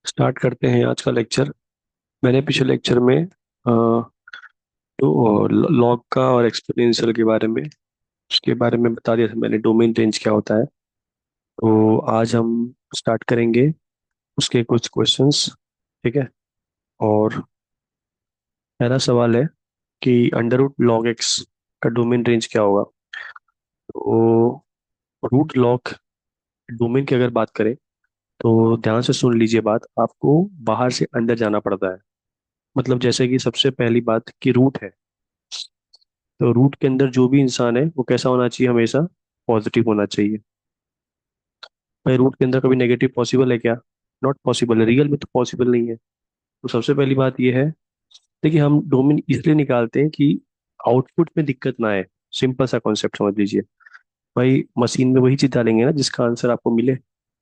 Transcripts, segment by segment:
Start करते हैं आज का लेक्चर। मैंने पिछले लेक्चर में तो लॉग का और एक्सपोनेंशियल के बारे में उसके बारे में बता दिया था मैंने, डोमेन रेंज क्या होता है। तो आज हम स्टार्ट करेंगे उसके कुछ क्वेश्चंस। ठीक है। और पहला सवाल है कि अंडर रूट लॉग एक्स का डोमेन रेंज क्या होगा। तो रूट लॉग डोमेन की अगर बात करें तो ध्यान से सुन लीजिए बात, आपको बाहर से अंदर जाना पड़ता है। मतलब जैसे कि सबसे पहली बात कि रूट है, तो रूट के अंदर जो भी इंसान है वो कैसा होना चाहिए, हमेशा पॉजिटिव होना चाहिए। भाई रूट के अंदर कभी नेगेटिव पॉसिबल है क्या? नॉट पॉसिबल है, रियल में तो पॉसिबल नहीं है। तो सबसे पहली बात ये है, देखिए हम डोमेन इसलिए निकालते हैं कि आउटपुट में दिक्कत ना आए। सिंपल सा कॉन्सेप्ट समझ लीजिए। भाई मशीन में वही चीज डालेंगे ना जिसका आंसर आपको मिले।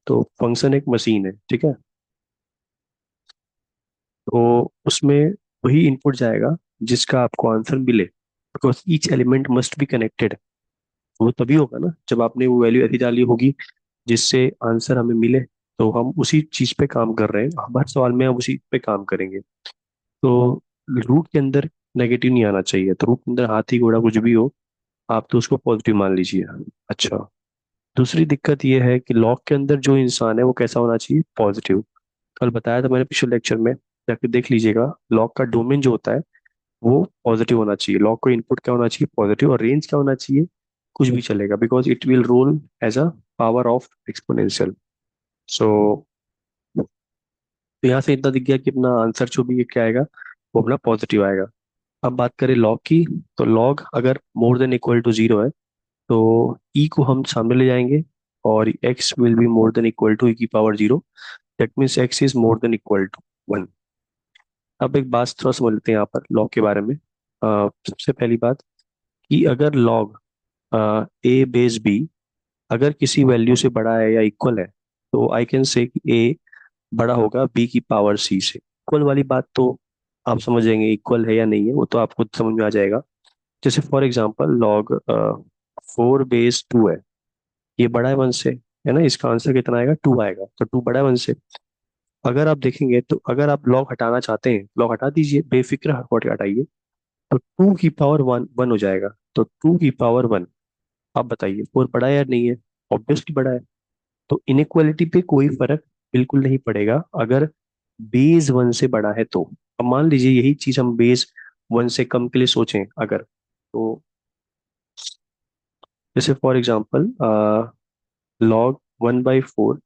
तो फंक्शन एक मशीन है, ठीक है। तो उसमें वही इनपुट जाएगा जिसका आपको आंसर मिले, because each element must be connected. वो तभी होगा ना जब आपने वो वैल्यू ऐसी डाली होगी जिससे आंसर हमें मिले। तो हम उसी चीज पे काम कर रहे हैं, हम हर सवाल में हम उसी पे काम करेंगे। तो रूट के अंदर नेगेटिव नहीं आना चाहिए। तो रूट के अंदर हाथी घोड़ा कुछ भी हो, आप तो उसको पॉजिटिव मान लीजिए। अच्छा, दूसरी दिक्कत ये है कि लॉग के अंदर जो इंसान है वो कैसा होना चाहिए, पॉजिटिव। कल बताया था मैंने पिछले लेक्चर में, जाके देख लीजिएगा। लॉग का डोमेन जो होता है वो पॉजिटिव होना चाहिए। लॉग को इनपुट क्या होना चाहिए, पॉजिटिव। और रेंज क्या होना चाहिए, कुछ भी चलेगा, because it will role as a power of exponential. So तो यहाँ से इतना दिख गया कि अपना आंसर जो भी ये क्या आएगा, वो अपना पॉजिटिव आएगा। अब बात करें लॉग की, तो लॉग अगर more than equal to zero है तो ई को हम सामने ले जाएंगे, और x will be more than equal to e की power zero. That means x is more than equal to one. अब एक बात थोड़ा समझ लेते हैं यहाँ पर लॉग के बारे में। सबसे पहली बात कि अगर लॉग ए बेस बी अगर किसी वैल्यू से बड़ा है या इक्वल है, तो आई कैन से कि ए बड़ा होगा बी की पावर सी से। इक्वल वाली बात तो आप समझ जाएंगे, इक्वल है या नहीं है वो तो आपको समझ में आ जाएगा। जैसे फॉर एग्जांपल लॉग 4 बेस 2 है, ये बड़ा है 1 से, है ना। इसका आंसर कितना आएगा, 2 आएगा। तो 2 बड़ा है 1 से। अगर आप देखेंगे तो अगर आप लॉग हटाना चाहते हैं, लॉग हटा दीजिए, बेफिक्र हटाइए। तो 2 की पावर 1 1 हो जाएगा। तो 2 की पावर 1, आप बताइए 4 बड़ा है या नहीं है? ऑब्वियसली बड़ा है। तो इनइक्वालिटी पे कोई फर्क बिल्कुल नहीं पड़ेगा अगर बेस 1 से बड़ा है तो। अब मान लीजिए यही चीज हम बेस 1 से कम के लिए सोचें अगर, तो जैसे फॉर एग्जांपल लॉग 1/4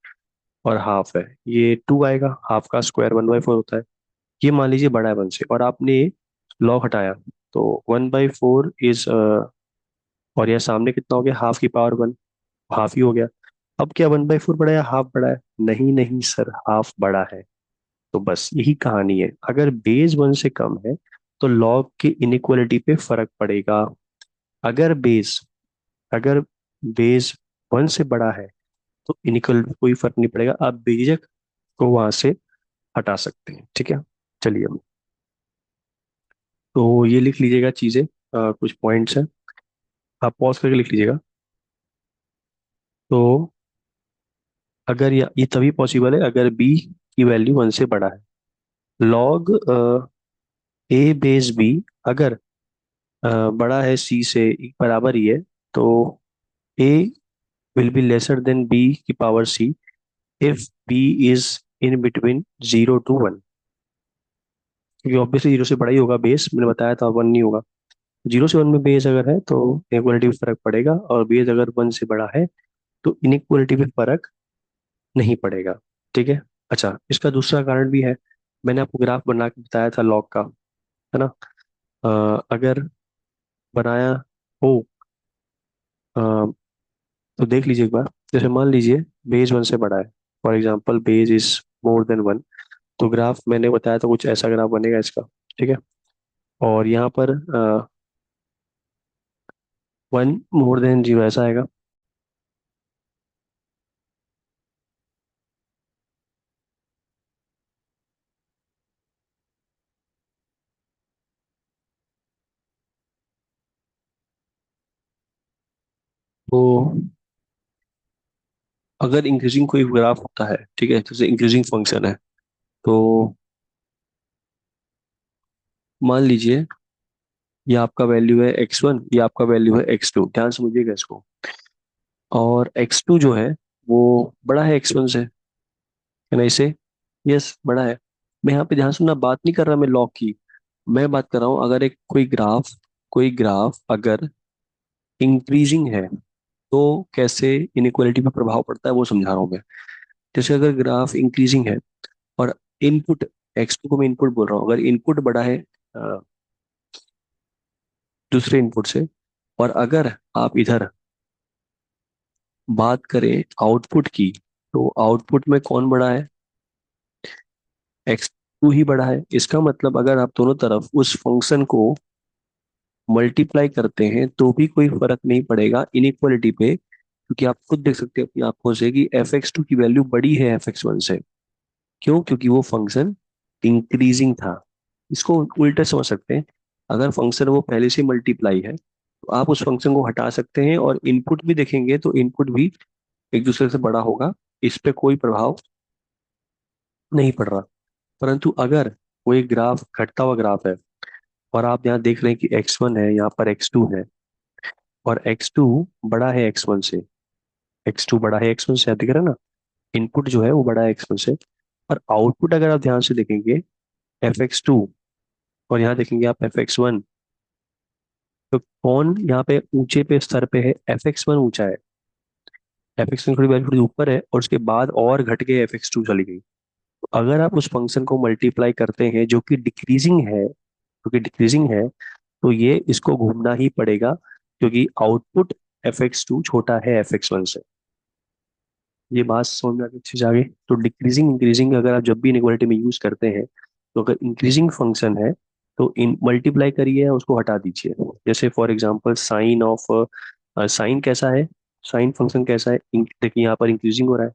और हाफ है, ये 2 आएगा। हाफ का स्क्वायर 1/4 होता है। ये मान लीजिए बड़ा है 1 से, और आपने लॉग हटाया तो 1/4 इज, और यह सामने कितना हो गया, हाफ की पावर 1, हाफ ही हो गया। अब क्या 1/4 बड़ा है या हाफ बड़ा है? नहीं नहीं सर, हाफ बड़ा है। तो बस यही कहानी है, अगर बेस 1 से कम है तो लॉग की इनइक्वालिटी पे फर्क पड़ेगा। अगर बेस अगर बेस 1 से बड़ा है तो इनइक्वालिटी पे कोई फर्क नहीं पड़ेगा, आप बेझिझक को वहां से हटा सकते हैं। ठीक है। चलिए, तो ये लिख लीजिएगा चीजें, कुछ पॉइंट्स हैं, आप पॉज करके लिख लीजिएगा। तो अगर ये तभी पॉसिबल है अगर बी की वैल्यू 1 से बड़ा है। लॉग ए बेस बी अगर बड़ा है सी से, बराबर ही है, तो a will be lesser than b की power c if b is in between 0 to 1। क्योंकि ऑब्वियसली 0 से बड़ा ही होगा बेस, मैंने बताया था 1 नहीं होगा। 0 से 1 में बेस अगर है तो इनइक्वालिटी पे फर्क पड़ेगा, और बेस अगर 1 से बड़ा है तो इनइक्वालिटी पे फर्क नहीं पड़ेगा। ठीक है। अच्छा, इसका दूसरा कारण भी है। मैंने आपको ग्राफ बना के बताया था लॉग का, है ना। अगर बनाया हो, अ, तो देख लीजिए एक बार। जैसे मान लीजिए बेस 1 से बड़ा है, for example base is more then 1, तो ग्राफ मैंने बताया था कुछ ऐसा ग्राफ बनेगा इसका। ठीक है। और यहाँ पर 1 मोर देन 0 ऐसा आएगा। तो अगर इंक्रीजिंग कोई ग्राफ होता है, ठीक है, जैसे इंक्रीजिंग फंक्शन है, तो मान लीजिए ये आपका वैल्यू है x1, ये आपका वैल्यू है x2, ध्यान से समझिएगा इसको। और x2 जो है वो बड़ा है x1 से, है ना इसे? यस, बड़ा है। मैं यहाँ पे ध्यान सुनना, बात नहीं कर रहा मैं लॉग की, मैं बात कर रहा हूँ अगर एक कोई ग्राफ अगर इंक्रीजिंग है तो कैसे इनइक्वालिटी पे प्रभाव पड़ता है वो समझा रहा हूँ मैं। जैसे अगर ग्राफ इंक्रीजिंग है और इनपुट, x2 को मैं इनपुट बोल रहा हूँ, अगर इनपुट बड़ा है दूसरे इनपुट से, और अगर आप इधर बात करें आउटपुट की, तो आउटपुट में कौन बड़ा है? x2 ही बड़ा है। इसका मतलब अगर आप दोनों तरफ उस फंक्शन को मल्टीप्लाई करते हैं तो भी कोई फर्क नहीं पड़ेगा इनइक्वालिटी पे, क्योंकि आप खुद देख सकते हैं अपनी आंखों से कि fx2 की वैल्यू बड़ी है fx1 से। क्यों? क्योंकि वो फंक्शन इंक्रीजिंग था। इसको उल्टा समझ सकते हैं, अगर फंक्शन वो पहले से मल्टीप्लाई है तो आप उस फंक्शन को हटा सकते हैं और इनपुट भी देखेंगे तो इनपुट भी एक दूसरे से बड़ा होगा, इस पे कोई प्रभाव नहीं पड़ रहा। परंतु अगर कोई ग्राफ घटता हुआ ग्राफ है और आप यहाँ देख रहे हैं कि x1 है, यहाँ पर x2 है, और x2 बड़ा है x1 से, x2 बड़ा है x1 से, आप दिख रहा है ना? इनपुट जो है वो बड़ा है x1 से। और आउटपुट अगर आप ध्यान से देखेंगे fx2, और यहाँ देखेंगे आप fx1, तो कौन यहाँ पे ऊंचे पे स्तर पे है? fx1 ऊंचा है। fx1 थोड़ी वैल्यू थोड़ी ऊपर है और उसके बाद और घट के fx2 चली गई। तो अगर आप उस फंक्शन को मल्टीप्लाई करते हैं जो कि डिक्रीजिंग है, तो ये इसको घूमना ही पड़ेगा, क्योंकि आउटपुट fx2 छोटा है fx1 से। ये बात समझ में आगे अच्छी से आगे। तो डिक्रीजिंग इंक्रीजिंग अगर आप जब भी इनइक्वालिटी में यूज करते हैं, तो अगर इंक्रीजिंग फंक्शन है तो इन मल्टीप्लाई करिए या उसको हटा दीजिए। जैसे फॉर एग्जांपल साइन कैसा है, साइन फंक्शन कैसा है? देखिए यहाँ पर इंक्रीजिंग हो रहा है,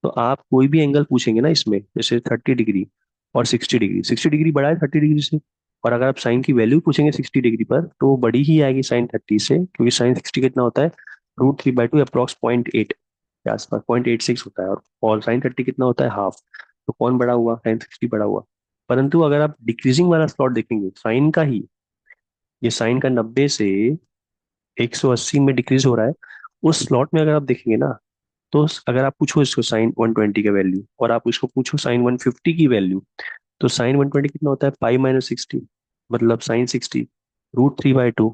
तो आप कोई भी एंगल पूछेंगे ना इसमें, जैसे 30 डिग्री और 60 डिग्री, 60 डिग्री बड़ा है 30 डिग्री से। और अगर आप साइन की वैल्यू पूछेंगे 60 डिग्री पर, तो वो बड़ी ही आएगी साइन 30 से, क्योंकि साइन 60 कितना होता है? √3/2 अप्रॉक्स 0.8 के आसपास, 0.86 होता है। और साइन 30 कितना होता है? हाफ। तो कौन बड़ा हुआ? साइन 60 बड़ा हुआ। परंतु अगर आप डिक्रीजिंग वाला स्लॉट देखेंगे साइन का ही, ये साइन का 90 से 180 में डिक्रीज हो रहा है, उस स्लॉट में अगर आप देखेंगे ना, तो अगर आप पूछो इसको साइन 120 का वैल्यू और आप इसको पूछो साइन 150 की वैल्यू, तो साइन 120 कितना होता है? पाई -60, मतलब साइन 60 √3/2।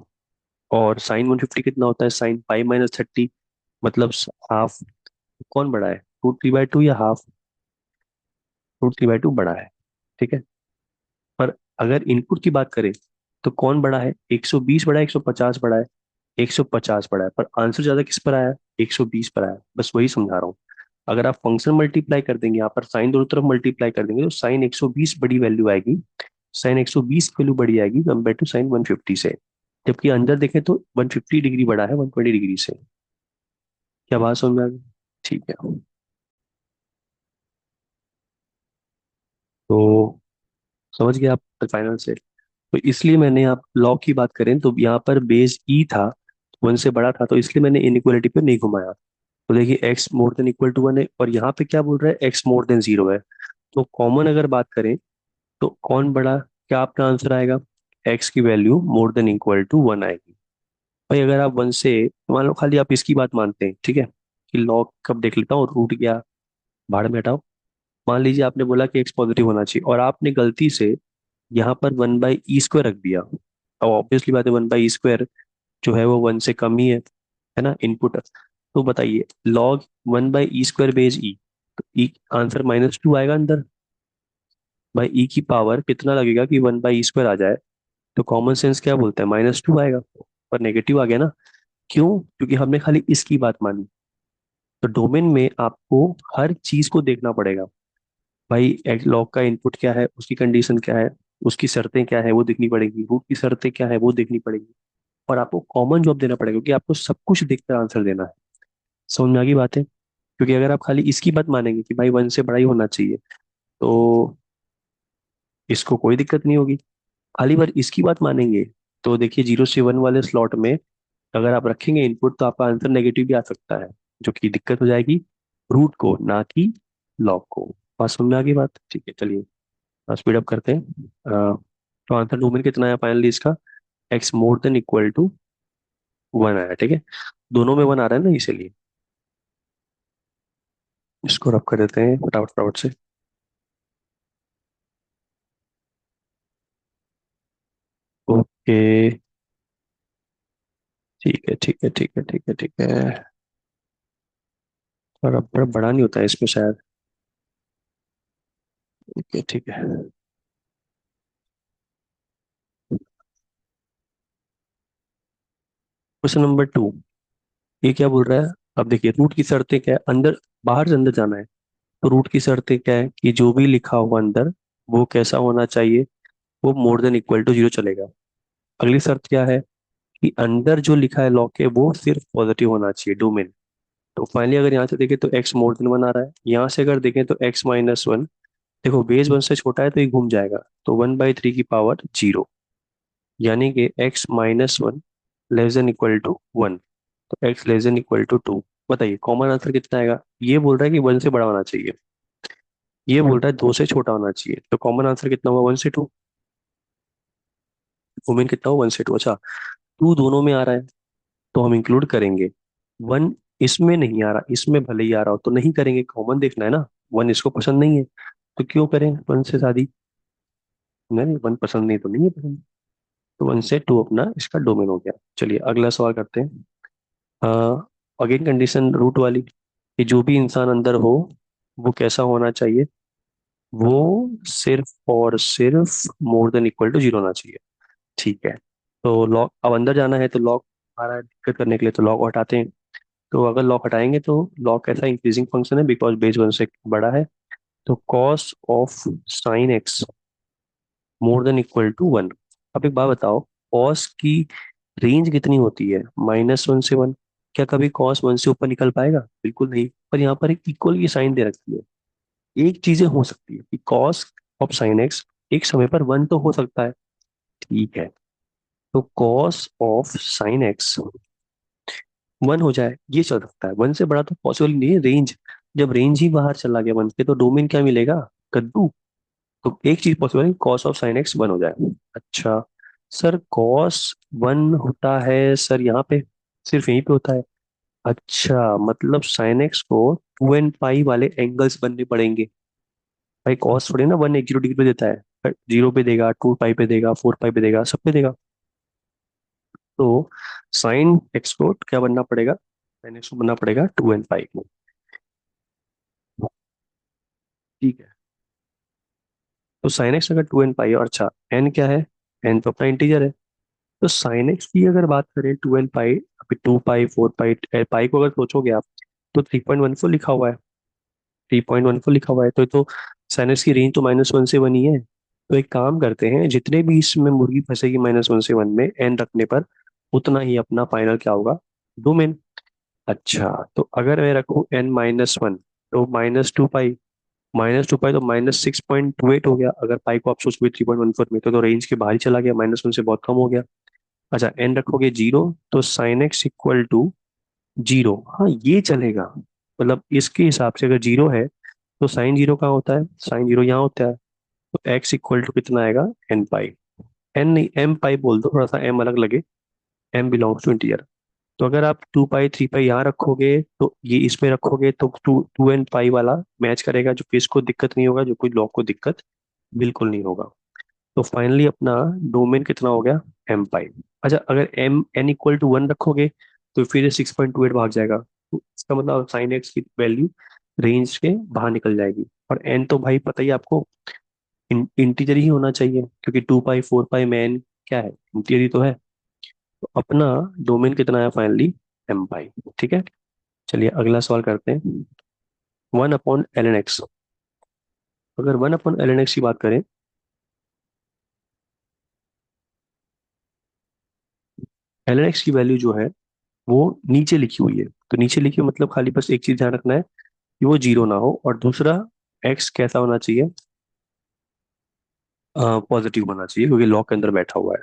और साइन 150 कितना होता है? साइन पाई -30, मतलब हाफ। कौन बड़ा है, √3/2 या हाफ? √3/2 बड़ा है, ठीक है। पर अगर इनपुट की बात करें तो कौन बड़ा है? 120 बड़ा है, 150 बड़ा है? 150 बड़ा है, पर आंसर ज्यादा किस पर आया? 120 पर आया। बस वही समझा रहा हूँ। अगर आप फंक्शन मल्टीप्लाई कर देंगे, यहाँ पर साइन दोनों तरफ मल्टीप्लाई कर देंगे, तो साइन 120 बड़ी वैल्यू आएगी, साइन 120 वैल्यू बड़ी आएगी कंपेयर टू साइन 150 से। जबकि अंदर देखें तो 150 डिग्री बड़ा है 120 डिग्री से। क्या बात समझ में आ गई? ठीक है। तो समझ गए आप फाइनल से? तो इसलिए मैंने, आप लॉ की बात करें तो यहाँ पर बेस ई था, 1 से बड़ा था, तो इसलिए मैंने इनइक्वालिटी पे नहीं घुमाया। तो देखिए x > 1 है, और यहाँ पे क्या बोल रहा है? x <0 है। तो कॉमन अगर बात करें तो कौन बड़ा, क्या आपका आंसर आएगा? x की वैल्यू > 1 आएगी। भाई अगर आप 1 से, मान लो खाली आप इसकी बात मानते हैं, ठीक है, कि लॉग कब देख लेता हूँ, रूट गया, भाड़ में हटाओ। मान लीजिए आपने बोला कि x पॉजिटिव होना चाहिए, और आपने गलती से यहाँ पर 1/e² रख दिया। अब ऑब्वियसली बात है 1/e² जो है वो 1 से कम ही है ना इनपुट? तो बताइए लॉग 1/e² बेस ई, तो ई आंसर -2 आएगा अंदर। भाई ई की पावर कितना लगेगा कि 1/e² आ जाए? तो कॉमन सेंस क्या बोलता है? -2 आएगा। पर नेगेटिव आ गया ना। क्यों? क्योंकि हमने खाली इसकी बात मानी। तो डोमेन में आपको हर चीज को देखना पड़ेगा। भाई लॉग का इनपुट क्या है, उसकी कंडीशन क्या है, उसकी शर्तें क्या है वो देखनी पड़ेगी, रूट की शर्तें क्या है वो देखनी पड़ेगी। और आपको कॉमन जॉब देना पड़ेगा, क्योंकि आपको सब कुछ देखकर आंसर देना है। समझ में आ गई बात है? क्योंकि अगर आप खाली इसकी बात मानेंगे कि भाई 1 से बड़ा ही होना चाहिए, तो इसको कोई दिक्कत नहीं होगी। खाली बार इसकी बात मानेंगे तो देखिए 0 से 1 वाले स्लॉट में अगर आप रखेंगे इनपुट, तो आपका आंसर नेगेटिव भी आ सकता है, जो कि दिक्कत हो जाएगी रूट को, ना कि लॉग को। बात समझ में आ गई बात? ठीक है, चलिए स्पीड अप करते हैं। तो आंसर डोमेन कितना है फाइनली इसका? X more than equal to one आया, ठीक है। दोनों में वन आ रहा है ना, इसीलिए इसको रब कर देते हैं फटाफट फटाफट से। ओके, ठीक है ठीक है ठीक है ठीक है ठीक है। और अब बड़ा बड़ा नहीं होता है इसमें शायद। ठीक है ठीक है। क्वेश्चन नंबर टू, ये क्या बोल रहा है? अब देखिए रूट की शर्तें क्या है, अंदर बाहर से अंदर जाना है। तो रूट की शर्तें क्या है कि जो भी लिखा हुआ अंदर वो कैसा होना चाहिए? वो more than equal to zero चलेगा। अगली शर्त क्या है कि अंदर जो लिखा है लॉ के वो सिर्फ पॉजिटिव होना चाहिए, डोमेन। तो फाइनली अगर यहाँ से देखें तो एक्स मोर देन वन आ रहा है, यहाँ से अगर देखें तो एक्स माइनस वन। देखो बेस वन से छोटा है तो ये घूम जाएगा, तो वन बाई थ्री की पावर जीरो, यानी कि x minus one less than equal to one. तो x less than equal to two. बताइए कॉमन आंसर कितना आएगा? ये बोल रहा है कि वन से बड़ा होना चाहिए, ये बोल रहा है दो से छोटा होना चाहिए, तो कॉमन आंसर कितना हुआ? वन से टू। वुमेन कितना हुआ? वन से टू। अच्छा, टू दोनों में आ रहा है तो हम इंक्लूड करेंगे। वन इसमें नहीं आ रहा, इसमें भले ही आ रहा हो तो नहीं करेंगे, कॉमन देखना है ना। वन इसको पसंद नहीं है तो क्यों करें वन से शादी? नहीं, वन पसंद नहीं तो नहीं है पसंद। तो वन से टू अपना इसका डोमेन हो गया। चलिए अगला सवाल करते हैं। अगेन कंडीशन रूट वाली, कि जो भी इंसान अंदर हो वो कैसा होना चाहिए? वो सिर्फ और सिर्फ more than equal to zero होना चाहिए। ठीक है। तो लॉक अब अंदर जाना है तो लॉक हमारा दिक्कत करने के लिए तो लॉक हटाते हैं। तो अगर लॉक हटाएंगे तो लॉक ऐसा इंक्रीजिंग फंक्शन है बिकॉज बेस वन से बड़ा है। तो cos of sine x more than equal to one. अब एक बात बताओ, कॉस की रेंज कितनी होती है? माइनस वन से वन। क्या कभी कॉस वन से ऊपर निकल पाएगा? बिल्कुल नहीं। पर यहाँ पर एक इक्वल की साइन दे रखी है। एक चीजें हो सकती है कि कॉस ऑफ साइन एक्स एक समय पर वन तो हो सकता है, ठीक है। तो cos of sine x one हो जाए ये चल सकता है, वन से बड़ा तो पॉसिबल नहीं है। रेंज, जब रेंज ही बाहर चला गया वन के तो डोमेन क्या मिलेगा? कद्दू। तो एक चीज पॉसिबल है, cos of sine x one हो जाए। अच्छा सर, कॉस वन होता है सर यहाँ पे, सिर्फ यहीं पे होता है? अच्छा, मतलब साइन एक्स को टू एंड पाई वाले एंगल्स बनने पड़ेंगे। भाई कॉस थोड़ी ना वन एक जीरो डिग्री पे देता है, जीरो पे देगा, टू पाई पे देगा, फोर पाई पे देगा, सब पे देगा। तो साइन एक्स को क्या बनना पड़ेगा? साइन एक्स को बनना पड़ेगा टू एंड पाई। ठीक है। तो साइन एक्स अगर टू एन पाई और अच्छा एन क्या है? एन तो अपना इंटीजर है। तो साइन एक्स की अगर बात करें टू एन पाई, अभी टू पाई फोर पाई पाई को अगर सोचोगे आप तो 3.14 लिखा हुआ है। 3.14 लिखा हुआ है तो साइन एक्स की रेंज तो माइनस वन से वन ही है। तो एक काम करते हैं, जितने भी इसमें मुर्गी फंसेगी माइनस वन से वन में एन रखने पर, उतना ही अपना फाइनल क्या होगा? डोमेन। अच्छा, तो अगर मैं रखूं एन माइनस वन तो माइनस टू पाई, माइनस टू पाई तो माइनस 6.28 हो गया। अगर पाई को आप सोच 3.14 में तो रेंज के बाहर ही चला गया, माइनस वन से बहुत कम हो गया। अच्छा एन रखोगे जीरो तो sine x equal to zero, हाँ ये चलेगा। मतलब इसके हिसाब से अगर जीरो है तो साइन जीरो कहाँ होता है? साइन जीरो यहाँ होता है। तो एक्स इक्वल टू कितना आएगा? N pi. एन नहीं एम पाई बोल दो, थोड़ा सा एम अलग लगे। M belongs to integer. तो अगर आप टू पाई थ्री पाई यहाँ रखोगे तो ये इसमें रखोगे तो टू टू एन पाई वाला मैच करेगा, जो कि इसको दिक्कत नहीं होगा, जो कोई लॉग को दिक्कत बिल्कुल नहीं होगा। तो फाइनली अपना डोमेन कितना हो गया? M pi. अच्छा अगर m n equal to one रखोगे तो फिर 6.28 भाग जाएगा, तो इसका मतलब साइन एक्स की वैल्यू रेंज के बाहर निकल जाएगी। और एन तो भाई पता ही है आपको, इंटीजर ही होना चाहिए, क्योंकि टू पाई फोर पाई में एन क्या है? इंटीजर ही तो है। तो अपना डोमेन कितना है फाइनली? एम पाई। ठीक है। चलिए अगला सवाल करते हैं। One upon l n x. अगर one upon l n x की बात करें, एल एन एक्स की वैल्यू जो है वो नीचे लिखी हुई है। तो नीचे लिखी हुई मतलब खाली बस एक चीज ध्यान रखना है कि वो जीरो ना हो, और दूसरा एक्स कैसा होना चाहिए? पॉजिटिव होना चाहिए, क्योंकि लॉग के अंदर बैठा हुआ है।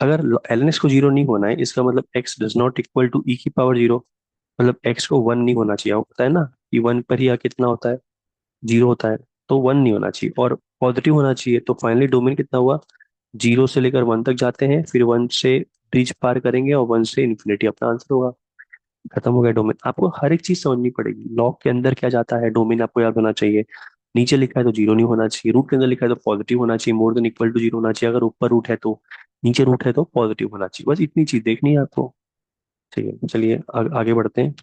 अगर एल एन एक्स को जीरो नहीं होना है, इसका मतलब x does not equal to e की पावर जीरो। मतलब एक्स को वन नहीं होना चाहिए, आपको पता है ना कि वन पर ही कितना होता है? जीरो होता है। तो वन नहीं होना चाहिए और पॉजिटिव होना चाहिए। तो फाइनली डोमेन कितना हुआ, जीरो से लेकर वन तक जाते हैं, फिर वन से ब्रिज पार करेंगे और वन से इन्फिनिटी, अपना आंसर होगा। खत्म हो गया डोमेन। आपको हर एक चीज समझनी पड़ेगी, लॉग के अंदर क्या जाता है, डोमेन आपको याद होना चाहिए। नीचे लिखा है तो जीरो नहीं होना चाहिए, रूट के अंदर लिखा है तो पॉजिटिव होना चाहिए, more than equal to zero होना चाहिए, अगर ऊपर रूट है तो, नीचे रूट है तो पॉजिटिव होना चाहिए। बस इतनी चीज देखनी है आपको। ठीक है, चलिए आगे बढ़ते हैं।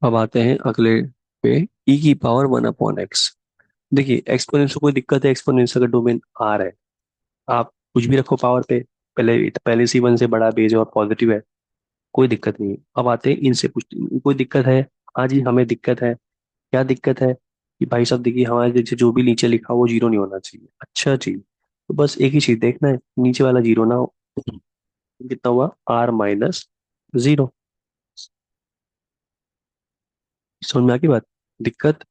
अब आते हैं अगले पे, ई की पावर वन अपॉन एक्स। देखिए एक्सपोनेंस को कोई दिक्कत है, एक्सपोनेंस अगर डोमेन आर है, आप कुछ भी रखो पावर पे, पहले पहले सी वन से बड़ा बेस और पॉजिटिव है, कोई दिक्कत नहीं है। अब आते हैं इनसे पूछते हैं, कोई दिक्कत है? हाँ जी हमें दिक्कत है। क्या दिक्कत है? कि भाई साहब देखिए, हमारे देखिए जो भी नीचे लिखा हो वो जीरो नहीं होना चाहिए। अच्छा जी, तो बस एक ही चीज देखना है, नीचे वाला जीरो ना हो। कितना हुआ, आर माइनस जीरो। समझ में आ गई बात? दिक्कत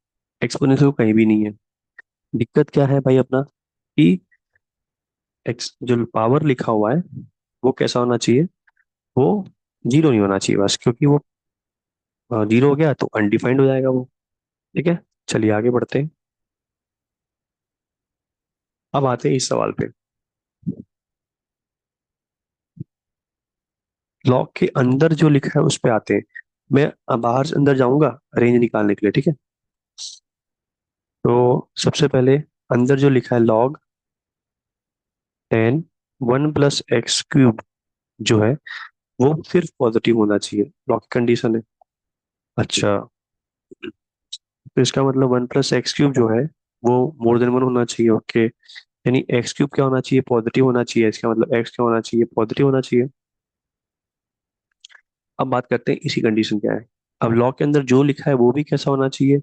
एक्सपोनेंशियल को कहीं भी नहीं है। दिक्कत क्या है भाई अपना, कि एक्स जो पावर लिखा हुआ है वो कैसा होना चाहिए, वो जीरो नहीं होना चाहिए बस, क्योंकि वो जीरो हो गया तो अनडिफाइंड हो जाएगा वो। ठीक है, चलिए आगे बढ़ते हैं। अब आते हैं इस सवाल पे, लॉग के अंदर जो लिखा है उस पे आते हैं। मैं अब बाहर से अंदर जाऊंगा रेंज निकालने के लिए, ठीक है। तो सबसे पहले अंदर जो लिखा है log ten one plus x cube जो है, वो सिर्फ पॉजिटिव होना चाहिए, लॉग की कंडीशन है। अच्छा, तो इसका मतलब वन प्लस एक्स क्यूब जो है वो मोर देन वन होना चाहिए, ओके। यानी एक्स क्यूब क्या होना चाहिए, पॉजिटिव होना चाहिए, इसका मतलब एक्स क्या होना चाहिए, पॉजिटिव होना चाहिए। अब बात करते हैं इसी कंडीशन क्या है। अब लॉग के अंदर जो लिखा है वो भी कैसा होना चाहिए,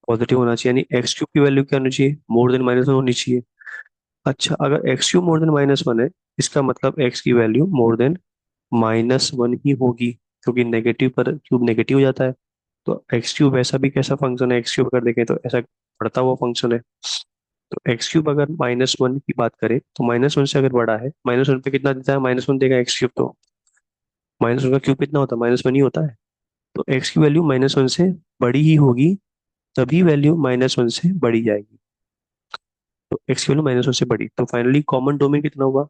पॉजिटिव होना चाहिए, यानी एक्स क्यूब की वैल्यू क्या होनी चाहिए, मोर देन माइनस वन होनी चाहिए। अच्छा, अगर x cube more than minus one है, इसका मतलब एक्स की value more than minus one ही होगी, क्योंकि नेगेटिव पर क्यूब नेगेटिव हो जाता है। तो एक्स क्यूब ऐसा भी कैसा फंक्शन है, एक्स क्यूब अगर देखें तो ऐसा बढ़ता हुआ फंक्शन है। तो एक्स क्यूब अगर माइनस वन की बात करें तो माइनस वन से अगर बड़ा है, माइनस वन पे कितना देता है, माइनस वन देगा एक्स क्यूब, तो माइनस वन का क्यूब कितना होता है, माइनस वन ही होता है। तो एक्स की वैल्यू माइनस वन से बड़ी ही होगी, तभी वैल्यू माइनस वन से बढ़ी जाएगी। तो एक्स की वैल्यू माइनस वन से बड़ी, तो फाइनली कॉमन डोमेन कितना हुआ,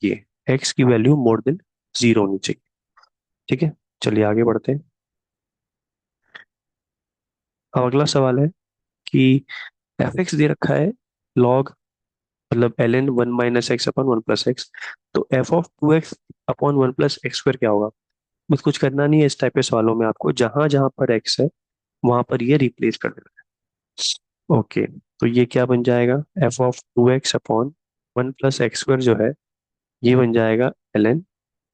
ये एक्स की वैल्यू मोर देन जीरो होनी चाहिए। ठीक है, चलिए आगे बढ़ते हैं। अब अगला सवाल है कि एफ एक्स दे रखा है, लॉग मतलब l n one minus x upon one plus x. तो f of two x upon one plus x square क्या होगा। बस कुछ करना नहीं है इस टाइप के सवालों में, आपको जहां जहां पर एक्स है वहां पर ये रिप्लेस कर देना है। ओके, तो ये क्या बन जाएगा, f of two x upon one plus x square जो है, ये बन जाएगा l n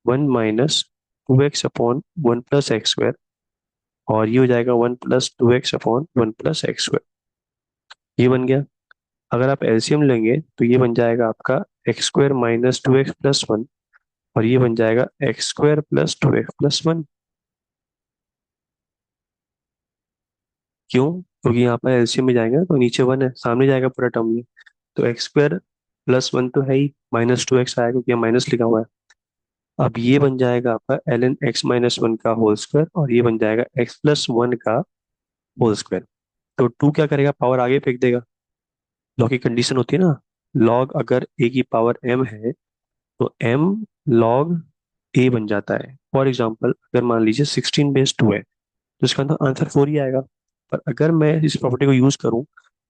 one minus two x upon one plus x square, और ये हो जाएगा one plus two x upon one plus x square. ये बन गया। अगर आप एलसीएम लेंगे तो ये बन जाएगा आपका x square minus two x plus one, और ये बन जाएगा x square plus two x plus one. क्यों? क्योंकि यहाँ पर एलसीएम में जाएंगे ना, तो नीचे वन है, सामने जाएगा पूरा टर्म में। तो एक्स स्क्वायर प्लस वन तो है ही, माइनस टू एक्स आएगा क्योंकि यहाँ माइनस लिखा हुआ है। अब ये बन जाएगा आपका l n x minus one का होल स्क्वायर, और ये बन जाएगा एक्स प्लस वन का होल स्क्वायर। तो टू क्या करेगा, पावर आगे फेंक देगा। लॉग की कंडीशन होती है ना, लॉग अगर ए की पावर एम है तो एम लॉग ए बन जाता है। फॉर एग्जाम्पल अगर मान लीजिए 16 बेस 2 है, तो इसका आंसर फोर ही आएगा। पर अगर मैं इस प्रॉपर्टी को यूज करूं,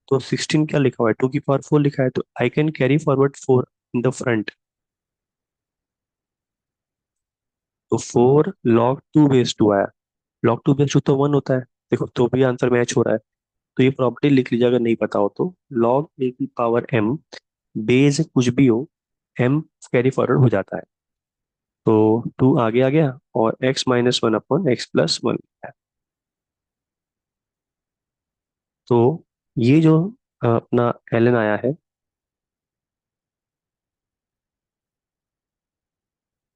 तो 16 क्या लिखा हुआ है, टू की पावर फोर लिखा है, तो I can carry forward four in the front. तो four log to base two आया, लॉग टू बेस टू तो वन होता है। देखो तो भी आंसर मैच हो रहा है। तो ये प्रॉपर्टी लिख लीजिए अगर नहीं पता हो तो, लॉग ए की पावर एम, बेस कुछ भी हो, एम कैरी फॉरवर्ड हो जाता है। तो टू आगे आ गया, और x minus one upon x plus one. तो ये जो अपना एलन आया है।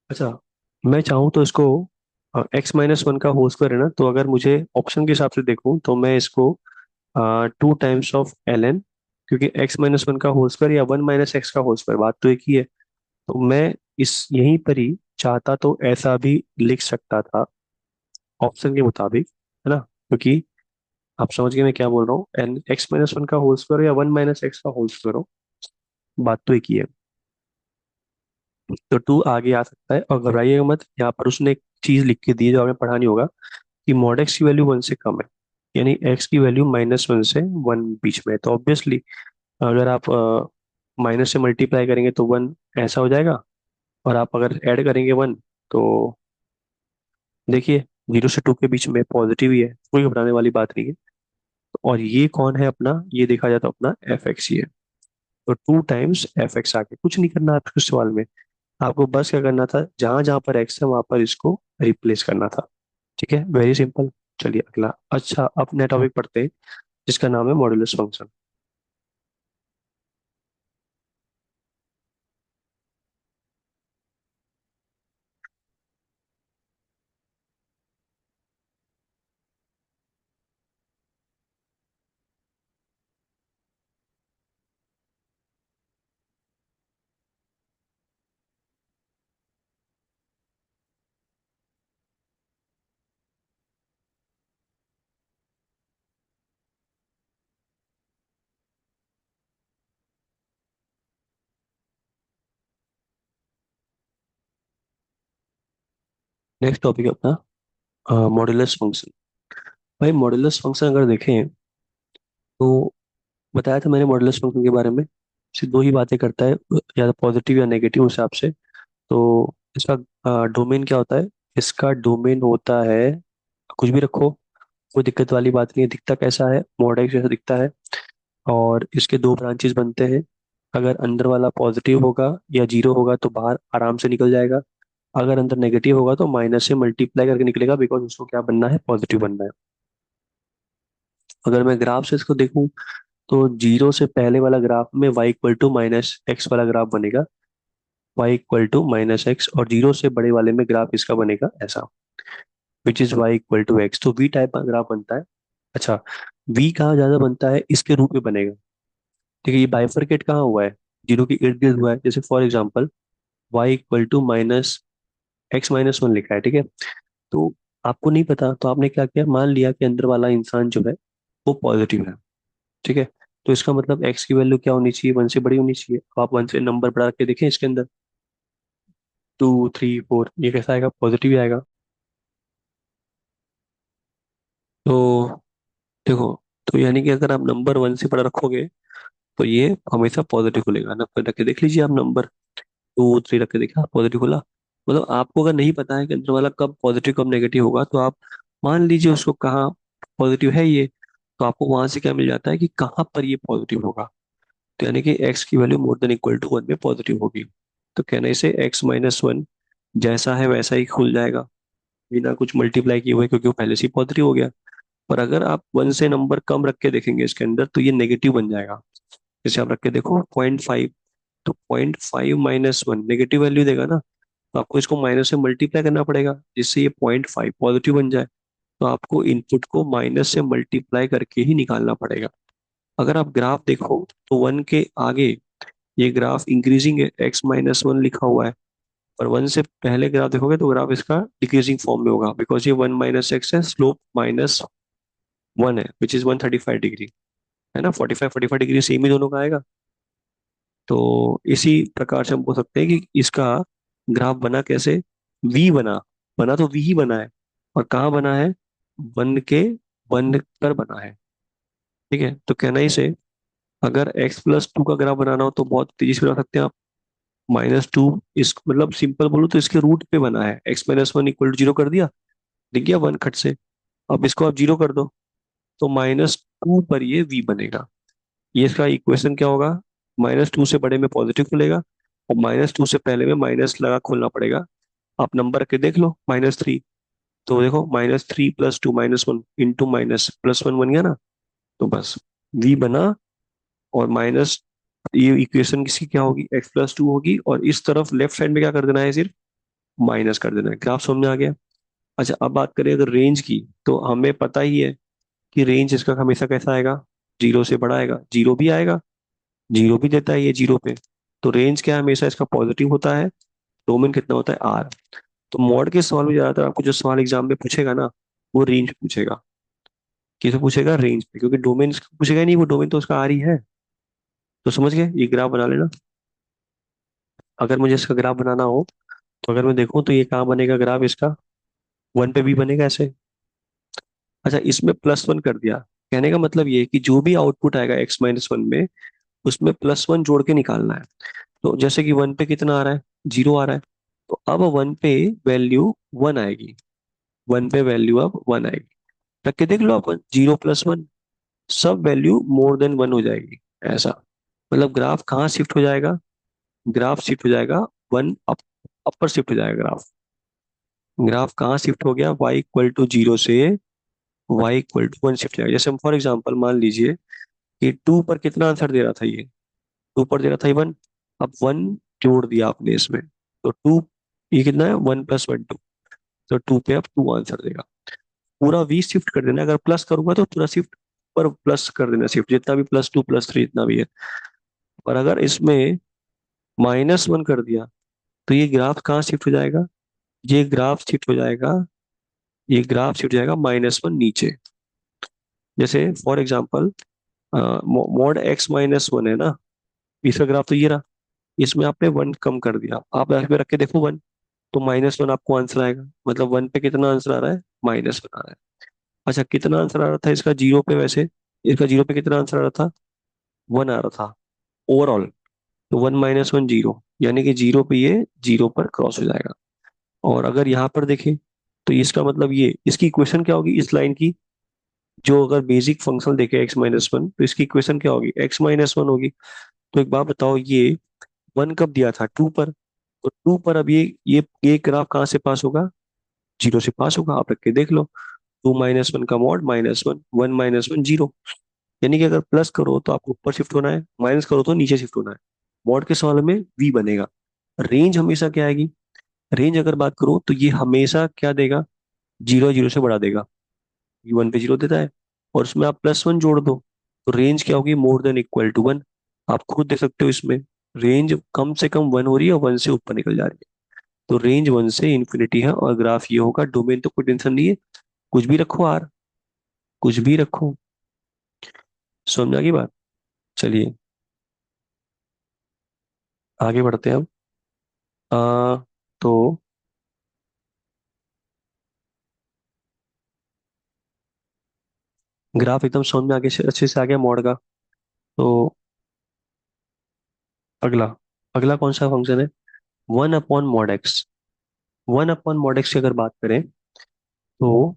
अच्छा, मैं चाहूँ तो इसको एक्स माइनस वन का होल स्क्वायर है ना, तो अगर मुझे ऑप्शन के हिसाब से देखूं तो मैं इसको two times of l n, क्योंकि एक्स माइनस वन का होल स्क्वायर या वन माइनस एक्स का होल स्क्वायर बात तो एक ही है। तो मैं इस यहीं पर ही चाहता तो ऐसा भी लिख सकता था ऑप्शन के मुताबिक, है ना। क्योंकि आप समझ गए मैं क्या बोल रहा हूँ, एन एक्स माइनस वन का होल स्क्वायर या वन माइनस एक्स का होल स्क्वायर हो, बात तो एक ही है। तो टू आगे आ सकता है, और घबराइएगा मत, यहाँ पर उसने एक चीज लिख के दी है जो हमें पढ़ानी होगा, कि मॉड एक्स की वैल्यू वन से कम है, यानी एक्स की वैल्यू माइनस वन से वन बीच में है। तो ऑब्वियसली अगर आप माइनस से मल्टीप्लाई करेंगे तो वन ऐसा हो जाएगा, और आप अगर ऐड करेंगे वन, तो देखिए जीरो से टू के बीच में पॉजिटिव ही है, कोई घबराने वाली बात नहीं है। और ये कौन है अपना, ये देखा जाए तो अपना एफ एक्स ही है। तो टू टाइम्स एफ एक्स आके कुछ नहीं करना आपको इस सवाल में, आपको बस क्या करना था, जहां जहां पर एक्स है वहां पर इसको रिप्लेस करना था। ठीक है, वेरी सिंपल। चलिए अगला, अच्छा अब नया टॉपिक पढ़ते हैं जिसका नाम है मॉड्यूलस फंक्शन। नेक्स्ट टॉपिक है अपना मॉड्यूलस फंक्शन। भाई मॉड्यूलस फंक्शन अगर देखें तो बताया था मैंने मॉड्यूलस फंक्शन के बारे में, सिर्फ दो ही बातें करता है, या तो पॉजिटिव या नेगेटिव हिसाब से। तो इसका डोमेन क्या होता है, इसका डोमेन होता है, कुछ भी रखो कोई दिक्कत वाली बात नहीं है, दिखता कैसा है, मॉड एक्स जैसा दिखता है। और इसके दो ब्रांचेस बनते हैं, अगर अंदर वाला पॉजिटिव होगा या जीरो होगा तो बाहर आराम से निकल जाएगा, अगर अंदर नेगेटिव होगा तो माइनस से मल्टीप्लाई करके निकलेगा, बिकॉज उसको क्या बनना है, पॉजिटिव बनना है। अगर मैं ग्राफ से इसको देखूं तो जीरो से पहले वाला ग्राफ में y equal to minus x वाला ग्राफ बनेगा, y equal to minus x, और जीरो से बड़े वाले में ग्राफ इसका बनेगा ऐसा, which is y equal to x. तो v टाइप का ग्राफ बनता है। अच्छा, v कहाँ ज्यादा बनता है, इसके रूप में बनेगा। ठीक है, ये बाइफरकेट कहाँ हुआ है, जीरो के इर्द गिर्द हुआ है। जैसे for example y equal to minus x minus one लिखा है, ठीक है। तो आपको नहीं पता तो आपने क्या किया, मान लिया कि अंदर वाला इंसान जो है वो पॉजिटिव है, ठीक है। तो इसका मतलब एक्स की वैल्यू क्या होनी चाहिए, वन से बड़ी होनी चाहिए। अब आप वन से नंबर बढ़ा के देखें इसके अंदर, टू थ्री फोर, ये कैसा आएगा, पॉजिटिव ही आएगा। तो देखो, तो यानी कि अगर आप नंबर वन से बड़ा रखोगे तो ये हमेशा पॉजिटिव खुलेगा। नंबर रख के देख लीजिए आप, नंबर टू थ्री रख के देखा पॉजिटिव खुला। मतलब आपको अगर नहीं पता है कि अंदर वाला कब पॉजिटिव कब नेगेटिव होगा, तो आप मान लीजिए उसको कहाँ पॉजिटिव है ये, तो आपको वहां से क्या मिल जाता है कि कहाँ पर ये पॉजिटिव होगा। तो यानी कि एक्स की value more than equal to one में पॉजिटिव होगी। तो कहने से एक्स माइनस वन जैसा है वैसा ही खुल जाएगा, बिना कुछ मल्टीप्लाई किए हुए, क्योंकि वो पहले से ही पॉजिटिव हो गया। पर अगर आप वन से नंबर कम रख के देखेंगे इसके अंदर तो ये नेगेटिव बन जाएगा। जैसे आप रख के देखो पॉइंट फाइव, तो point five minus one negative value देगा ना, तो आपको इसको माइनस से मल्टीप्लाई करना पड़ेगा जिससे ये पॉइंट फाइव पॉजिटिव बन जाए। तो आपको इनपुट को माइनस से मल्टीप्लाई करके ही निकालना पड़ेगा। अगर आप ग्राफ देखो तो वन के आगे ये ग्राफ इंक्रीजिंग है, एक्स माइनस वन लिखा हुआ है। और वन से पहले ग्राफ देखोगे तो ग्राफ इसका डिक्रीजिंग फॉर्म में होगा, बिकॉज ये वन माइनस एक्स है, स्लोप माइनस वन है, विच इज 135 डिग्री, है ना, 45 45 डिग्री सेम ही दोनों का आएगा। तो इसी प्रकार से हम बोल सकते हैं कि इसका ग्राफ बना कैसे, वी बना, बना तो वी ही बना है, और कहाँ बना है, वन के वन पर बना है। ठीक है, तो कहना ही से अगर x प्लस टू का ग्राफ बनाना हो तो बहुत तेजी से बना सकते हैं आप। माइनस टू, इस मतलब सिंपल बोलो तो इसके रूट पे बना है, x minus one equal to zero कर दिया, दिख गया वन खट से। अब इसको आप जीरो कर दो तो माइनस टू पर ये v बनेगा। ये इसका इक्वेशन क्या होगा, माइनस टू से बड़े में पॉजिटिव खुलेगा, और माइनस टू से पहले में माइनस लगा खोलना पड़ेगा। आप नंबर के देख लो माइनस थ्री, तो देखो minus three plus two minus one into minus plus one बन गया ना। तो बस v बना, और माइनस, ये इक्वेशन किसकी क्या होगी, एक्स प्लस टू होगी, और इस तरफ लेफ्ट साइड में क्या कर देना है, सिर्फ माइनस कर देना है। ग्राफ समझ में आ गया। अच्छा अब बात करें अगर रेंज की, तो हमें पता ही है कि रेंज इसका हमेशा कैसा आएगा, जीरो से बड़ा आएगा, जीरो भी आएगा, जीरो भी देता है ये जीरो पे। तो रेंज क्या है, हमेशा इसका पॉजिटिव होता है। डोमेन कितना होता है, आर। तो मॉड के सवाल में ज्यादातर आपको जो सवाल एग्जाम में पूछेगा ना, वो रेंज पूछेगा। किसे पूछेगा? रेंज पे, क्योंकि डोमेन पूछेगा ही नहीं, वो डोमेन तो उसका आर ही है। तो समझ गए, ये ग्राफ बना लेना। अगर मुझे इसका ग्राफ बनाना हो तो अगर मैं देखूं तो ये कहाँ बनेगा ग्राफ इसका? वन पे भी बनेगा ऐसे। अच्छा, इसमें +1 कर दिया। कहने का मतलब ये है कि जो भी आउटपुट आएगा x-1 में, उसमें +1 जोड़ के निकालना है। तो जैसे कि वन पे कितना आ रहा है? 0 आ रहा है। तो अब वन पे वैल्यू 1 आएगी। वन पे वैल्यू अब 1 आएगी। रख के देख लो अपन, 0 + 1, सब वैल्यू मोर देन 1 हो जाएगी। ऐसा मतलब ग्राफ कहाँ शिफ्ट हो जाएगा? ग्राफ शिफ्ट हो जाएगा वन अप, अपर शिफ्ट हो जाएगा ग्राफ। ग्राफ कहाँ शिफ्ट हो गया? y = 0 से y = 1 शिफ्ट हो जाएगा। जैसे हम फॉर एग्जांपल मान लीजिए कि 2 पर कितना आंसर दे रहा था ये? 2 पर दे रहा था 1। अब 1 जोड़ दिया आपने इसमें, तो 2, ये कितना है? 1 + 1 2। तो 2 पे अब 2 आंसर देगा। पूरा v शिफ्ट कर देना, अगर प्लस करूंगा तो पूरा शिफ्ट पर प्लस कर देना, शिफ्ट जितना भी +2 +3 इतना भी है। और अगर इसमें -1 कर दिया तो ये ग्राफ कहाँ शिफ्ट हो जाएगा? ये ग्राफ शिफ्ट हो जाएगा, ये ग्राफ शिफ्ट हो जाएगा -1 नीचे। जैसे फॉर एग्जाम्पल मॉड x-1 है ना, इसका ग्राफ तो ये रहा। इसमें आपने 1 कम कर दिया, आप यहाँ पे रख के देखो 1, तो -1 आपको आंसर आएगा। मतलब 1 पे कितना आंसर आ रहा है? -1 आ रहा है। अच्छा, कितना आंसर आ रहा था इसका 0 पे वैसे? इसका 0 पे कितना आंसर आ रहा था? 1 आ रहा था ओवरऑल। तो 1 - 1 0, यानी कि 0 पे ये 0 पर क्रॉस हो जाएगा। और अगर यहाँ पर देखें तो इसका मतलब ये, इसकी इक्वेशन क्या होगी इस लाइन की? जो अगर बेसिक फंक्शन देखे x-1, तो इसकी इक्वेशन क्या होगी? x-1 होगी। तो एक बात बताओ, ये 1 कब दिया था? 2 पर। तो 2 पर अब ये ग्राफ कहाँ से पास होगा? 0 से पास होगा। आप रख के देख लो, 2 - 1 का मॉड -1, 1 - 1 0। यानी कि अगर प्लस करो तो आपको ऊपर शिफ्ट होना है, माइनस करो तो नीचे शिफ्ट होना है। मॉड के सवाल में v बनेगा। रेंज हमेशा क्या आएगी? रेंज अगर बात करो तो ये हमेशा क्या देगा? 0 0 से बढ़ा देगा। ये 1 पे 0 देता है, और उसमें आप +1 जोड़ दो तो रेंज क्या होगी? More than equal to 1। आप खुद देख सकते हो इसमें, रेंज कम से कम 1 हो रही है, 1 से ऊपर निकल जा रही है। तो रेंज 1 से इन्फिनिटी है, और ग्राफ ये होगा। डोमेन तो कोई टेंशन नहीं है, कुछ भी रखो आर, कुछ भी रखो। समझा की बात? चलिए आगे बढ़ते हैं अब। तो ग्राफ एकदम समझ में आगे अच्छे से आ गया मॉड का। तो अगला, अगला कौन सा फंक्शन है? 1/mod x। 1/mod x की अगर बात करें तो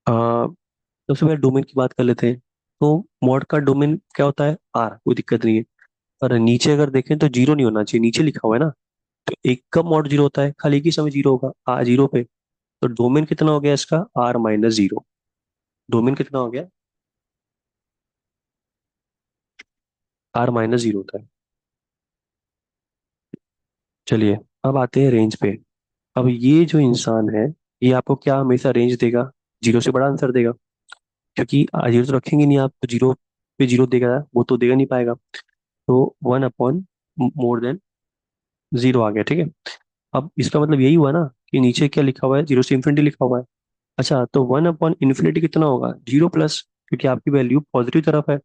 आ, सबसे पहले डोमेन की बात कर लेते हैं। तो मॉड का डोमेन क्या होता है? आर, कोई दिक्कत नहीं है। पर नीचे अगर देखें तो 0 नहीं होना चाहिए, नीचे लिखा हुआ है ना। तो एक कब मॉड 0 होता है? खाली एक ही समय 0 होगा, आ 0 पे। तो डोमेन कितना हो गया इसका? r - 0। डोमेन कितना हो गया? r - 0 होता है। चलिए अब आते हैं रेंज पे। अब ये जो इंसान है, ये आपको क्या हमेशा रेंज देगा? 0 से बड़ा आंसर देगा, क्योंकि 0 तो रखेंगे नहीं आप, तो 0 पे 0 देगा वो तो देगा नहीं पाएगा। तो 1/(मोर देन 0) आ गया, ठीक है। अब इसका मतलब यही हुआ ना कि नीचे क्या लिखा हुआ है? 0 से इन्फिनिटी लिखा हुआ है। अच्छा, तो 1/(∞) कितना होगा? 0 प्लस, क्योंकि आपकी वैल्यू पॉजिटिव तरफ है।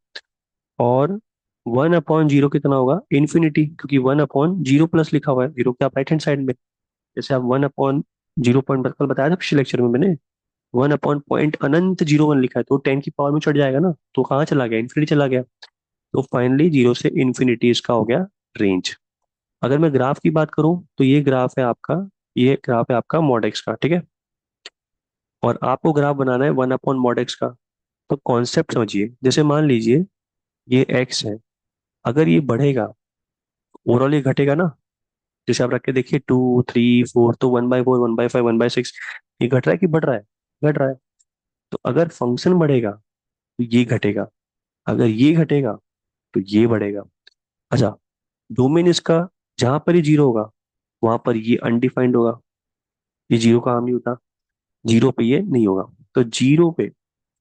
और 1/0 कितना होगा? इन्फिनिटी, क्योंकि 1/0 प्लस लिखा हुआ है, 0 के आप राइट हैंड साइड में। जैसे आप 1/0 पॉइंट कल बताया था पिछले लेक्चर में मैंने, 1/पॉइंट अनंत 0 1 लिखा है, तो 10 की पावर में चढ़ जाएगा ना, तो कहाँ चला गया? इन्फिनिटी चला गया। तो फाइनली 0 से इन्फिनिटी इसका हो गया रेंज। अगर मैं ग्राफ की बात करूं तो ये ग्राफ है आपका, ये ग्राफ है आपका मॉड एक्स का, ठीक है। और आपको ग्राफ बनाना है 1/mod x का। तो कॉन्सेप्ट समझिए, जैसे मान लीजिए ये x है, अगर ये बढ़ेगा ओवरऑल ये घटेगा ना। जैसे आप रख के देखिए 2 3 4, तो 1/4 1/5 1/6, ये घट रहा है कि बढ़ रहा है? घट रहा है। तो अगर फंक्शन बढ़ेगा तो ये घटेगा, अगर ये घटेगा तो ये बढ़ेगा। अच्छा, डोमेन इसका जहां पर ये 0 होगा वहां पर ये अनडिफाइंड होगा, ये 0 का आम नहीं होता। 0 पे ये नहीं होगा। तो 0 पे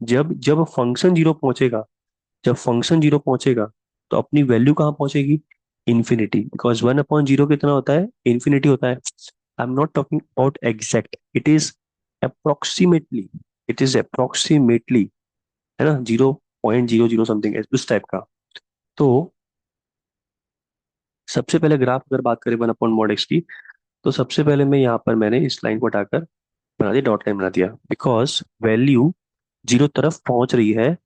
जब जब फंक्शन 0 पहुंचेगा, जब फंक्शन 0 पहुंचेगा तो अपनी वैल्यू कहाँ पहुंचेगी? इन्फिनिटी, बिकॉज 1/0 कितना होता है? इन्फिनिटी होता है। I am not talking about exact, it is approximately, it is approximately है ना, 0.00 समथिंग उस टाइप का। तो सबसे पहले ग्राफ अगर बात करें 1/mod x की, तो सबसे पहले मैं यहाँ पर मैंने इस लाइन को हटाकर बना दिया, डॉट लाइन बना दिया, बिकॉज वैल्यू जीरो तरफ पहुंच रही है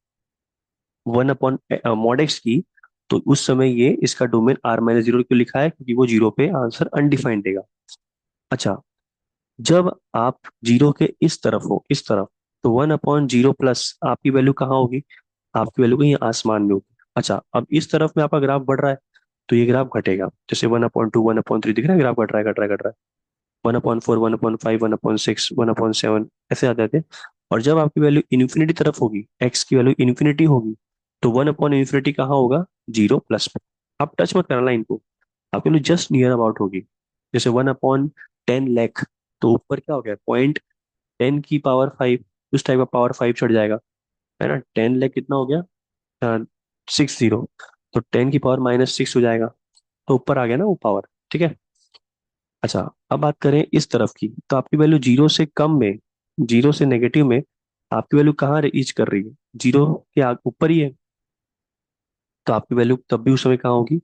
1/mod x की। तो उस समय ये इसका डोमेन r-0 क्यों लिखा है, क्योंकि वो जीरो पे आंसर अनडिफाइंड देगा। अच्छा, जब आप जीरो के इस तरफ हो, इस तरफ, तो 1/0 प्लस आपकी वैल्यू कहाँ होगी, आपकी वैल्यू कहीं आसमान में होगी। अच्छा, अब इस तरफ में आपका ग्राफ बढ़ रहा है, तो ये ग्राफ घटेगा, जैसे 1/2, 1/3 दिख रहा है, ग्राफ घट रहा है, घट रहा है, घट रहा है। 1/4, 1/5, 1/6, 1/7 ऐसे आ जाते हैं। और जब आपकी वैल्यू इन्फिनिटी तरफ होगी, एक्स की वैल्यू इन्फिनिटी होगी, तो 1/इन्फिनिटी कहाँ होगा, जीरो प्लस में। आप टच मत करना लाइन को, आपके लिए जस्ट नियर अबाउट होगी। जैसे 1/10 लाख, तो ऊपर क्या हो गया, 0.10 की पावर 5, उस टाइप का पावर 5 चढ़ जाएगा, है ना। 10 लाख कितना हो गया, 60, तो 10 की पावर -6 हो जाएगा, तो ऊपर आ गया ना वो पावर। ठीक है। अच्छा, अब बात करें इस तरफ की, तो आपकी वैल्यू जीरो से कम में, जीरो से नेगेटिव में आपकी वैल्यू कहाँ रीच कर रही है, जीरो के ऊपर ही है, तो आपकी वैल्यू तब भी उस समय कहाँ होगी।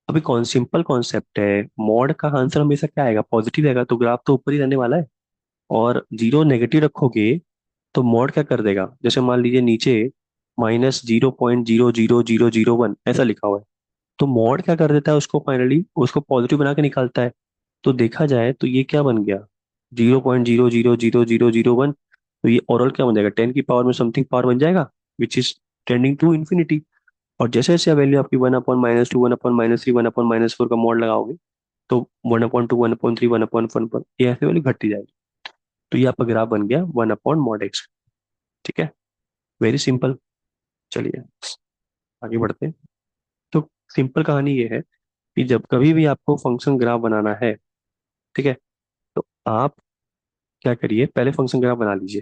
अभी कौन सिंपल कॉन्सेप्ट है, मॉड का आंसर हमेशा क्या आएगा, पॉजिटिव आएगा, तो ग्राफ तो ऊपर ही रहने वाला है। और जीरो नेगेटिव रखोगे तो मॉड क्या कर देगा, जैसे मान लीजिए नीचे -0.00001 ऐसा लिखा हुआ है, तो मॉड क्या कर देता है, उसको फाइनली उसको पॉजिटिव बना के निकालता है। तो देखा जाए तो ये क्या बन गया, 0.000001, तो ये ओवरऑल क्या बन जाएगा, 10 की पावर में समथिंग पावर बन जाएगा, which is tending to infinity. और जैसे जैसे वैल्यू आपकी 1/-2, 1/-3, 1/-4 का मॉड लगाओगे, तो 1/2, 1/3, 1/1 ये ऐसे वैल्यू घटती जाएगी। तो ये आपका ग्राफ बन गया 1/mod x। ठीक है, वेरी सिंपल। चलिए आगे बढ़ते हैं। तो सिंपल कहानी ये है कि जब कभी भी आपको फंक्शन ग्राफ बनाना है, ठीक है, तो आप क्या करिए, पहले फंक्शन ग्राफ बना लीजिए।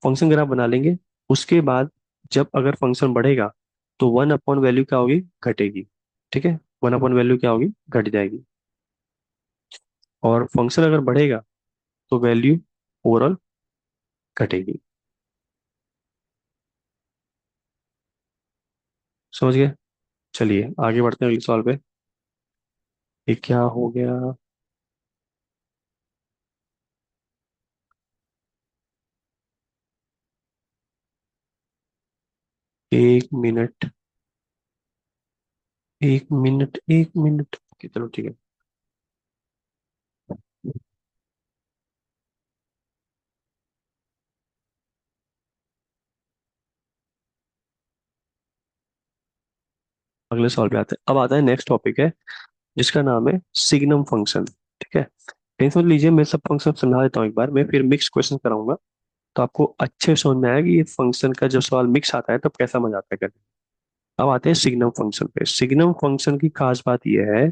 फंक्शन ग्राफ बना लेंगे, उसके बाद जब अगर फंक्शन बढ़ेगा, तो 1/वैल्यू क्या होगी, घटेगी। ठीक है, 1/वैल्यू क्या होगी, घट जाएगी। और फंक्शन अगर बढ़ेगा तो वैल्यू ओवरऑल घटेगी। समझ गए। चलिए आगे बढ़ते हैं अगले सवाल पे। ये क्या हो गया, 1 मिनट, 1 मिनट, 1 मिनट, चलो ठीक है। अगले सवाल पे आते हैं, अब आता है नेक्स्ट टॉपिक है, जिसका नाम है सिग्नम फंक्शन। ठीक है, टेंशन मत लीजिए, मैं सब फंक्शन समझा देता हूँ एक बार, मैं फिर मिक्स क्वेश्चन कराऊंगा, तो आपको अच्छे से समझ में आएगा कि ये फंक्शन का जब सवाल मिक्स आता है तब कैसा मजा आता है करने। अब आते हैं सिग्नम फंक्शन पे। सिग्नम फंक्शन की खास बात यह है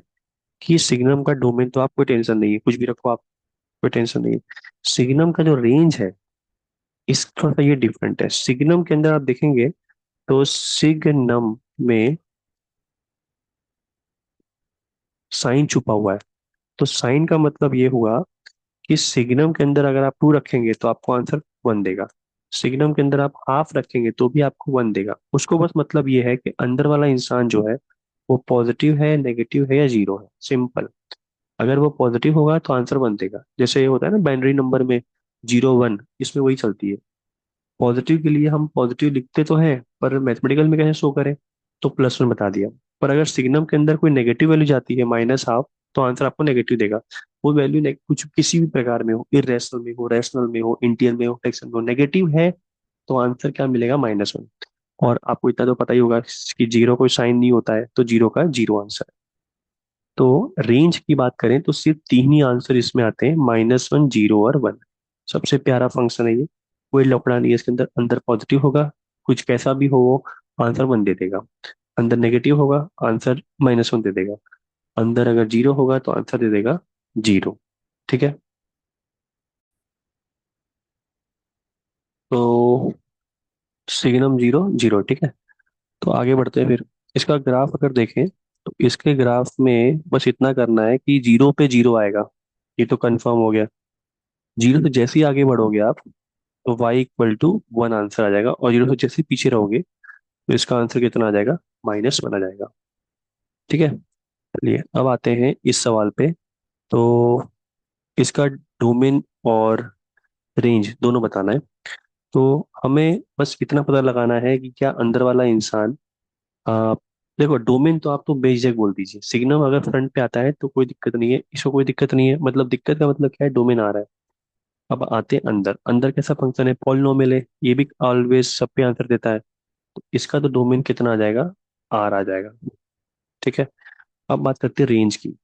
कि सिग्नम का डोमेन तो आप कोई टेंशन नहीं है, कुछ भी रखो आप, कोई टेंशन नहीं है। सिग्नम का जो रेंज है, इस थोड़ा सा ये डिफरेंट है। सिग्नम के अंदर आप देखेंगे तो सिग्नम में साइन छुपा हुआ है। तो साइन का मतलब ये हुआ कि सिग्नम के अंदर अगर आप 2 रखेंगे तो आपको आंसर 1 देगा, सिग्नम के अंदर आप हाफ रखेंगे तो भी आपको 1 देगा। उसको बस मतलब ये है कि अंदर वाला इंसान जो है वो पॉजिटिव है, नेगेटिव है, या जीरो है, सिंपल। अगर वो पॉजिटिव होगा तो आंसर 1 देगा, जैसे ये होता है ना बाइनरी नंबर में 0 1, इसमें वही चलती है। पॉजिटिव के लिए हम पॉजिटिव लिखते तो हैं, पर मैथमेटिकल में कैसे शो करें, तो +1 बता दिया। पर अगर सिग्नम के अंदर कोई नेगेटिव वैल्यू जाती है -1/2, तो आंसर आपको नेगेटिव देगा। वो वैल्यू कुछ किसी भी प्रकार में हो, इरेशनल में हो, रैशनल में हो, इंटीजर में हो, फ्रैक्शन में हो, नेगेटिव है तो आंसर क्या मिलेगा, -1। और आपको इतना तो पता ही होगा कि जीरो कोई साइन नहीं होता है, तो जीरो का जीरो आंसर है। तो रेंज की बात करें तो सिर्फ 3 ही आंसर इसमें आते हैं, -1, 0 और 1। सबसे प्यारा फंक्शन है ये, कोई लफड़ा नहीं है इसके अंदर। अंदर पॉजिटिव होगा, कुछ कैसा भी हो वो आंसर 1 दे देगा। अंदर नेगेटिव होगा, आंसर -1 दे देगा। अंदर अगर जीरो होगा तो आंसर दे देगा जीरो। ठीक है, तो सिग्नम जीरो जीरो, ठीक है। तो आगे बढ़ते हैं फिर। इसका ग्राफ अगर देखें, तो इसके ग्राफ में बस इतना करना है कि जीरो पे जीरो आएगा, ये तो कंफर्म हो गया। जीरो से जैसे ही आगे बढ़ोगे आप, तो y equal to one answer आ जाएगा, और जीरो से जैसे पीछे रहोगे तो इसका आंसर कितना आ जाएगा, -1 आ जाएगा। ठीक है। चलिए अब आते हैं इस सवाल पे। तो इसका डोमेन और रेंज दोनों बताना है। तो हमें बस इतना पता लगाना है कि क्या अंदर वाला इंसान, आ, देखो डोमेन तो आप तो बेझिझक बोल दीजिए, सिग्नम अगर फ्रंट पे आता है तो कोई दिक्कत नहीं है, इसको कोई दिक्कत नहीं है, मतलब दिक्कत का मतलब क्या है, डोमेन आ रहा है। अब आते हैं अंदर, अंदर कैसा फंक्शन है, पॉलिनोमियल है, ये भी ऑलवेज सब पे आंसर देता है। तो इसका तो डोमेन कितना आ जाएगा, आर आ जाएगा। ठीक है। अब बात करते हैं रेंज की।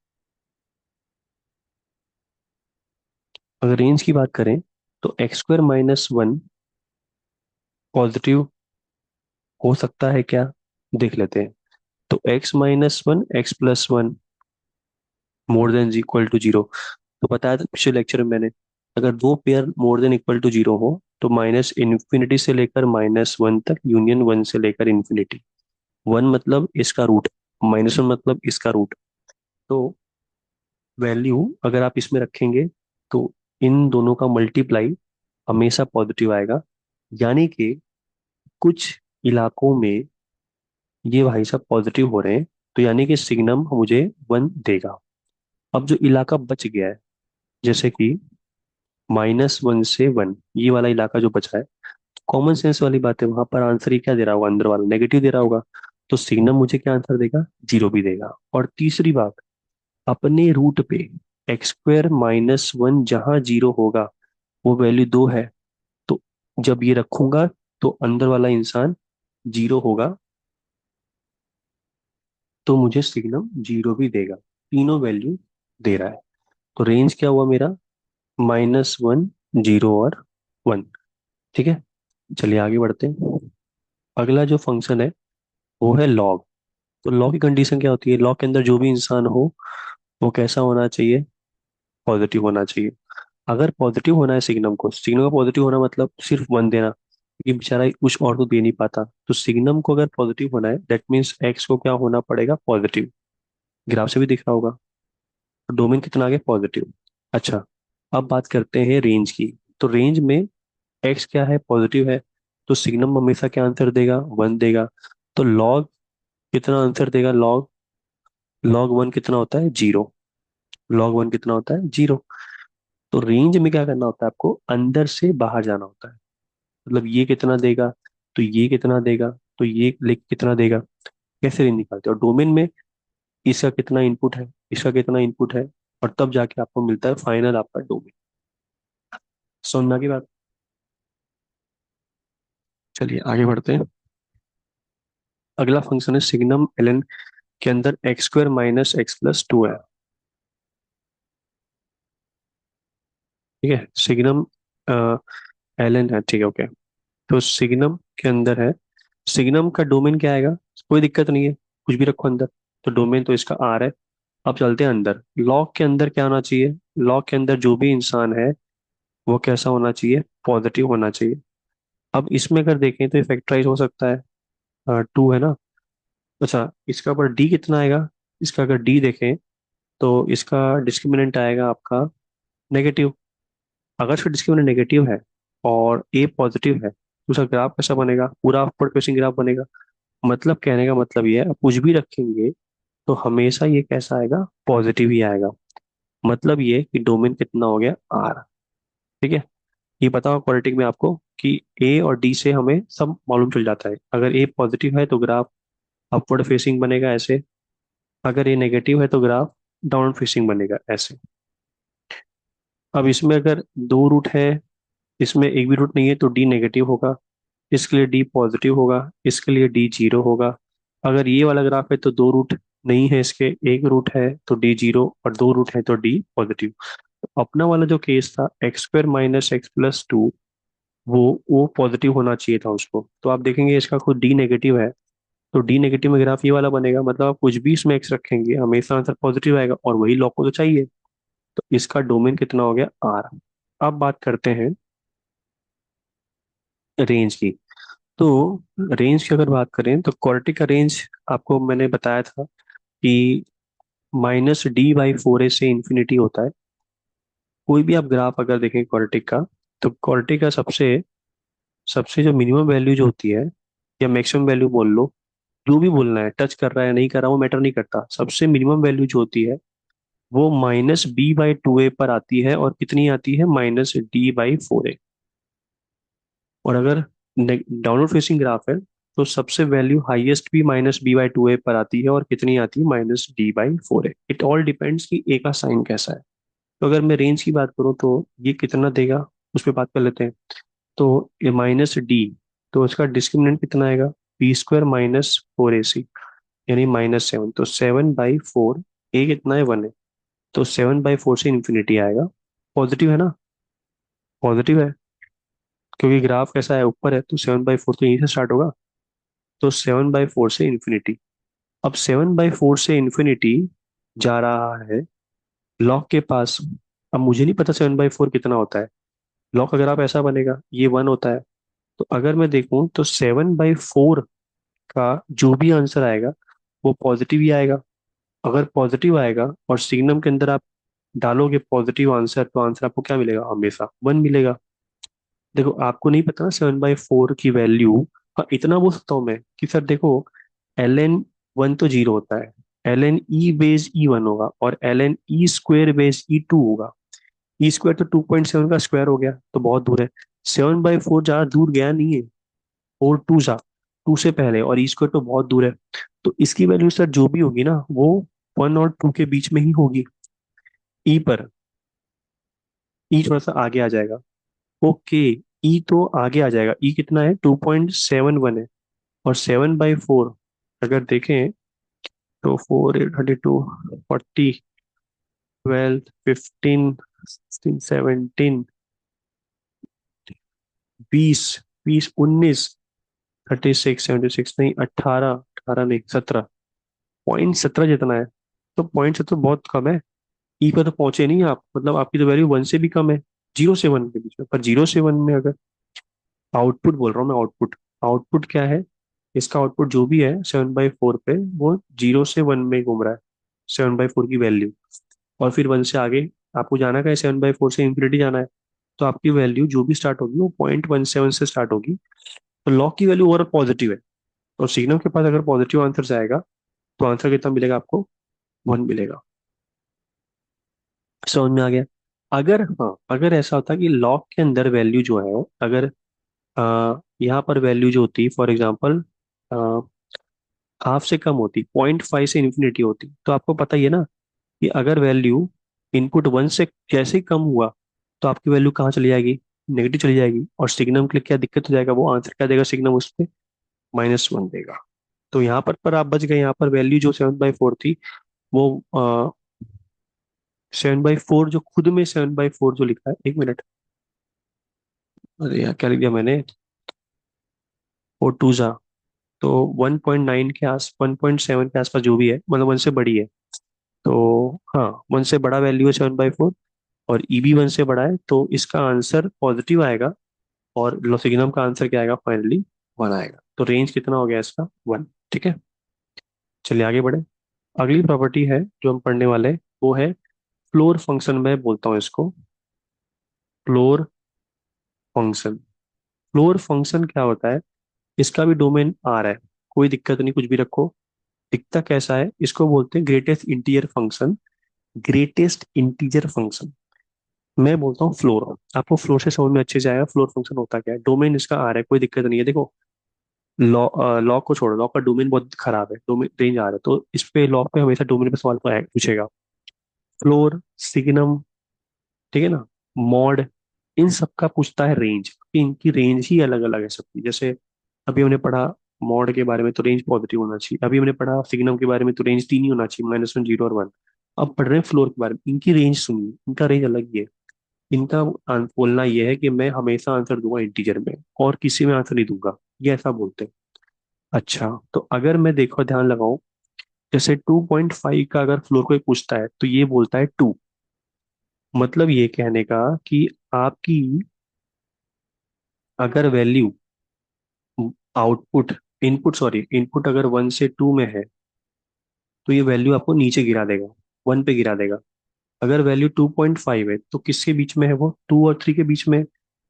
अगर रेंज की बात करें तो x² - 1 पॉजिटिव हो सकता है क्या, देख लेते हैं। तो x - 1 x+1 more than equal to zero. तो बताया था पिछले लेक्चर में मैंने, अगर दो pair more than equal to zero हो तो माइनस इन्फिनिटी से लेकर -1 तक, यूनियन 1 से लेकर इन्फिनिटी। 1 मतलब इसका रूट, -1 मतलब इसका रूट। तो वैल्यू अगर आप इसमें रखेंगे तो इन दोनों का मल्टीप्लाई हमेशा पॉजिटिव आएगा। यानी कि कुछ इलाकों में ये भाई साहब पॉजिटिव हो रहे हैं, तो यानी कि सिग्नम मुझे 1 देगा। अब जो इलाका बच गया है, जैसे कि -1 से 1, ये वाला इलाका जो बचा है, कॉमन सेंस वाली बात है, वहां पर आंसर ही क्या दे रहा होगा, अंदर वाला नेगेटिव दे रहा होगा। तो सिग्नम मुझे क्या आंसर देगा, जीरो भी देगा। और तीसरी बात, अपने रूट पे x² - 1 जहां जीरो होगा वो वैल्यू 2 है। तो जब ये रखूंगा तो अंदर वाला इंसान जीरो होगा, तो मुझे सिग्नम जीरो भी देगा। तीनों वैल्यू दे रहा है। तो रेंज क्या हुआ मेरा, -1, जीरो और 1। ठीक है। चलिए आगे बढ़ते हैं। अगला जो फंक्शन है वो है लॉग। तो लॉग की कंडीशन क्या होती है, लॉग के अंदर जो भी इंसान हो वो कैसा होना चाहिए, पॉजिटिव होना चाहिए। अगर पॉजिटिव होना है सिग्नम को, सिग्नम का पॉजिटिव होना मतलब सिर्फ 1 देना, क्योंकि बेचारा कुछ और तो दे नहीं पाता। तो सिग्नम को अगर पॉजिटिव होना है दैट मीन्स एक्स को क्या होना पड़ेगा, पॉजिटिव। ग्राफ से भी दिख रहा होगा। तो डोमेन कितना आ गया, पॉजिटिव। अच्छा, अब बात करते हैं रेंज की। तो रेंज में एक्स क्या है, पॉजिटिव है, तो सिग्नम हमेशा क्या आंसर देगा, 1 देगा। तो लॉग कितना आंसर देगा, लॉग लॉग 1 कितना होता है, जीरो। लॉग 1 कितना होता है, जीरो। तो रेंज में क्या करना होता है, आपको अंदर से बाहर जाना होता है। मतलब ये कितना देगा, तो ये कितना देगा, तो ये लेक कितना देगा, कैसे रेंज निकालते हैं। और डोमेन में इसका कितना इनपुट है, इसका कितना इनपुट है, और तब जाके आपको मिलता है फाइनल आपका डोमेन। सुनना की बात। चलिए आगे बढ़ते हैं। अगला फंक्शन है सिग्नम ln के अंदर x² - x+2 है। ठीक है, सिग्नम ln है, ठीक है, ओके। तो सिग्नम के अंदर है, सिग्नम का डोमेन क्या आएगा, कोई दिक्कत नहीं है, कुछ भी रखो अंदर। तो डोमेन तो इसका आर है। अब चलते हैं अंदर, लॉग के अंदर क्या होना चाहिए, लॉग के अंदर जो भी इंसान है वो कैसा होना चाहिए, पॉजिटिव होना चाहिए। अब इसमें अगर देखें तो फैक्टराइज हो सकता है, 2 है ना। अच्छा, इसका पर डी कितना आएगा, इसका अगर डी देखें तो इसका डिस्क्रिमिनेंट आएगा आपका नेगेटिव। अगर इसका डिस्क्रिमिनेंट नेगेटिव है और ए पॉजिटिव है तो उसका ग्राफ कैसा बनेगा, पूरा अपवर्ड फेसिंग ग्राफ बनेगा। मतलब कहने का मतलब ये है, आप कुछ भी रखेंगे तो हमेशा ये कैसा आएगा, पॉजिटिव ही आएगा। मतलब ये कि डोमेन कितना हो गया, आर। ठीक है। ये पता होगा क्वाड्रेटिक में आपको कि ए और डी से हमें सब मालूम चल जाता है। अगर ए पॉजिटिव है तो ग्राफ अपवर्ड फेसिंग बनेगा ऐसे, अगर ए नेगेटिव है तो ग्राफ डाउन फेसिंग बनेगा ऐसे। अब इसमें अगर दो रूट है, इसमें एक भी रूट नहीं है तो डी नेगेटिव होगा, इसके लिए डी पॉजिटिव होगा, इसके लिए डी जीरो होगा। अगर ये वाला ग्राफ है तो दो रूट नहीं है इसके, एक रूट है तो डी जीरो, और दो रूट है तो डी पॉजिटिव। अपना वाला जो केस था x² - x+2, वो पॉजिटिव होना चाहिए था उसको। तो आप देखेंगे इसका खुद डी नेगेटिव है, तो डी नेगेटिव में ग्राफ ये वाला बनेगा। मतलब आप कुछ भी इसमें एक्स रखेंगे हमेशा आंसर पॉजिटिव आएगा, और वही लॉ को तो चाहिए। तो इसका डोमेन कितना हो गया, आर। अब बात करते हैं रेंज की। तो रेंज की अगर बात करें तो क्वाड्रेटिक का रेंज आपको मैंने बताया था कि -d/4a से इन्फिनिटी होता है। कोई भी आप ग्राफ अगर देखें क्वाड्रेटिक का, तो क्वालिटी का सबसे सबसे जो मिनिमम वैल्यू जो होती है, या मैक्सिमम वैल्यू बोल लो, जो भी बोलना है, टच कर रहा है नहीं कर रहा वो मैटर नहीं करता, सबसे मिनिमम वैल्यू जो होती है वो -b/2a पर आती है, और कितनी आती है, -d/4a। और अगर डाउनवर्ड फेसिंग ग्राफ है तो सबसे वैल्यू हाईएस्ट भी -b/2a पर आती है, और कितनी आती है, -d/4a। इट ऑल डिपेंड्स कि ए का साइन कैसा है। तो अगर मैं रेंज की बात करूँ तो ये कितना देगा, उस पर बात कर लेते हैं। तो ये -d, तो इसका डिस्क्रिमिनेंट कितना आएगा, b² - 4ac, यानी -7। तो 7/4, ए कितना है, 1 है, तो 7/4 से इन्फिनिटी आएगा। पॉजिटिव है ना, पॉजिटिव है, क्योंकि ग्राफ कैसा है, ऊपर है, तो 7/4 तो यहीं से स्टार्ट होगा। तो 7/4 से इन्फिनिटी। अब 7/4 से इन्फिनिटी जा रहा है लॉग के पास। अब मुझे नहीं पता 7/4 कितना होता है। लॉग अगर आप ऐसा बनेगा, ये 1 होता है, तो अगर मैं देखूं तो 7/4 का जो भी आंसर आएगा वो पॉजिटिव ही आएगा। अगर पॉजिटिव आएगा और सिग्नम के अंदर आप डालोगे पॉजिटिव आंसर, तो आंसर आपको क्या मिलेगा, हमेशा 1 मिलेगा। देखो आपको नहीं पता ना 7/4 की वैल्यू। हाँ, इतना बोल सकता हूँ मैं कि सर देखो, ln 1 तो 0 होता है, ln e/e1 होगा, और ln e² - e2 होगा। e² तो 2.7 का स्क्वायर हो गया, तो बहुत दूर है। 7/4 ज्यादा दूर गया नहीं है, 4 2 सा, 2 से पहले, और e² तो बहुत दूर है। तो इसकी वैल्यू सर जो भी होगी ना, वो 1 और 2 के बीच में ही होगी। ई पर, ई थोड़ा सा आगे आ जाएगा। ओके, ई तो आगे आ जाएगा, ई कितना है, 2.71 है। और 7/4 अगर देखें तो 4 8 32 40 12 15 16 17 20 20 19 36 76 नहीं, 18 18 नहीं, 17.17 जितना है। तो 0.17 बहुत कम है। ई पर तो पहुंचे नहीं आप, मतलब आपकी तो वैल्यू 1 से भी कम है, 0 से 1 के बीच में। पर 0 से 1 में अगर, आउटपुट बोल रहा हूँ मैं, आउटपुट, आउटपुट क्या है, इसका आउटपुट जो भी है 7/4 पे, वो 0 से 1 में घूम रहा है, 7/4 की वैल्यू। और फिर 1 से आगे आपको जाना का है, 7/4 से इन्फिनिटी जाना है। तो आपकी वैल्यू जो भी स्टार्ट होगी वो 0.17 से स्टार्ट होगी। तो लॉग की वैल्यू ओवरऑल पॉजिटिव है। और सिग्नम के पास अगर पॉजिटिव आंसर जाएगा तो आंसर कितना मिलेगा आपको, 1 मिलेगा। समझ में आ गया। अगर, हाँ, अगर ऐसा होता कि लॉग के अंदर वैल्यू जो है, अगर यहाँ पर वैल्यू जो होती, फॉर एग्जाम्पल हाफ से कम होती, 0.5 से इन्फिनिटी होती, तो आपको पता ही है ना कि अगर वैल्यू इनपुट 1 से जैसे ही कम हुआ तो आपकी वैल्यू कहाँ चली जाएगी, नेगेटिव चली जाएगी। और सिग्नम के लिए क्या दिक्कत हो जाएगा, वो आंसर क्या देगा सिग्नम उस पे, -1 देगा। तो यहाँ पर आप बच गए। यहाँ पर वैल्यू जो 7/4 थी, वो 7/4 जो खुद में 7/4 जो लिखा है, 1 मिनट, अरे यार क्या लिख दिया मैंने, 4 2 जा, तो 1.9 के आस 1.7 के आसपास जो भी है, मतलब 1 से बड़ी है। तो हाँ, 1 से बड़ा वैल्यू है 7/4, और ई भी 1 से बड़ा है, तो इसका आंसर पॉजिटिव आएगा। और लोसिग्नम का आंसर क्या आएगा, फाइनली 1 आएगा। तो रेंज कितना हो गया इसका, 1। ठीक है, चलिए आगे बढ़े। अगली प्रॉपर्टी है जो हम पढ़ने वाले हैं, वो है फ्लोर फंक्शन। मैं बोलता हूँ इसको फ्लोर फंक्शन। फ्लोर फंक्शन क्या होता है, इसका भी डोमेन आर है, कोई दिक्कत नहीं, कुछ भी रखो। दिखता कैसा है, इसको बोलते हैं greatest integer function. Greatest integer function, मैं बोलता हूँ फ्लोर। आपको फ्लोर से समझ में अच्छे से आएगा फ्लोर फंक्शन होता क्या है। डोमेन इसका आ रहा है, कोई दिक्कत नहीं है। देखो, लॉ, लॉ को छोड़ो, लॉ का डोमेन बहुत खराब है, डोमेन रेंज आ रहा है, तो इस पे लॉ पे हमेशा डोमेन पे सवाल पूछेगा। फ्लोर, सिग्नम, ठीक है ना, मॉड, इन सब का पूछता है रेंज। इनकी रेंज ही अलग अलग है सबकी। जैसे अभी हमने पढ़ा मॉड के बारे में, तो रेंज पॉजिटिव होना चाहिए। अभी हमने पढ़ा सिग्नम के बारे में, तो रेंज 3 ही होना चाहिए, -1 0 और 1। अब पढ़ रहे हैं फ्लोर के बारे में, इनकी रेंज सुनिए, इनका रेंज अलग ही है। इनका बोलना यह है कि मैं हमेशा आंसर दूंगा इंटीजर में, और किसी में आंसर नहीं दूंगा, ये ऐसा बोलते हैं। अच्छा, तो अगर मैं देखो ध्यान लगाऊं, जैसे 2.5 का अगर फ्लोर कोई पूछता है तो ये बोलता है 2। मतलब ये कहने का कि आपकी अगर value, output, input sorry, input अगर 1 से 2 में है, तो ये वैल्यू आपको नीचे गिरा देगा, 1 पे गिरा देगा। अगर वैल्यू 2.5 है तो किसके बीच में है, वो 2 और 3 के बीच में है।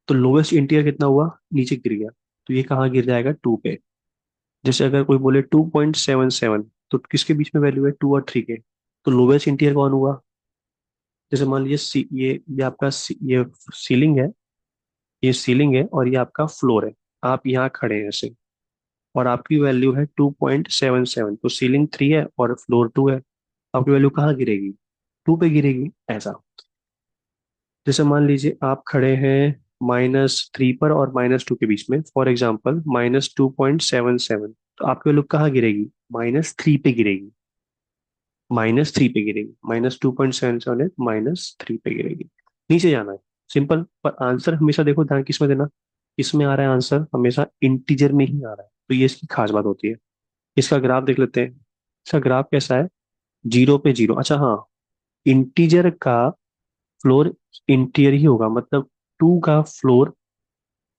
तो लोवेस्ट इंटीरियर कितना हुआ, नीचे गिर गया, तो ये कहाँ गिर जाएगा, 2 पे। जैसे अगर कोई बोले 2.77, तो किसके बीच में वैल्यू है, 2 और 3 के, तो लोवेस्ट इंटीरियर कौन हुआ। जैसे मान लीजिए ये आपका ये सीलिंग है, ये सीलिंग है और ये आपका फ्लोर है। आप यहाँ खड़े हैं ऐसे, और आपकी वैल्यू है 2.77, तो सीलिंग 3 है और फ्लोर 2 है, आपकी वैल्यू कहाँ गिरेगी, 2 पे गिरेगी ऐसा। जैसे मान लीजिए आप खड़े हैं -3 पर और -2 के बीच में, फॉर एग्जाम्पल -2.77, तो आपकी वैल्यू कहाँ गिरेगी, -3 पे गिरेगी, -3 पे गिरेगी, -2.77 है, -3 पे गिरेगी, नीचे जाना है। सिंपल, पर आंसर हमेशा देखो ध्यान किस में देना, इसमें आ रहा है आंसर, हमेशा इंटीजर में ही आ रहा है, तो ये इसकी खास बात होती है। इसका ग्राफ देख लेते हैं, इसका ग्राफ कैसा है, 0 पे 0, अच्छा हाँ, इंटीजर का फ्लोर इंटीरियर ही होगा, मतलब 2 का फ्लोर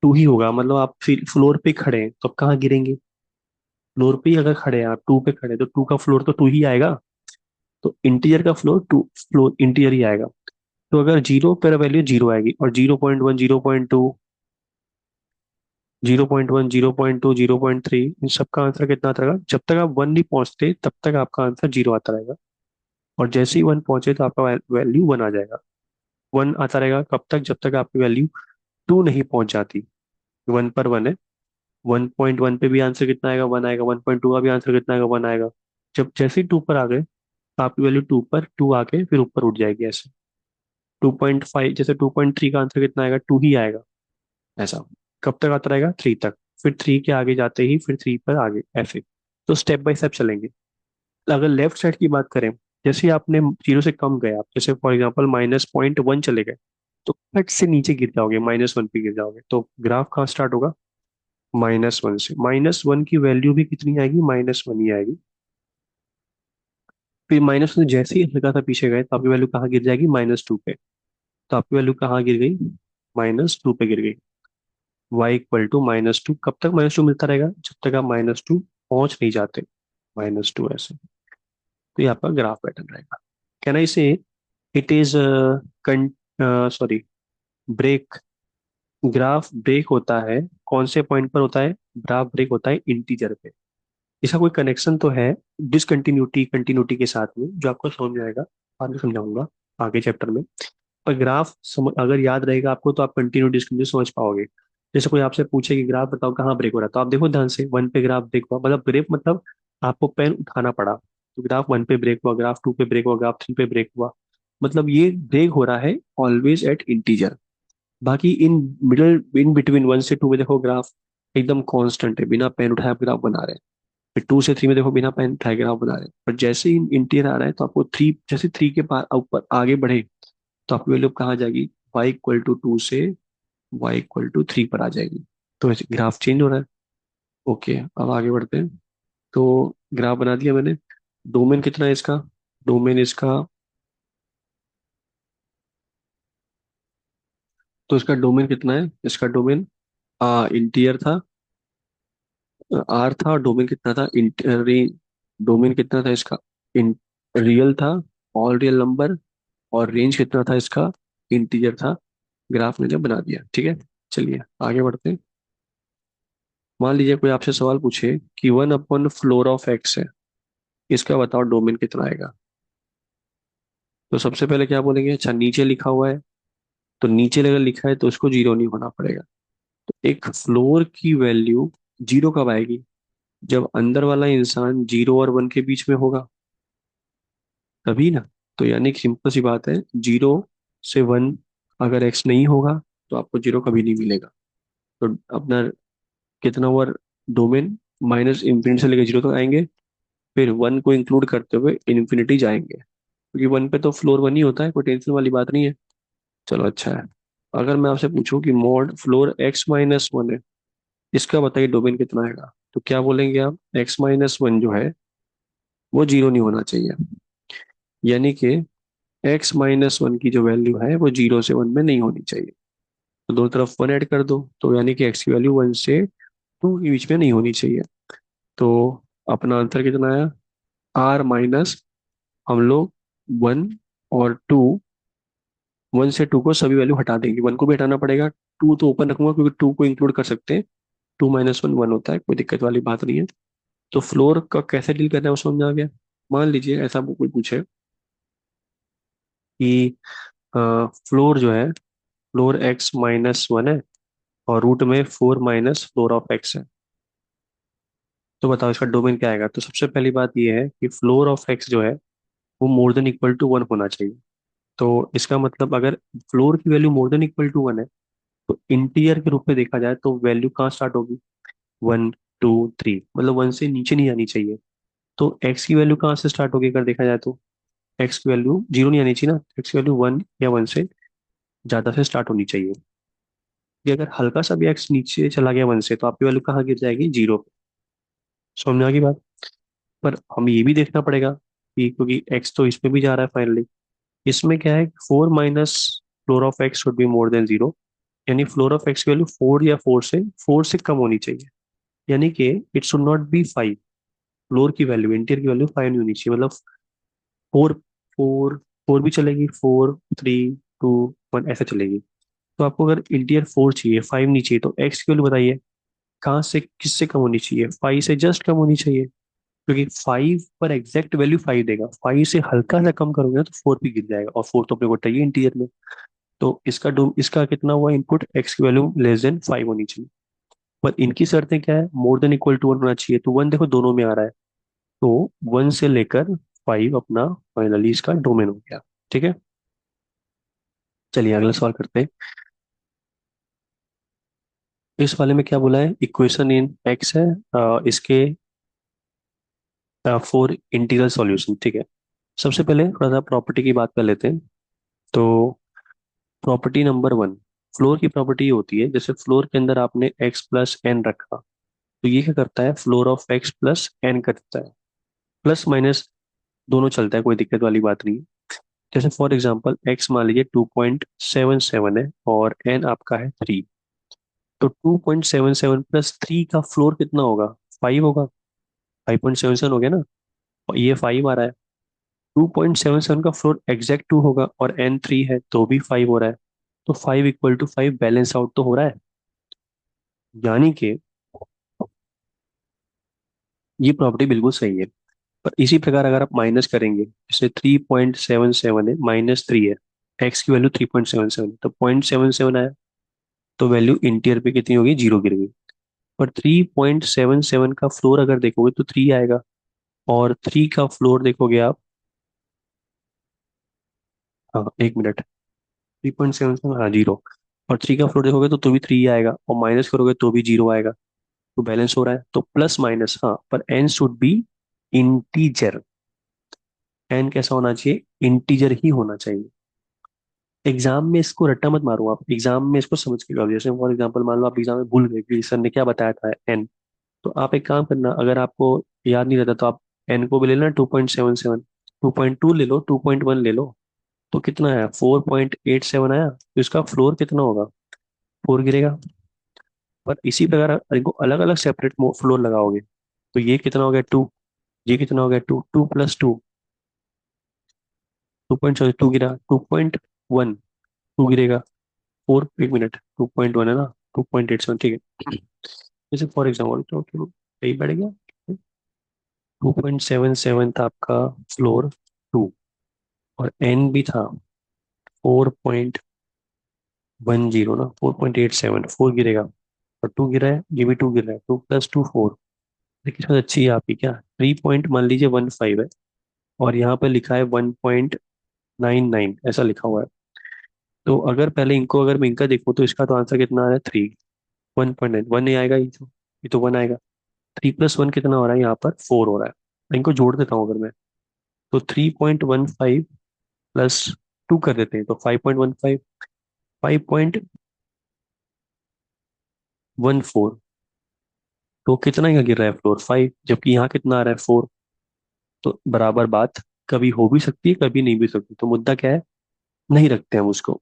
2 ही होगा, मतलब आप फिर फ्लोर पे खड़े हैं तो आप कहाँ गिरेंगे, फ्लोर पे ही अगर खड़े हैं आप, 2 पे खड़े हैं, तो 2 का फ्लोर तो 2 ही आएगा, तो इंटीरियर का फ्लोर 2, फ्लोर इंटीरियर ही आएगा। तो अगर 0 पर वैल्यू 0 आएगी, और 0.1, 0.2, 0.1, 0.2, 0.3, इन सबका आंसर कितना आता रहेगा, जब तक आप 1 नहीं पहुंचते तब तक आपका आंसर 0 आता रहेगा, और जैसे ही 1 पहुंचे तो आपका वैल्यू 1 आ जाएगा। 1 आता रहेगा कब तक, जब तक आपकी वैल्यू 2 नहीं पहुंच जाती, 1 पर 1 है, 1.1 पे भी आंसर कितना आएगा, 1 आएगा, 1.2 का भी आंसर कितना आएगा, 1 आएगा। जब जैसे ही 2 पर आ गए, आपकी वैल्यू 2 पर 2 आके फिर ऊपर उठ जाएगी ऐसे। 2.5, जैसे 2.3 का आंसर कितना आएगा, 2 ही आएगा ऐसा। कब तक आता रहेगा, 3 तक, फिर 3 के आगे जाते ही फिर 3 पर आगे ऐसे। तो स्टेप बाय स्टेप चलेंगे। अगर लेफ्ट साइड की बात करें, जैसे आपने 0 से कम गए, आप जैसे फॉर एग्जांपल -0.1 चले गए, तो फट से नीचे गिर जाओगे, -1 पे गिर जाओगे, तो ग्राफ कहाँ स्टार्ट होगा, -1 से। -1 की वैल्यू भी कितनी आएगी, -1 ही आएगी। फिर -1 से जैसे ही हल्का सा पीछे गए, तो आपकी वैल्यू कहाँ गिर जाएगी, -2 पे। तो आपकी वैल्यू कहाँ गिर गई, -2 पे गिर गई। y = -2, कब तक -2 मिलता रहेगा, जब तक आप -2 पहुंच नहीं जाते, -2 ऐसे। तो ये आपका ग्राफ पैटर्न रहेगा। Can I say it is sorry, break, graph break होता है कौन से पॉइंट पर होता है, ग्राफ ब्रेक होता है इंटीजर पे। इसका कोई कनेक्शन तो है डिसकंटिन्यूटी कंटिन्यूटी के साथ में, जो आपको समझ में आएगा, बाद में समझाऊंगा आगे चैप्टर में। पर ग्राफ अगर याद रहेगा आपको, तो आप कंटिन्यू डिसकंटिन्यू समझ पाओगे। जैसे कोई आपसे पूछे कि ग्राफ बताओ कहाँ ब्रेक हो रहा है, तो आप देखो ध्यान से, 1 पे ग्राफ ब्रेक हुआ, मतलब ब्रेक मतलब आपको पेन उठाना पड़ा, तो ग्राफ 1 पे ब्रेक हुआ, ग्राफ 2 पे ब्रेक हुआ, ग्राफ 3 पे ब्रेक हुआ, मतलब ये ब्रेक हो रहा है ऑलवेज एट इंटीजर। बाकी इन मिडल, इन बिटवीन 1 से 2 में देखो ग्राफ एकदम कांस्टेंट है, बिना पेन उठाए आप ग्राफ बना रहे हैं। फिर 2 से 3 में देखो बिना पेन उठाए ग्राफ बना रहे हैं, पर जैसे ही इंटीरियर आ रहा है, तो आपको 3, जैसे 3 के पार ऊपर आगे बढ़े, तो आपकी वैल्यू कहाँ जाएगी, y = 2 से y = 3 पर आ जाएगी। तो ऐसे ग्राफ चेंज हो रहा है। ओके, अब आगे बढ़ते हैं। तो ग्राफ बना दिया मैंने। डोमेन कितना है इसका, डोमेन इसका, तो इसका डोमेन कितना है, इसका डोमेन इंटीरियर था, आर था, और डोमेन कितना था, डोमेन कितना था इसका, इन रियल था, ऑल रियल नंबर, और रेंज कितना था इसका, इंटीजर था। ग्राफ मैंने बना दिया, ठीक है। चलिए आगे बढ़ते हैं। मान लीजिए कोई आपसे सवाल पूछे कि 1/फ्लोर ऑफ x है, इसका बताओ डोमेन कितना आएगा। तो सबसे पहले क्या बोलेंगे, अच्छा नीचे लिखा हुआ है, तो नीचे अगर लिखा है तो उसको 0 नहीं होना पड़ेगा। तो एक फ्लोर की वैल्यू 0 कब आएगी, जब अंदर वाला इंसान 0 और 1 के बीच में होगा, तभी ना। तो यानी कि सिंपल सी बात है, 0 से 1 अगर एक्स नहीं होगा, तो आपको 0 कभी नहीं मिलेगा। तो अपना कितना हुआ डोमेन, -∞ से लेकर 0 तक आएंगे, फिर 1 को इंक्लूड करते हुए इन्फिनिटी जाएंगे, क्योंकि 1 पे तो फ्लोर 1 ही होता है, कोई टेंशन वाली बात नहीं है। चलो अच्छा है। अगर मैं आपसे पूछूं कि मोड फ्लोर x - 1 है, इसका बताइए डोमेन कितना आएगा, तो क्या बोलेंगे आप, x - 1 जो है वो 0 नहीं होना चाहिए, यानी कि x - 1 की जो वैल्यू है वो 0 से 1 में नहीं होनी चाहिए। तो दोनों तरफ 1 ऐड कर दो, तो यानी कि x की वैल्यू 1 से 2 के बीच में नहीं होनी चाहिए। तो अपना आंसर कितना आया, r माइनस, हम लोग 1 और 2 वन से टू को सभी वैल्यू हटा देंगे, वन को भी हटाना पड़ेगा। टू तो ओपन रखूंगा क्योंकि टू को इंक्लूड कर सकते हैं। टू माइनस वन वन होता है, कोई दिक्कत वाली बात नहीं है। तो फ्लोर का कैसे डील करना है वो समझ में आ गया। मान लीजिए ऐसा कोई पूछे कि फ्लोर जो है, फ्लोर एक्स माइनस वन है और रूट में four minus floor of x है। तो बताओ इसका डोमेन क्या आएगा। तो सबसे पहली बात ये है कि फ्लोर ऑफ एक्स जो है वो more than equal to one होना चाहिए। तो इसका मतलब अगर फ्लोर की value more than equal to one है तो इंटीजर के रूप में देखा जाए तो वैल्यू कहाँ स्टार्ट होगी, वन टू थ्री, मतलब वन से नीचे नहीं आनी चाहिए। तो एक्स की वैल्यू कहाँ से स्टार्ट होगी अगर देखा जाए तो एक्स की वैल्यू जीरो नहीं आनी चाहिए ना, एक्स की वैल्यू वन या वन से ज्यादा से स्टार्ट होनी चाहिए। कि अगर हल्का सा भी एक्स नीचे चला गया वन से तो आपकी वैल्यू कहाँ गिर जाएगी, जीरो पे। समझ में आ गई बात। पर हमें ये भी देखना पड़ेगा कि क्योंकि एक्स तो इसमें भी जा रहा है फाइनली, इसमें क्या है, four minus floor of x should be more than zero. यानी फ्लोर ऑफ एक्स की वैल्यू फोर या फोर से कम होनी चाहिए। यानी कि it should not be five. Floor की वैल्यू, इंटीरियर की वैल्यू फाइव नहीं होनी चाहिए, मतलब फोर, फोर, फोर भी चलेगी, फोर थ्री टू वन ऐसे चलेगी। तो आपको अगर इंटीरियर फोर चाहिए, फाइव नहीं चाहिए, तो एक्स की वैल्यू बताइए कहाँ से किससे कम होनी चाहिए, फाइव से जस्ट कम होनी चाहिए। क्योंकि फाइव पर एग्जैक्ट वैल्यू फाइव देगा, फाइव से हल्का सा कम करोगे ना तो फोर भी गिर जाएगा, और फोर तो अपने को चाहिए इंटीरियर में। तो इसका कितना हुआ इनपुट, एक्स की वैल्यू लेस देन फाइव होनी चाहिए। पर इनकी शर्तें क्या है, more than equal to one होना चाहिए, तो वन देखो दोनों में आ रहा है। तो वन से लेकर फाइव अपना फाइनली इसका डोमेन हो गया। ठीक है, चलिए अगला सवाल करते हैं। इस वाले में क्या बोला है, इक्वेशन इन एक्स है, इसके फोर इंटीग्रल सॉल्यूशन। ठीक है, सबसे पहले थोड़ा सा प्रॉपर्टी की बात कर लेते हैं। तो प्रॉपर्टी नंबर वन, फ्लोर की प्रॉपर्टी ये होती है, जैसे फ्लोर के अंदर आपने एक्स प्लस एन रखा तो ये क्या करता है, floor of x plus n करता है। प्लस माइनस दोनों चलता है, कोई दिक्कत वाली बात नहीं है। जैसे फॉर एग्जांपल एक्स मान लीजिए 2.77 है और एन आपका है थ्री। तो 2.77 प्लस थ्री का फ्लोर कितना होगा, फाइव होगा। 5.77 हो गया ना, और ये फाइव आ रहा है। 2.77 का फ्लोर एग्जैक्ट टू होगा और एन थ्री है तो भी फाइव हो रहा है। तो five equal to five balance out तो हो रहा है। यानी कि ये प्रॉपर्टी बिल्कुल सही है। पर इसी प्रकार अगर आप माइनस करेंगे, जैसे 3.77 है माइनस थ्री है, एक्स की वैल्यू 3.77 है तो 0.77 आया, तो वैल्यू इंटीरियर पे कितनी होगी, जीरो गिर गई। पर 3.77 का फ्लोर अगर देखोगे तो थ्री आएगा, और थ्री का फ्लोर देखोगे आप, हाँ एक मिनट, 3.77 हाँ जीरो, और थ्री का फ्लोर देखोगे तो भी थ्री आएगा, और माइनस करोगे तो भी जीरो आएगा। तो बैलेंस हो रहा है, तो प्लस माइनस हाँ, पर n should be integer. N कैसा होना चाहिए, इंटीजर ही होना चाहिए। एग्जाम में इसको रट्टा मत मारो, आप एग्जाम में इसको समझ के करो। जैसे फॉर एग्जांपल मान लो आप एग्जाम में भूल गए कि सर ने क्या बताया था एन, तो आप एक काम करना, अगर आपको याद नहीं रहता तो आप एन को भी ले लेना 2.77, 2.2 ले लो, 2.1 ले लो। तो कितना आया, 4.87 आया, तो इसका फ्लोर कितना होगा, फोर गिरेगा। पर इसी प्रकार इनको अलग अलग सेपरेट फ्लोर लगाओगे तो ये कितना हो गया, टू, ये कितना हो गया, टू, टू प्लस टू, 2.2 गिरा, 2.1, टू गिरेगा, फोर, एक मिनट, 2.1 है ना, 2.87 ठीक है। जैसे फॉर एग्जाम्पल तो यही बैठ गया, 2.77 था आपका फ्लोर टू, और एन भी था 4.10 ना, 4.87, फोर गिरेगा, और टू गिरा है, ये भी टू गिर रहा है, टू प्लस टू फोर। देखिए इसमें अच्छी है आपकी क्या, थ्री पॉइंट मान लीजिए वन फाइव है, और यहाँ पे लिखा है 1.99 ऐसा लिखा हुआ है। तो अगर पहले इनको, अगर मैं इनका देखूँ तो इसका तो आंसर कितना आ रहा है, थ्री, 1.9, वन नहीं आएगा, ये तो वन आएगा। थ्री प्लस वन कितना हो रहा है यहाँ पर, फोर हो रहा है। इनको जोड़ देता हूँ अगर मैं, तो 3.15 प्लस टू कर देते हैं तो 5.15, 5.14, तो कितना यहाँ गिर रहा है फ्लोर, फाइव, जबकि यहाँ कितना आ रहा है, फोर। तो बराबर बात कभी हो भी सकती है कभी नहीं भी सकती, तो मुद्दा क्या है, नहीं रखते हम उसको।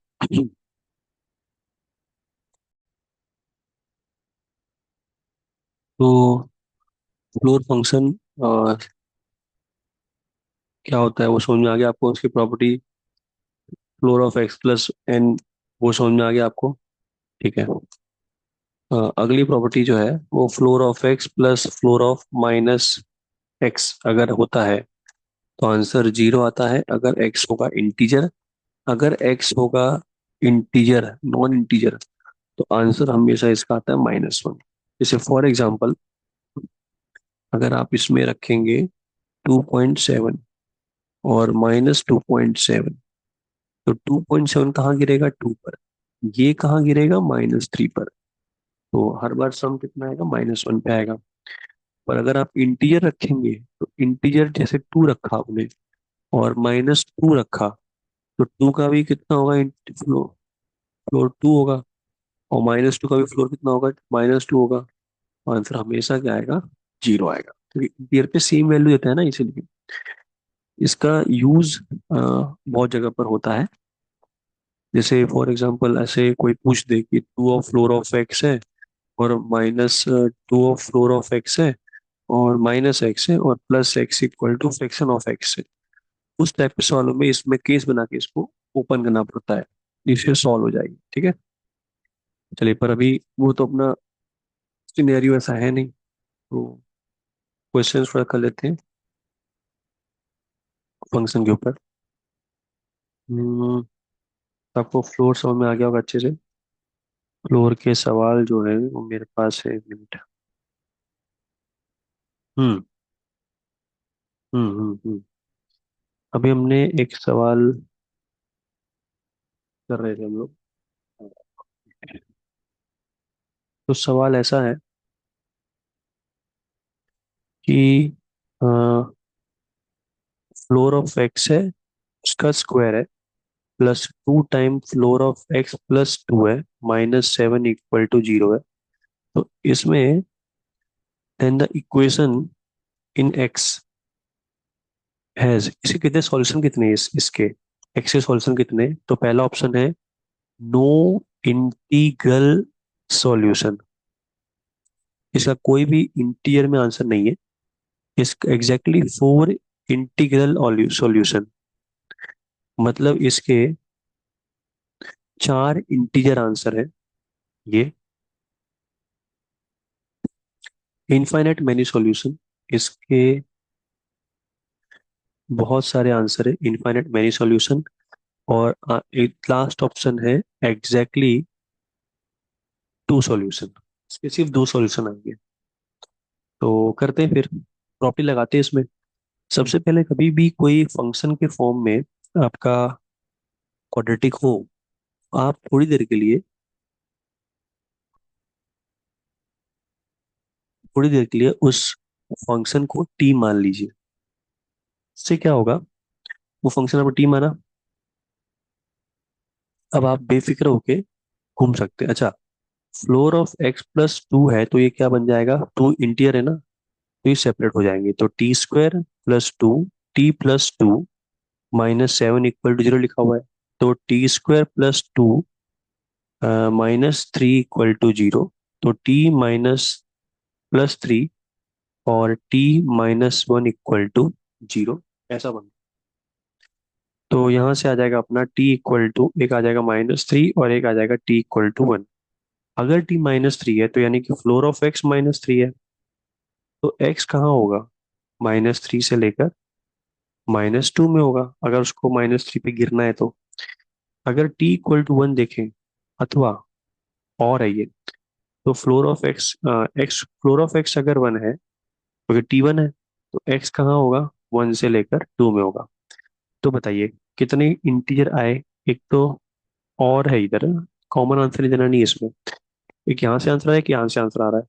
तो फ्लोर फंक्शन क्या होता है वो समझ में आ गया आपको, उसकी property. Floor of x plus n, वो समझ में आ गया आपको? ठीक है। अगली प्रॉपर्टी जो है वो floor of x plus floor of minus x अगर होता है तो आंसर जीरो आता है, अगर एक्स होगा इंटीजर। अगर एक्स होगा इंटीजर, नॉन इंटीजर, तो आंसर हमेशा इसका आता है -1। जैसे फॉर एग्जांपल, अगर आप इसमें रखेंगे 2.7 और -2.7, तो 2.7 कहाँ गिरेगा? 2 पर। ये कहाँ गिरेगा? -3 पर। तो हर बार सम कितना आएगा? -1 पे आएगा। पर अगर आप इंटीजर रखेंगे, तो इंटीजर जैसे 2 रखा आपने और -2 रखा, तो 2 का भी कितना होगा? फ्लोर, फ्लोर 2 होगा। और -2 का भी फ्लोर कितना होगा? -2 होगा। आंसर हमेशा क्या आएगा? जीरो आएगा, क्योंकि इंटीजर पे सेम वैल्यू देता है ना, इसीलिए। इसका यूज बहुत जगह पर होता है। जैसे फॉर एग्जांपल ऐसे कोई पूछ दे कि to of floor of x है और -2 ऑफ फ्लोर ऑफ एक्स है और -x है और +x equal to fraction of x है। उस टाइप के सवालों में इसमें केस बना के इसको ओपन करना पड़ता है, इससे सॉल्व हो जाएगी। ठीक है। चलिए, पर अभी वो तो अपना सिनेरियो ऐसा है नहीं, तो क्वेश्चंस थोड़ा कर लेते हैं फंक्शन के ऊपर। हम्म, आपको फ्लोर समझ में आ गया होगा अच्छे से। फ्लोर के सवाल जो है वो मेरे पास है, 1 मिनट। हम्म अभी हमने एक सवाल कर रहे थे हम लोग। तो सवाल ऐसा है कि फ्लोर ऑफ एक्स है, उसका स्क्वायर है, +2 टाइम फ्लोर ऑफ एक्स +2 है, -7 इक्वल टू 0 है। तो इसमें then the equation in x has, इसके कितने सॉल्यूशन, कितने हैं इसके एक्स के सॉल्यूशन कितने? तो पहला ऑप्शन है नो इंटीग्रल सॉल्यूशन, इसका कोई भी इंटीग्रल में आंसर नहीं है। इसका एग्जैक्टली 4 इंटीग्रल सॉल्यूशन, मतलब इसके 4 इंटीजर आंसर है ये। इनफाइनाइट मैनी सॉल्यूशन, इसके बहुत सारे आंसर है, इनफाइनाइट मैनी सॉल्यूशन। और एक लास्ट ऑप्शन है एग्जैक्टली 2 सॉल्यूशन, इसके सिर्फ 2 सॉल्यूशन आएंगे। तो करते हैं फिर, प्रॉपर्टी लगाते हैं इसमें। सबसे पहले, कभी भी कोई फंक्शन के फॉर्म में आपका क्वाड्रेटिक हो, आप थोड़ी देर के लिए, उस फंक्शन को टी मान लीजिए। इससे क्या होगा? वो फंक्शन आपको टी माना, अब आप बेफिक्र होके घूम सकते हैं। अच्छा, फ्लोर ऑफ x+2 है, तो ये क्या बन जाएगा? 2 इंटीजर है ना, तो ये सेपरेट हो जाएंगे। तो t² + 2, t+2 -7 इक्वल टू 0 लिखा हुआ है। तो t² + 2 -3 इक्वल टू 0। तो t-+3 और t-1 इक्वल टू 0, ऐसा बन। तो यहाँ से आ जाएगा अपना t इक्वल टू, एक आ जाएगा -3 और एक आ जाएगा t इक्वल टू 1। अगर t -3 है तो यानी कि फ्लोर ऑफ x -3 है, तो x कहाँ होगा? -3 से लेकर -2 में होगा, अगर उसको -3 पे गिरना है तो। अगर t इक्वल टू 1 देखें, अथवा और है ये, तो फ्लोर ऑफ एक्स अगर 1 है, क्योंकि t 1 है, तो x कहाँ होगा? 1 से लेकर 2 में होगा। तो बताइए कितने इंटीजर आए? एक तो और है इधर, कॉमन आंसर ही देना नहीं है इसमें। एक यहाँ से आंसर आ रहा है, कि यहाँ से आंसर आ रहा है।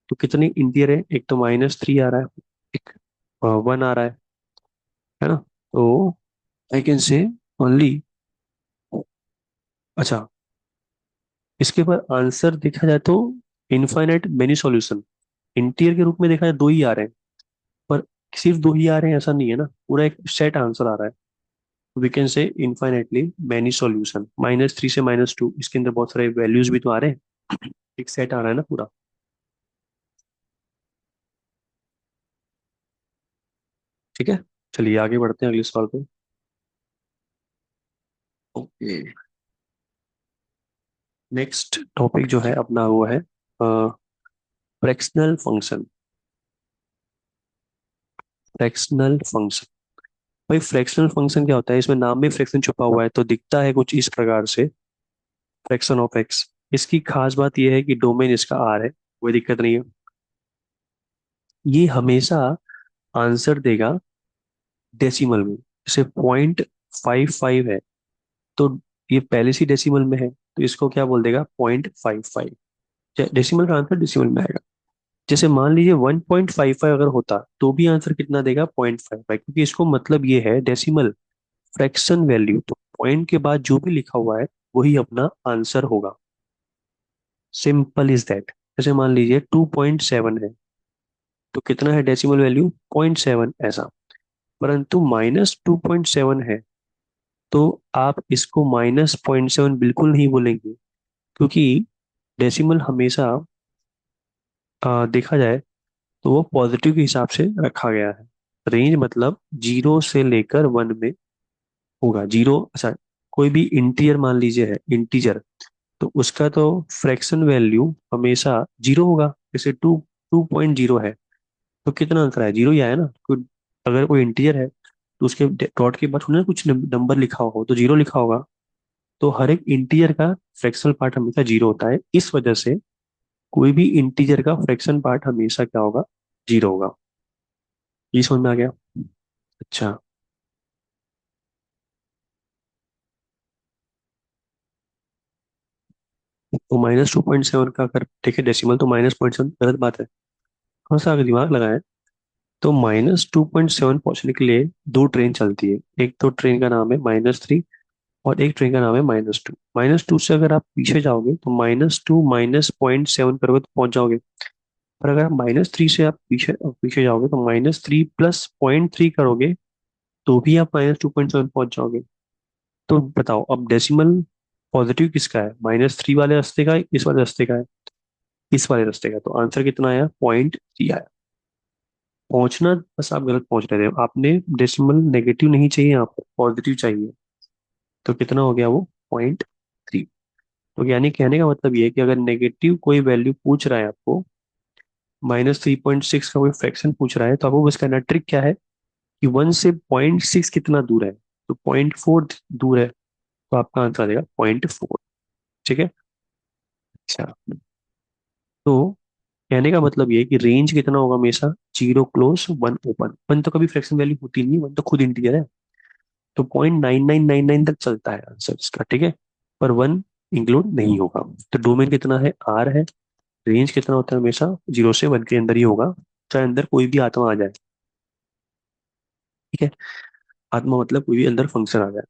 तो कितने इंटीजर है? एक तो -3 आ रहा है, एक 1 आ रहा है ना? तो आई कैन से ओनली, अच्छा, इसके बाद आंसर देखा जाए तो इनफाइनाइट मेनी सॉल्यूशन, इंटीजर के रूप में देखा जाए 2 ही आ रहे हैं। पर सिर्फ 2 ही आ रहे हैं ऐसा नहीं है ना, पूरा एक सेट आंसर आ रहा है। We can say infinitely many solution, -3 से -2, इसके अंदर बहुत सारे वैल्यूज भी तो आ रहे हैं, एक सेट आ रहा है ना पूरा। ठीक है, चलिए आगे बढ़ते हैं अगले सवाल पे। ओके, नेक्स्ट टॉपिक जो है अपना वो है फ्रैक्शनल फंक्शन। फ्रैक्शनल फंक्शन, भाई फ्रैक्शनल फंक्शन क्या होता है? इसमें नाम में फ्रैक्शन छुपा हुआ है, तो दिखता है कुछ इस प्रकार से, फ्रैक्शन ऑफ एक्स। इसकी खास बात यह है कि डोमेन इसका आर है, कोई दिक्कत नहीं है। ये हमेशा आंसर देगा डेसिमल में। जैसे 0.55 है, तो ये पहले से डेसिमल में है, तो इसको क्या बोल देगा? 0.55। डेसिमल का आंसर डेसिमल में आएगा। जैसे मान लीजिए 1.55 अगर होता तो भी आंसर कितना देगा? 0.55, क्योंकि इसको मतलब ये है डेसिमल फ्रैक्शन वैल्यू, तो पॉइंट के बाद जो भी लिखा हुआ है वही अपना आंसर होगा। Simple is that. जैसे मान लीजिए 2.7 है, तो कितना है डेसिमल वैल्यू? 0.7 ऐसा। परंतु -2.7 है, तो आप इसको -0.7 बिल्कुल नहीं बोलेंगे, क्योंकि डेसिमल हमेशा देखा जाए तो वो पॉजिटिव के हिसाब से रखा गया है। रेंज मतलब 0 से लेकर 1 में होगा। जीरो, अच्छा, कोई भी इंटीजर मान लीजिए है इंटीजर, तो उसका तो फ्रैक्शन वैल्यू हमेशा 0 होगा। जैसे 2.0 है, तो कितना आंसर है? 0 ही आया ना। अगर कोई इंटीजर है तो उसके डॉट के बाद ना कुछ नंबर लिखा हो तो 0 लिखा होगा। तो हर एक इंटीजर का फ्रैक्शनल पार्ट हमेशा 0 होता है, इस वजह से कोई भी इंटीजर का फ्रैक्शन पार्ट हमेशा क्या होगा? 0 होगा। ये समझ में आ गया? अच्छा, तो -2.7 का अगर देखे डेसिमल, तो -0.7 गलत बात है। थोड़ा सा अगर दिमाग लगाएं, तो -2.7 पहुंचने के लिए दो ट्रेन चलती है। एक तो ट्रेन का नाम है -3, और एक ट्रेन का नाम है -2। -2 से अगर आप पीछे जाओगे तो -2 -0.7 करोगे तो पहुंच जाओगे। पर अगर -3 से आप पीछे पीछे जाओगे तो -3 +0.3 करोगे तो भी आप -2.7 पहुंच जाओगे। तो बताओ अब डेसिमल पॉजिटिव किसका है? -3 वाले रास्ते का है, इस वाले रास्ते का है? इस वाले रास्ते का। तो आंसर कितना आया? 0.3 आया। पहुंचना बस आप गलत पहुंच रहे थे। आपने डेसिमल नेगेटिव नहीं चाहिए, यहाँ पर पॉजिटिव चाहिए। तो कितना हो गया वो? 0.3। तो यानी कहने का मतलब ये है कि अगर नेगेटिव कोई वैल्यू पूछ रहा है आपको, -3.6 का कोई फ्रैक्शन पूछ रहा है, तो आपको बस कहना, ट्रिक क्या है कि 1 से 0.6 कितना दूर है? तो 0.4 दूर है, तो आपका आंसर आ जाएगा 0.4। ठीक है। अच्छा, तो कहने का मतलब ये है कि रेंज कितना होगा हमेशा? 0 क्लोज 1 ओपन। 1 तो कभी फ्रैक्शन वैल्यू होती नहीं, 1 तो खुद इंटीजर है। तो 0.9999 तक चलता है आंसर इसका, ठीक है। पर 1 इंक्लूड नहीं होगा। तो डोमेन कितना है? आर है। रेंज कितना होता है? हमेशा 0 से 1 के अंदर ही होगा, चाहे अंदर कोई भी आत्मा आ जाए। ठीक है। आत्मा मतलब कोई भी अंदर फंक्शन आ जाए।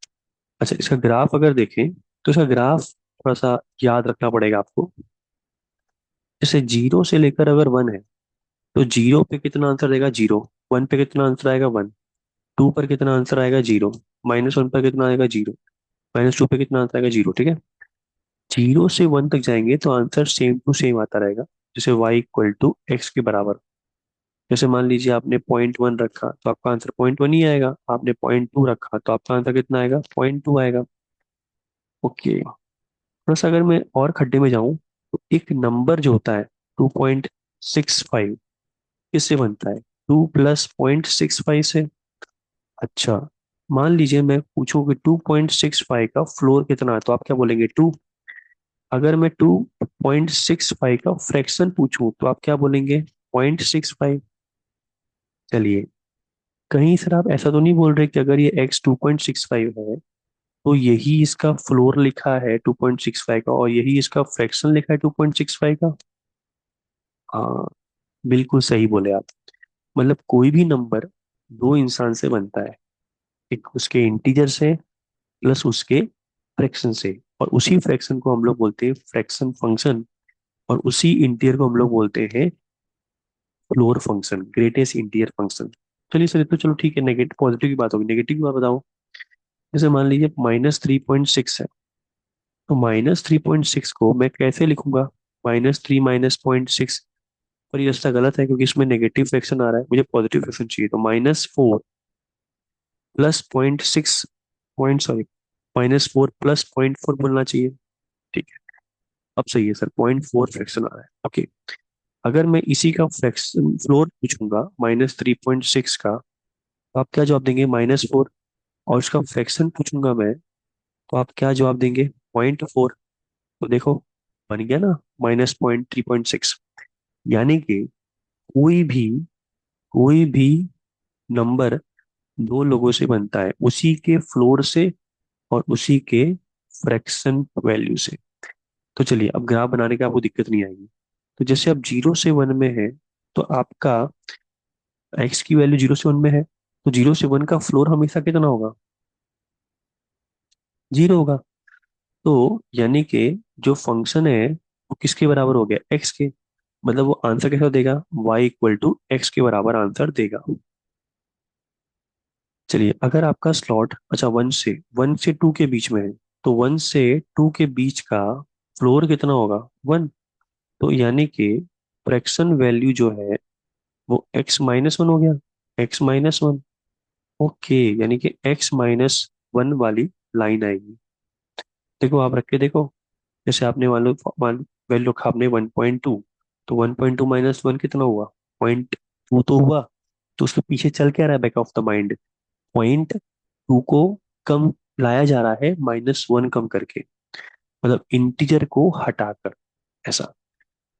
अच्छा, इसका ग्राफ अगर देखें, तो इसका ग्राफ थोड़ा सा याद रखना पड़ेगा आपको। जैसे 0 से लेकर अगर 1 है, तो 0 पे कितना आंसर देगा? 0। 1 पे कितना आंसर आएगा? 1। 2 पर कितना आंसर आएगा? 0। -1 पर कितना आएगा? 0। -2 पे कितना आंसर आएगा? 0। ठीक है। 0 से 1 तक जाएंगे तो आंसर सेम टू सेम आता रहेगा। जैसे y = x के बराबर। जैसे मान लीजिए आपने 0.1 रखा तो आपका आंसर 0.1 ही आएगा। आपने 0.2 रखा तो आपका आंसर कितना आएगा? 0.2 आएगा। ओके। थोड़ा सा अगर मैं और खड्डे में जाऊं, तो एक नंबर जो होता है 2.65 किससे बनता है? 2 + 0.65 से। अच्छा, मान लीजिए मैं पूछूं कि 2.65 का फ्लोर कितना है, तो आप क्या बोलेंगे? 2। अगर मैं 2.65 का फ्रैक्शन पूछूं तो आप क्या बोलेंगे? 0.65। चलिए, कहीं सर आप ऐसा तो नहीं बोल रहे कि अगर ये x 2.65 है, तो यही इसका फ्लोर लिखा है 2.65 का, और यही इसका फ्रैक्शन लिखा है 2.65 का? हाँ, बिल्कुल सही बोले आप। मतलब कोई भी नंबर दो इंसान से बनता है, एक उसके इंटीजर से प्लस उसके फ्रैक्शन से, और उसी फ्रैक्शन को हम लोग बोलते हैं फ्रैक्शन फंक्शन, और उसी इंटीजर को हम लोग बोलते हैं floor function, greatest integer function. चलिए सर, ये तो चलो ठीक है, नेगेटिव पॉजिटिव की बात होगी। नेगेटिव की बात बताओ। जैसे मान लीजिए -3.6 है, तो -3.6 को मैं कैसे लिखूंगा? -3 -0.6। पर ये रास्ता गलत है, क्योंकि इसमें नेगेटिव फ्रैक्शन आ रहा है, मुझे पॉजिटिव फ्रैक्शन चाहिए। तो -4 +0.6 पॉइंट, सॉरी, -4 प्लस 0.4 बोलना चाहिए। ठीक है, अब सही है सर, 0.4 फ्रैक्शन आ रहा है। ओके, अगर मैं इसी का फ्रैक्शन फ्लोर पूछूंगा -3.6 का, तो आप क्या जवाब देंगे? -4। और उसका फ्रैक्शन पूछूंगा मैं, तो आप क्या जवाब देंगे? 0.4। तो देखो, बन गया ना, -0.3.6। यानी कि कोई भी कोई भी नंबर दो लोगों से बनता है, उसी के फ्लोर से और उसी के फ्रैक्शन वैल्यू से। तो चलिए, अब ग्राफ बनाने का आपको दिक्कत नहीं आएगी। तो जैसे आप 0 से 1 में है, तो आपका एक्स की वैल्यू 0 से 1 में है, तो 0 से 1 का फ्लोर हमेशा कितना होगा? 0 होगा। तो यानी कि जो फंक्शन है वो किसके बराबर हो गया? एक्स के। मतलब वो आंसर कैसा देगा? y = x के बराबर आंसर देगा। चलिए, अगर आपका स्लॉट अच्छा 1 से 2 के बीच में है, तो 1 से 2 के बीच का फ्लोर कितना होगा? 1। तो यानी कि फ्रैक्शन वैल्यू जो है वो x-1 हो गया। x-1। ओके, यानी कि x-1 वाली लाइन आएगी। देखो, आप रख के देखो। जैसे आपने मान लो वैल्यू रखा आपने 1.2, तो 1.2 -1 कितना हुआ? 0.2 तो हुआ। तो उसके पीछे चल क्या रहा है बैक ऑफ द माइंड? 0.2 को कम लाया जा रहा है, -1 कम करके, मतलब इंटीजर को हटाकर, ऐसा।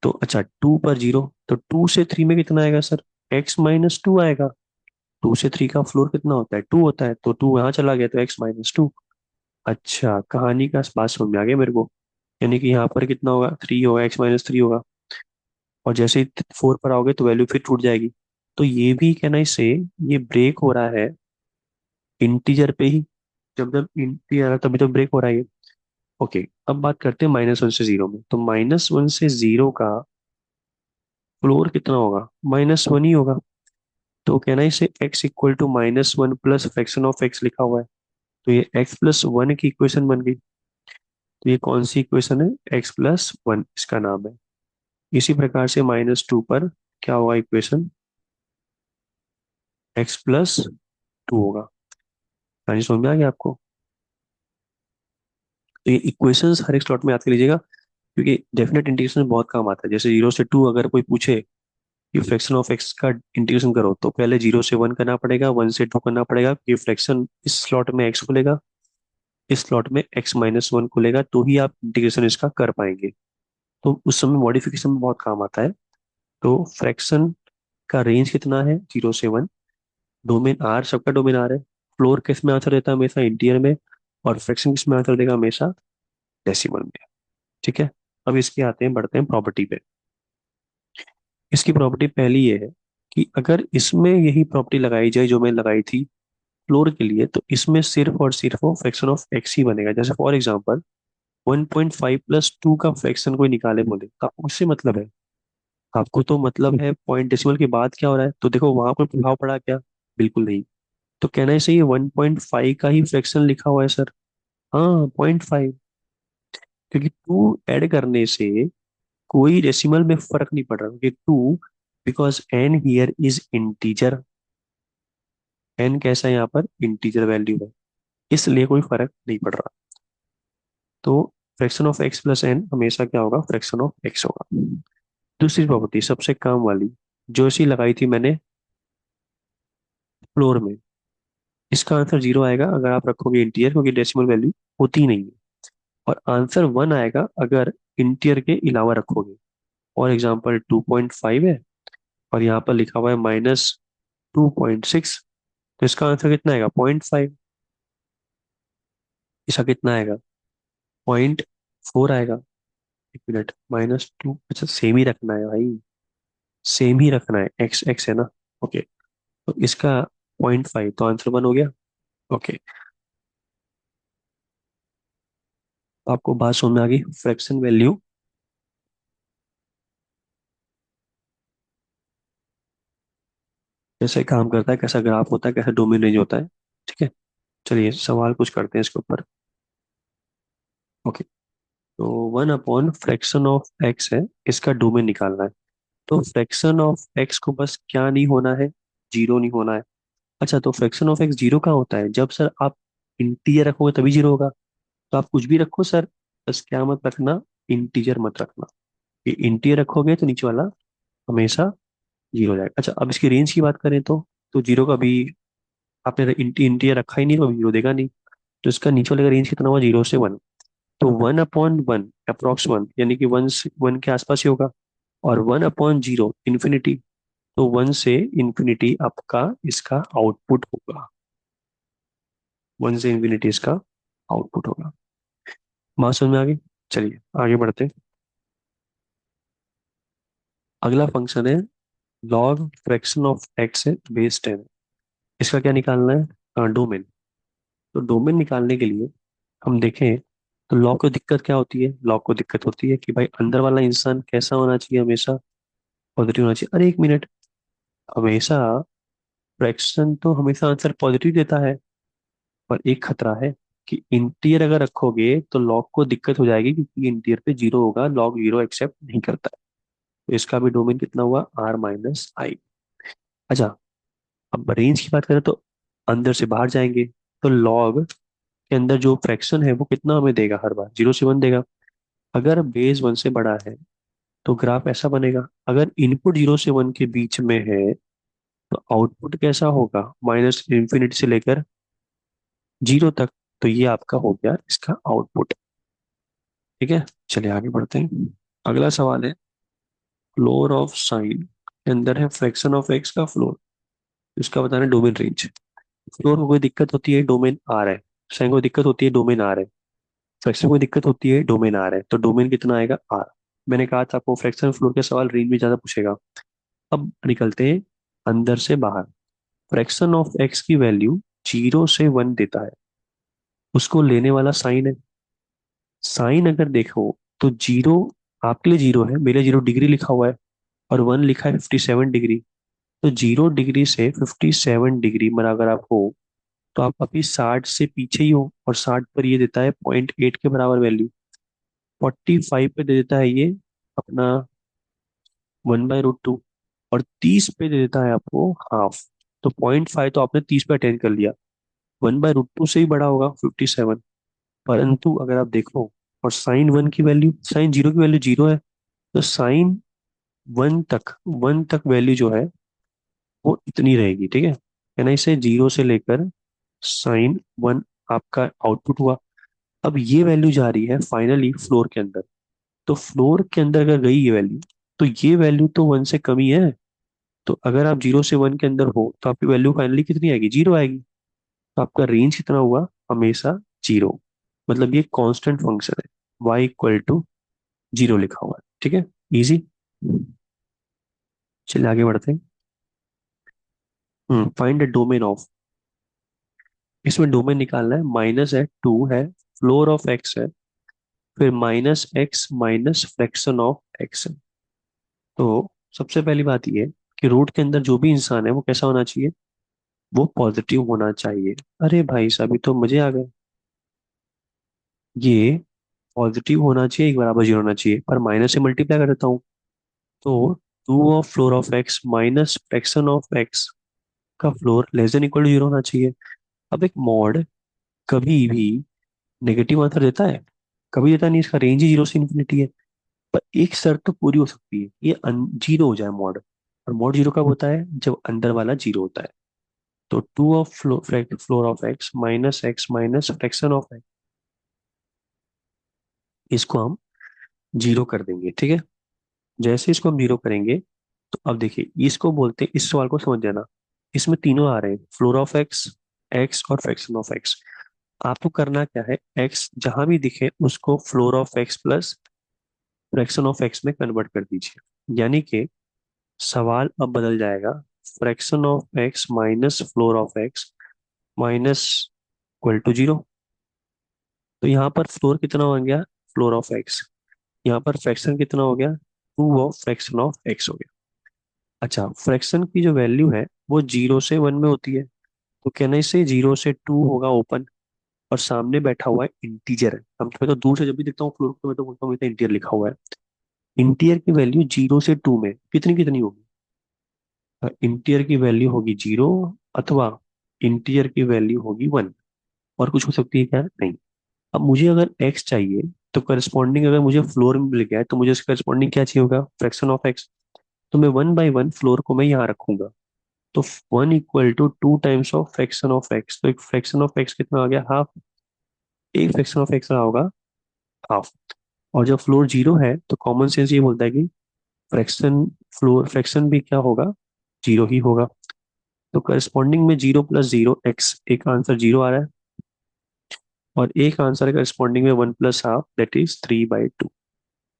तो अच्छा, 2 पर 0, तो 2 से 3 में कितना आएगा सर? x-2 आएगा। 2 से 3 का फ्लोर कितना होता है? 2 होता है, तो 2 यहाँ चला गया, तो x-2। अच्छा, कहानी का बात समझ में आ गया मेरे को। यानी कि यहाँ पर कितना होगा? 3 होगा, x-3 होगा। और जैसे ही 4 पर आओगे तो वैल्यू फिर टूट जाएगी। तो ये भी कहना इससे, ये ब्रेक हो रहा है इंटीजर पे ही। जब जब इंटीजर आ रहा है तभी तो ब्रेक हो रहा है ये। ओके, अब बात करते हैं -1 से 0 में। तो -1 से 0 का फ्लोर कितना होगा? -1 ही होगा। तो कहना है इसे x = -1 plus fraction of x लिखा हुआ है। तो ये x+1 की इक्वेशन बन गई। तो ये कौन सी इक्वेशन है? x+1 इसका नाम है। इसी प्रकार से -2 पर क्या होगा इक्वेशन? x+2 होगा। यानी समझ में आ गया आपको? तो ये इक्वेशंस हर एक स्लॉट में याद कर लीजिएगा, क्योंकि डेफिनेट इंटीग्रेशन में बहुत काम आता है। जैसे 0 से 2 अगर कोई पूछे कि फ्रैक्शन ऑफ एक्स का इंटीग्रेशन करो, तो पहले 0 से 1 करना पड़ेगा, 1 से 2 करना पड़ेगा। ये फ्रैक्शन इस स्लॉट में एक्स खुलेगा, इस स्लॉट में x-1 खुलेगा, तो ही आप इंटीग्रेशन इसका कर पाएंगे। तो उस समय मॉडिफिकेशन में बहुत काम आता है। तो फ्रैक्शन का रेंज कितना है? 0 से 1। डोमेन आर, सबका डोमेन आर है। फ्लोर किस में आंसर देता है? हमेशा इंटीरियर में। और फ्रैक्शन किस में आंसर देगा? हमेशा डेसिमल में। ठीक है, अब इसके आते हैं, बढ़ते हैं प्रॉपर्टी पे। इसकी प्रॉपर्टी पहली ये है कि अगर इसमें यही प्रॉपर्टी लगाई जाए जो मैंने लगाई थी फ्लोर के लिए, तो इसमें सिर्फ और सिर्फ वो फ्रैक्शन ऑफ एक्स ही बनेगा। जैसे फॉर एग्जांपल 1.5 + 2 का फ्रैक्शन कोई निकाले बोले, तो आपको उससे मतलब है? आपको तो मतलब है पॉइंट डेसिमल के बाद क्या हो रहा है। तो देखो, वहां कोई प्रभाव पड़ा क्या? बिल्कुल नहीं। तो कहना है सही, 1.5 का ही फ्रैक्शन लिखा हुआ है सर। हाँ, 0.5। क्योंकि 2 ऐड करने से कोई डेसिमल में फर्क नहीं पड़ रहा, क्योंकि 2, because n here is integer. N कैसा है यहाँ पर? इंटीजर वैल्यू है, इसलिए कोई फर्क नहीं पड़ रहा। तो फ्रैक्शन ऑफ x+n हमेशा क्या होगा? फ्रैक्शन ऑफ x होगा। दूसरी प्रॉपर्टी, सबसे काम वाली, जो इसी लगाई थी मैंने फ्लोर में, इसका आंसर 0 आएगा अगर आप रखोगे इंटीजर, क्योंकि डेसिमल वैल्यू होती ही नहीं है। और आंसर 1 आएगा अगर इंटीजर के अलावा रखोगे। फॉर एग्जाम्पल 2.5 है, और यहाँ पर लिखा हुआ है -2.6, तो इसका आंसर कितना आएगा? 0.5। इसका कितना आएगा? 0.4 आएगा। एक मिनट, -2, अच्छा सेम ही रखना है भाई, सेम ही रखना है, एक्स एक्स है ना। ओके, तो इसका 0.5, तो आंसर 1 हो गया। ओके, आपको बात समझ में आ गई? फ्रैक्शन वैल्यू कैसे काम करता है, कैसा ग्राफ होता है, कैसा डोमेन रेंज होता है। ठीक है, चलिए सवाल कुछ करते हैं इसके ऊपर। ओके, तो 1/फ्रैक्शन ऑफ एक्स है, इसका डोमेन निकालना है। तो फ्रैक्शन ऑफ एक्स को बस क्या नहीं होना है? 0 नहीं होना है। अच्छा, तो फ्रैक्शन ऑफ एक्स 0 कहाँ होता है? जब सर आप इंटीजर रखोगे तभी 0 होगा। तो आप कुछ भी रखो सर, बस क्या मत रखना, इंटीजर मत रखना। ये इंटीजर रखोगे तो नीचे वाला हमेशा जीरो हो जाएगा। अच्छा, अब इसकी रेंज की बात करें तो जीरो का भी आपने इंटीजर रखा ही नहीं तो जीरो देगा नहीं। तो इसका नीचे वाले का रेंज कितना हुआ, 0 से 1। तो 1/1 अप्रॉक्स 1, यानी कि 1 के आसपास ही होगा। और 1/0 इन्फिनिटी, तो 1 से इन्फिनिटी आपका इसका आउटपुट होगा। 1 से इन्फिनिटी इसका आउटपुट होगा। बात समझ में आ गई? चलिए आगे बढ़ते हैं। अगला फंक्शन है लॉग फ्रैक्शन ऑफ एक्स है बेस 10। इसका क्या निकालना है, डोमेन। तो डोमेन निकालने के लिए हम देखें तो लॉग को दिक्कत क्या होती है, लॉग को दिक्कत होती है कि भाई अंदर वाला इंसान कैसा होना चाहिए, हमेशा पॉजिटिव होना चाहिए। अरे एक मिनट, हमेशा फ्रैक्शन तो हमेशा आंसर पॉजिटिव देता है। पर एक खतरा है कि इंटीरियर अगर रखोगे तो लॉग को दिक्कत हो जाएगी, क्योंकि इंटीरियर पे जीरो होगा, लॉग जीरो एक्सेप्ट नहीं करता है। तो इसका भी डोमेन कितना हुआ, R-I। अच्छा, अब रेंज की बात करें तो अंदर से बाहर जाएंगे, तो लॉग के अंदर जो फ्रैक्शन है वो कितना हमें देगा, हर बार 0 से 1 देगा। अगर बेस 1 से बड़ा है तो ग्राफ ऐसा बनेगा। अगर इनपुट 0 से 1 के बीच में है तो आउटपुट कैसा होगा, -इन्फिनिटी से लेकर जीरो तक। तो ये आपका हो गया इसका आउटपुट। ठीक है, चलिए आगे बढ़ते हैं। अगला सवाल है फ्लोर ऑफ साइन के अंदर है फ्रैक्शन ऑफ एक्स का फ्लोर। इसका बताना है डोमेन रेंज। फ्लोर को कोई दिक्कत होती है, डोमेन आर है। साइन को दिक्कत होती है, डोमेन आर है। फ्रैक्शन को दिक्कत होती है, डोमेन आर है। तो डोमेन कितना आएगा, आर। मैंने कहा था आपको फ्रैक्शन फ्लोर के सवाल रेंज में ज्यादा पूछेगा। अब निकलते हैं अंदर से बाहर। फ्रैक्शन ऑफ एक्स की वैल्यू 0 से 1 देता है, उसको लेने वाला साइन है। साइन अगर देखो तो जीरो आपके लिए जीरो है, मेरे 0 डिग्री लिखा हुआ है, और 1 लिखा है 57 डिग्री। तो 0 डिग्री से 57 डिग्री में अगर आप हो तो आप अभी 60 से पीछे ही हो, और 60 पर ये देता है 0.8 के बराबर वैल्यू। 45 पे दे देता है ये अपना 1/√2, और 30 पे दे देता है आपको हाफ। तो 0.5 तो आपने 30 पे अटेंड कर लिया, 1/√2 से ही बड़ा होगा 57। परंतु अगर आप देखो और साइन जीरो की वैल्यू जीरो है, तो साइन वन तक वैल्यू जो है वो इतनी रहेगी। ठीक है ना, इसे 0 से लेकर sin 1 आपका आउटपुट हुआ। अब ये वैल्यू जा रही है फाइनली फ्लोर के अंदर। तो फ्लोर के अंदर अगर गई ये वैल्यू, तो ये वैल्यू तो 1 से कम ही है। तो अगर आप 0 से 1 के अंदर हो तो आपकी वैल्यू फाइनली कितनी आएगी, जीरो आएगी। तो आपका रेंज कितना हुआ, हमेशा जीरो। मतलब ये कांस्टेंट फंक्शन है, y = 0 लिखा हुआ है। ठीक है, इजी। चलिए आगे बढ़ते हैं। Find the domain of. इसमें डोमेन निकालना है, माइनस है, टू है, फ्लोर ऑफ एक्स है, फिर -x minus fraction of x है। तो सबसे पहली बात ये है कि रूट के अंदर जो भी इंसान है वो कैसा होना चाहिए, वो पॉजिटिव होना चाहिए। अरे भाई साहब, ये तो मजे आ गए। ये पॉजिटिव होना चाहिए, एक बराबर जीरो होना चाहिए, पर माइनस से मल्टीप्लाई कर देता हूँ। तो two of floor of x minus fraction of x का floor less than equal to zero होना चाहिए। अब एक मॉड कभी भी नेगेटिव आंसर देता है, कभी देता नहीं। इसका रेंज ही 0 से इन्फिनिटी है। पर एक शर्त तो पूरी हो सकती है, ये जीरो हो जाए मॉड। और मॉड जीरो कब होता है, जब अंदर वाला जीरो होता है। तो two of floor of x minus fraction of x, इसको हम जीरो कर देंगे। ठीक है, जैसे इसको हम जीरो करेंगे तो अब देखिए इसको बोलते हैं, इस सवाल को समझ जाना। इसमें तीनों आ रहे हैं, फ्लोर ऑफ एक्स, एक्स और फ्रैक्शन ऑफ एक्स। आपको करना क्या है, एक्स जहां भी दिखे उसको floor of x plus fraction of x में कन्वर्ट कर दीजिए। यानी कि सवाल अब बदल जाएगा, fraction of x minus floor of x minus equal to zero. तो यहाँ पर फ्लोर कितना हो गया, फ्लोर ऑफ एक्स। यहाँ पर फ्रैक्शन कितना हो गया, two of fraction of x हो गया। अच्छा, फ्रैक्शन की जो वैल्यू है वो 0 से 1 में होती है। तो कहने से 0 से 2 होगा ओपन, और सामने बैठा हुआ है इंटीजर। हम मैं तो दूर से जब भी देखता हूँ फ्लोर को, मैं तो बोलता हूँ इंटीजर लिखा हुआ है। इंटीजर की वैल्यू 0 से 2 में कितनी कितनी होगी, इंटीजर की वैल्यू होगी जीरो, अथवा इंटीजर की वैल्यू होगी 1। और कुछ हो सकती है क्या, नहीं। अब मुझे अगर एक्स चाहिए, तो करस्पॉन्डिंग अगर मुझे फ्लोर में मिल गया है तो मुझे उसका करस्पॉन्डिंग क्या चाहिए होगा, फ्रैक्शन ऑफ एक्स। तो मैं वन बाई वन फ्लोर को मैं यहाँ रखूंगा। तो one equal to two times of fraction of x, तो एक फ्रैक्शन ऑफ एक्स कितना आ गया, हाफ। एक फ्रैक्शन ऑफ एक्स रहा होगा हाफ। और जब फ्लोर जीरो है तो कॉमन सेंस ये बोलता है कि फ्रैक्शन, फ्लोर फ्रैक्शन भी क्या होगा, जीरो ही होगा। तो करस्पॉन्डिंग में जीरो प्लस जीरो एक्स, एक आंसर जीरो आ रहा है। और एक आंसर है करस्पॉन्डिंग में one plus half, that is three by two.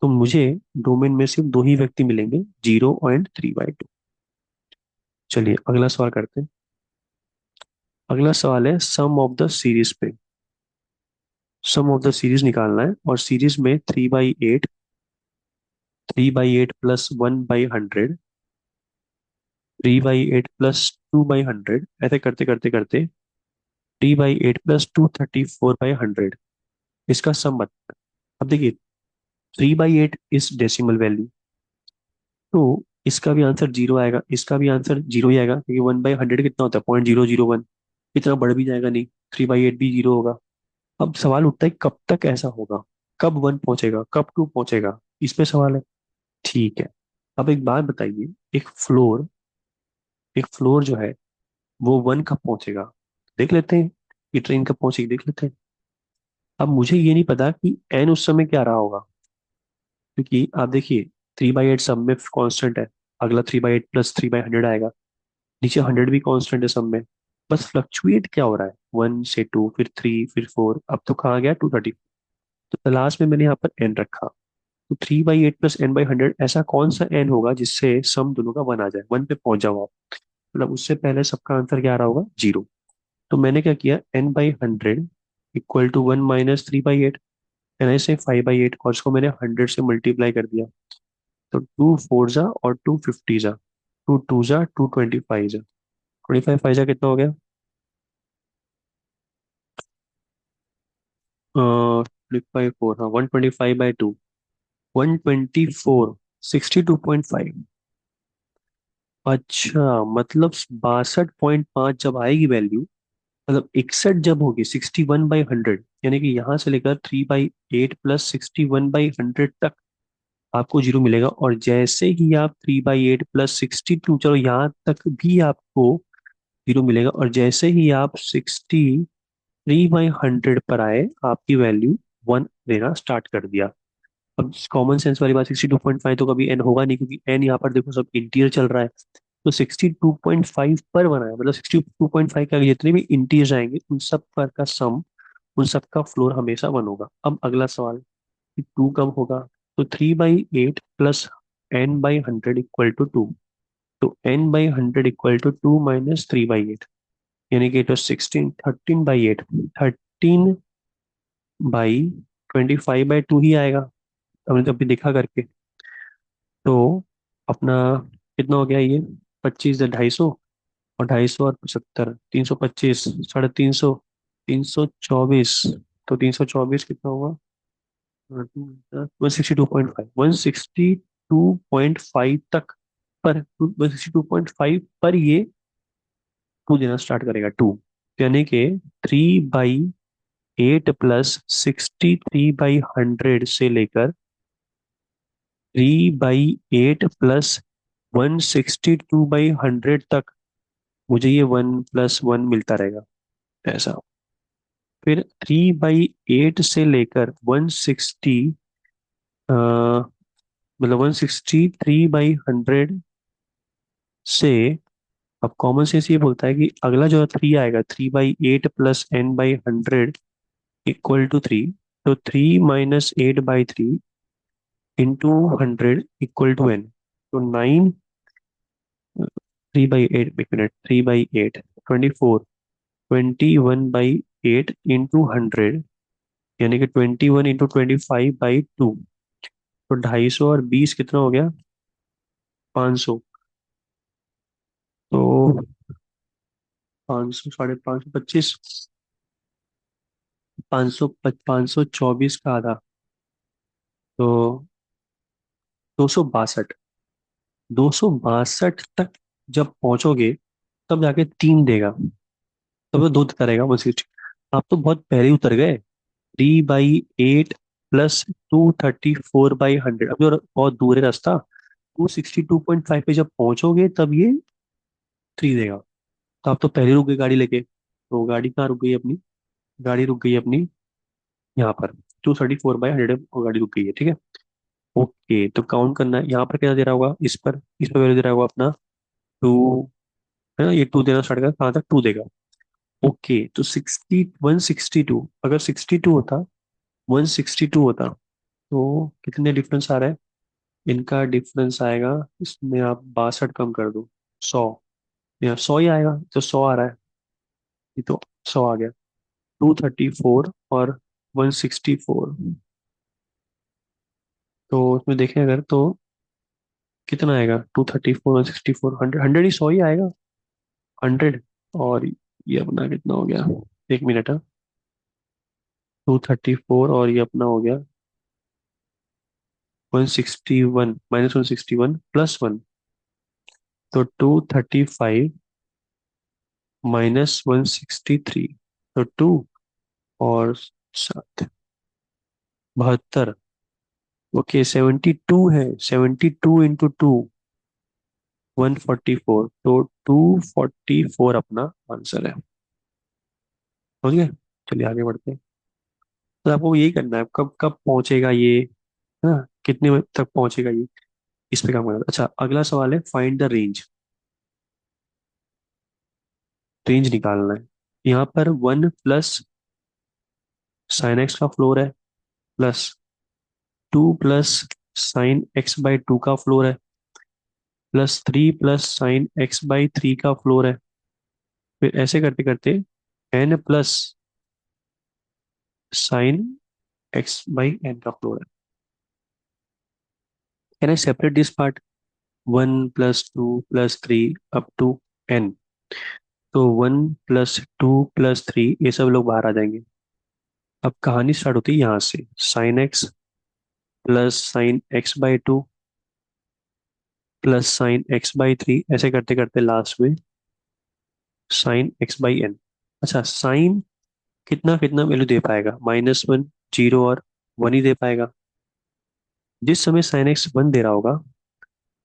तो मुझे डोमेन में सिर्फ दो ही व्यक्ति मिलेंगे, zero and three by two. चलिए अगला सवाल करते हैं। अगला सवाल है सम ऑफ द सीरीज पे। सम ऑफ द सीरीज निकालना है, और सीरीज में three by eight, three by eight plus one by hundred, three by eight plus two by hundred, ऐसे करते करते करते three by eight plus two thirty four by hundred, इसका सम बता। अब देखिए, three by eight is decimal value, तो इसका भी आंसर जीरो आएगा, इसका भी आंसर जीरो ही आएगा, क्योंकि वन बाई हंड्रेड कितना होता है, पॉइंट जीरो जीरो वन। इतना बढ़ भी जाएगा नहीं, थ्री बाई एट भी जीरो होगा। अब सवाल उठता है कब तक ऐसा होगा, कब वन पहुंचेगा, कब टू पहुंचेगा, इस पे सवाल है। ठीक है। अब एक बात बताइए, एक फ्लोर, एक फ्लोर जो है वो वन कब पहुंचेगा, देख लेते हैं। ये ट्रेन कब पहुंचेगी देख लेते हैं। अब मुझे ये नहीं पता कि एन उस समय क्या रहा होगा, क्योंकि आप देखिए थ्री बाई एट सब में कांस्टेंट है, अगला three by eight plus three by hundred आएगा, नीचे हंड्रेड भी कांस्टेंट है सब में। बस फ्लक्चुएट क्या हो रहा है, वन से टू, फिर थ्री, फिर फोर, अब तो कहाँ गया टू थर्टी। तो लास्ट में मैंने यहाँ पर एन रखा। तो three by eight plus n by hundred, ऐसा कौन सा एन होगा जिससे सम दोनों का वन आ जाए, वन पे पहुंच जाओ आप। मतलब उससे पहले सबका आंसर क्या आ रहा होगा, जीरो। तो मैंने क्या किया, n by hundred equal to one minus three by eight, n I say five by eight, और इसको मैंने हंड्रेड से मल्टीप्लाई कर दिया। तो टू फोर जा और टू फिफ्टी जा, टू टू जा टू ट्वेंटी फाइव जा, ट्वेंटी फाइव फाइव जा कितना हो गया, ट्वेंटी फाइव फोर, हाँ one twenty five by to, one twenty four, sixty two point five. अच्छा, मतलब बासठ पॉइंट पाँच जब आएगी वैल्यू, मतलब इकसठ जब होगी सिक्सटी वन बाई हंड्रेड, यानी कि यहाँ से लेकर three by eight plus sixty one by hundred तक आपको जीरो मिलेगा। और जैसे ही आप three by eight plus sixty two, चलो यहाँ तक भी आपको जीरो मिलेगा, और जैसे ही आप सिक्सटी थ्री बाई हंड्रेड पर आए, आपकी वैल्यू वन देना स्टार्ट कर दिया। अब कॉमन सेंस वाली बात, सिक्सटी टू पॉइंट फाइव तो कभी एन होगा नहीं, क्योंकि एन यहाँ पर देखो सब इंटीजर चल रहा है। तो सिक्सटी टू पॉइंट फाइव पर बनाया, मतलब सिक्सटी टू पॉइंट फाइव के आगे जितने भी इंटीजर आएंगे उन सब पर का सम, उन सब का फ्लोर हमेशा वन होगा। अब अगला सवाल कि टू कब होगा। तो three by eight plus n by hundred equal to two. तो n by hundred equal to two minus three by eight, यानी कि it was sixteen, thirteen by eight, thirteen by twenty five by two ही आएगा, हमने तो अभी देखा करके। तो अपना कितना हो गया ये, पच्चीस, ढाई सौ, और ढाई सौ और पचहत्तर, तीन सौ पच्चीस, साढ़े तीन सौ, तीन सौ चौबीस। तो तीन सौ चौबीस कितना होगा, one sixty two point five, one sixty two point five तक, पर one sixty two point five पर ये टू देना स्टार्ट करेगा, टू। यानी कि three by eight plus sixty three by hundred से लेकर three by eight plus one sixty two by hundred तक मुझे ये वन प्लस वन मिलता रहेगा, ऐसा। फिर थ्री बाई एट से लेकर वन सिक्सटी, मतलब one sixty three by hundred से, अब कॉमन सेंस ये बोलता है कि अगला जो थ्री आएगा, three by eight plus n by hundred equal to three. तो three minus eight by three into hundred equal to n. तो नाइन, थ्री बाई एट, एक minute, three by eight twenty four, twenty one by eight into hundred, यानी कि twenty one into twenty five by two. तो ढाई सौ और बीस कितना हो गया, पाँच सौ। तो पाँच सौ, साढ़े पाँच सौ पच्चीस, पाँच सौ चौबीस का आधा, तो दो सौ बासठ। दो सौ बासठ तक जब पहुंचोगे तब जाके तीन देगा, तब वो दो करेगा वन सिक्सटी। आप तो बहुत पहले ही उतर गए। 3/8 प्लस 234/100। अब जो बहुत दूर है रास्ता, 262.5 पे जब पहुंचोगे तब ये 3 देगा। तो आप तो पहले रुक गए गाड़ी लेके, तो गाड़ी कहाँ रुक गई अपनी? गाड़ी रुक गई अपनी यहाँ पर। 234/100 गाड़ी रुक गई है, ठीक है। ओके, तो काउंट करना है यहाँ पर, क्या दे रहा होगा इस पर वैल्यू दे रहा होगा अपना 2, है ना। ये 2 देना स्टार्ट कर, कहाँ तक 2 देगा। ओके, तो 162, अगर 62 होता, 162 होता, तो कितने डिफरेंस आ रहा है? इनका डिफरेंस आएगा, इसमें आप 62 कम कर दो, 100। यहाँ 100 ही आएगा, तो 100 आ रहा है, ये तो 100 आ गया। 234 और 164, तो उसमें देखें अगर तो कितना आएगा? 234, 164, 100, 100 ही, 100 ही आएगा, 100। और ये अपना कितना हो गया? एक मिनट है। 234 और ये अपना हो गया 161, -161 +1, तो 235 -163, तो 2 और 7, 72। ओके, 72 है, 72 × 2, 144, तो 244 अपना आंसर है। समझ गए? चलिए आगे बढ़ते हैं। तो आपको यही करना है, कब कब पहुंचेगा ये, है ना, कितने बजे तक पहुंचेगा ये, इस पे काम करना है। अच्छा, अगला सवाल है फाइंड द रेंज। रेंज निकालना है। यहाँ पर 1 प्लस साइन एक्स का फ्लोर है, प्लस 2 प्लस साइन x/2 का फ्लोर है, प्लस 3 प्लस साइन x/3 का फ्लोर है। फिर ऐसे करते करते n प्लस साइन x/n का फ्लोर है। Can I separate this part? 1 + 2 + 3 up to n। तो 1 + 2 + 3, ये सब लोग बाहर आ जाएंगे। अब कहानी स्टार्ट होती है यहाँ से, sine x plus sign x/2 plus sign x/3, ऐसे करते करते लास्ट में साइन x/n। अच्छा, साइन कितना कितना वैल्यू दे पाएगा? -1, 0 और 1 ही दे पाएगा। जिस समय साइन एक्स 1 दे रहा होगा,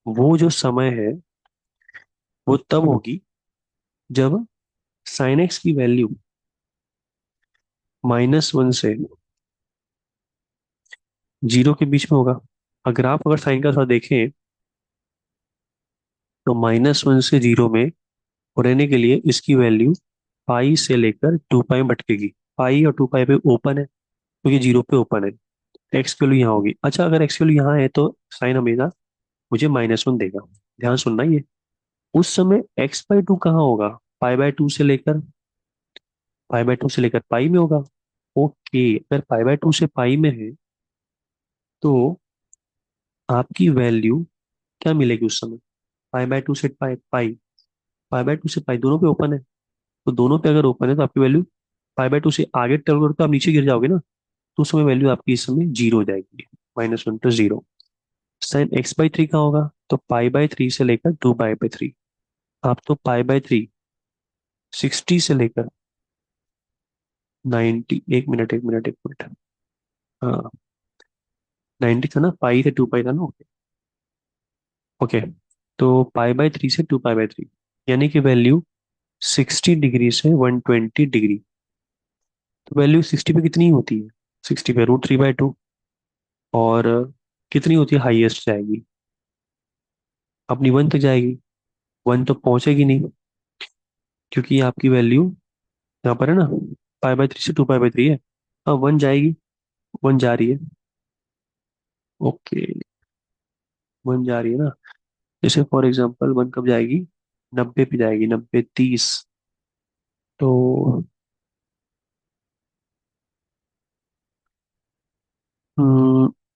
वो जो समय है वो तब होगी जब साइन एक्स की वैल्यू -1 से 0 के बीच में होगा। अगर आप अगर साइन का थोड़ा देखें, तो -1 से 0 में रहने के लिए इसकी वैल्यू पाई से लेकर 2 पाई में भटकेगी। पाई और 2 पाई पे ओपन है, क्योंकि 0 पे ओपन है। एक्स की वैल्यू यहाँ होगी। अच्छा, अगर एक्स की वैल्यू यहाँ है तो साइन हमेशा मुझे -1 देगा। ध्यान सुनना ये। उस समय x/2 कहाँ होगा? पाई बाय टू से लेकर पाई में होगा। ओके, अगर पाई बाय टू से पाई में है, तो आपकी वैल्यू क्या मिलेगी उस समय? पाई बाय टू से पाई पाई, पाई बाय टू से पाई दोनों पे ओपन है। तो दोनों पे अगर ओपन है तो आपकी वैल्यू पाई बाय टू से आगे टर्न करो तो आप नीचे गिर जाओगे ना। तो उस समय वैल्यू आपकी इस समय 0 हो जाएगी, -1 + 0। साइन x/3 कहाँ होगा? तो पाई बाय 3 से लेकर 2 पाई/3। आप तो पाई बाय 3 60 से लेकर 90, एक मिनट, हाँ, 90 था ना, पाई से 2 पाई था ना। ओके ओके, तो पाई बाय 3 से 2 पाई/3, यानी कि वैल्यू 60 डिग्री से 120 डिग्री। तो वैल्यू 60 पे कितनी होती है? 60 पे √3/2। और कितनी होती है हाईएस्ट जाएगी? अपनी 1 तक जाएगी। 1 तो पहुंचेगी नहीं, क्योंकि आपकी वैल्यू यहाँ पर है ना, पाई बाय 3 से 2 पाई/3 है। हाँ, 1 जाएगी, 1 जा रही है। ओके, 1 जा रही है ना। जैसे फॉर एग्जांपल 1 कब जाएगी? 90 पे जाएगी, 90, 30। तो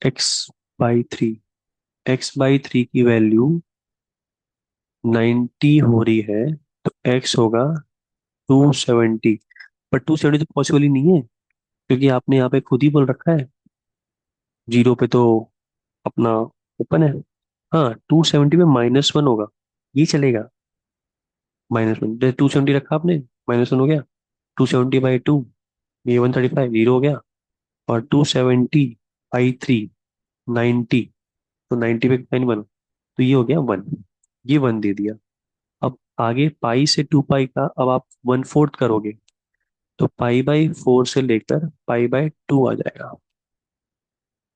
x/3, x/3 की वैल्यू 90 हो रही है, तो x होगा 270। पर 270 तो पॉसिबल ही नहीं है, क्योंकि आपने यहाँ पे खुद ही बोल रखा है 0 पे तो अपना ओपन है। हाँ, 270 में -1 होगा, ये चलेगा। -1, जैसे 270 रखा आपने, -1 हो गया। 270/2, ये 135, 0 हो गया। और 270 बाई 3, 90। तो 90 पे कितना बना, तो ये हो गया 1। ये 1 दे दिया। अब आगे पाई से 2 पाई का अब आप 1/4 करोगे, तो पाई/4 से लेकर पाई/2 आ जाएगा।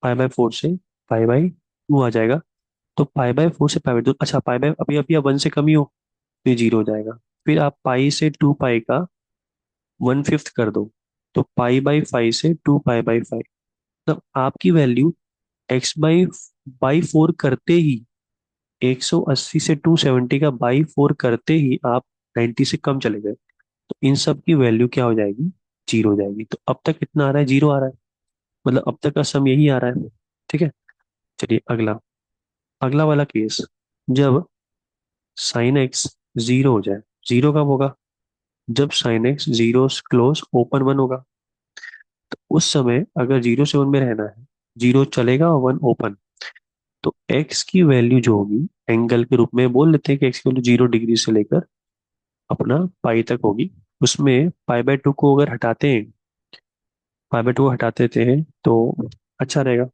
पाई/4 से पाई/2 आ जाएगा। तो पाई/4 से पाई/2, अच्छा पाई बाई अभी अभी आप 1 से कम ही हो, तो ये 0 हो जाएगा। फिर आप पाई से 2 पाई का 1/5 कर दो, तो पाई/5 से 2 पाई/5। मतलब आपकी वैल्यू x/4 करते ही, 180 से 270 का बाई 4 करते ही आप 90 से कम चले गए, तो इन सब की वैल्यू क्या हो जाएगी, 0 हो जाएगी। तो अब तक कितना आ रहा है, 0 आ रहा है। मतलब अब तक का सम यही आ रहा है। ठीक है। चलिए अगला, अगला वाला केस, जब साइन एक्स 0 हो जाए। 0 कब होगा, जब साइन एक्स 0 क्लोज ओपन 1 होगा। तो उस समय अगर 0 से 1 में रहना है, 0 चलेगा और 1 ओपन, तो एक्स की वैल्यू जो होगी, एंगल के रूप में बोल लेते हैं कि एक्स की वैल्यू 0 डिग्री से लेकर अपना पाई तक होगी। उसमें पाई/2 को अगर हटाते हैं, पाई/2 हटा देते हैं तो अच्छा रहेगा।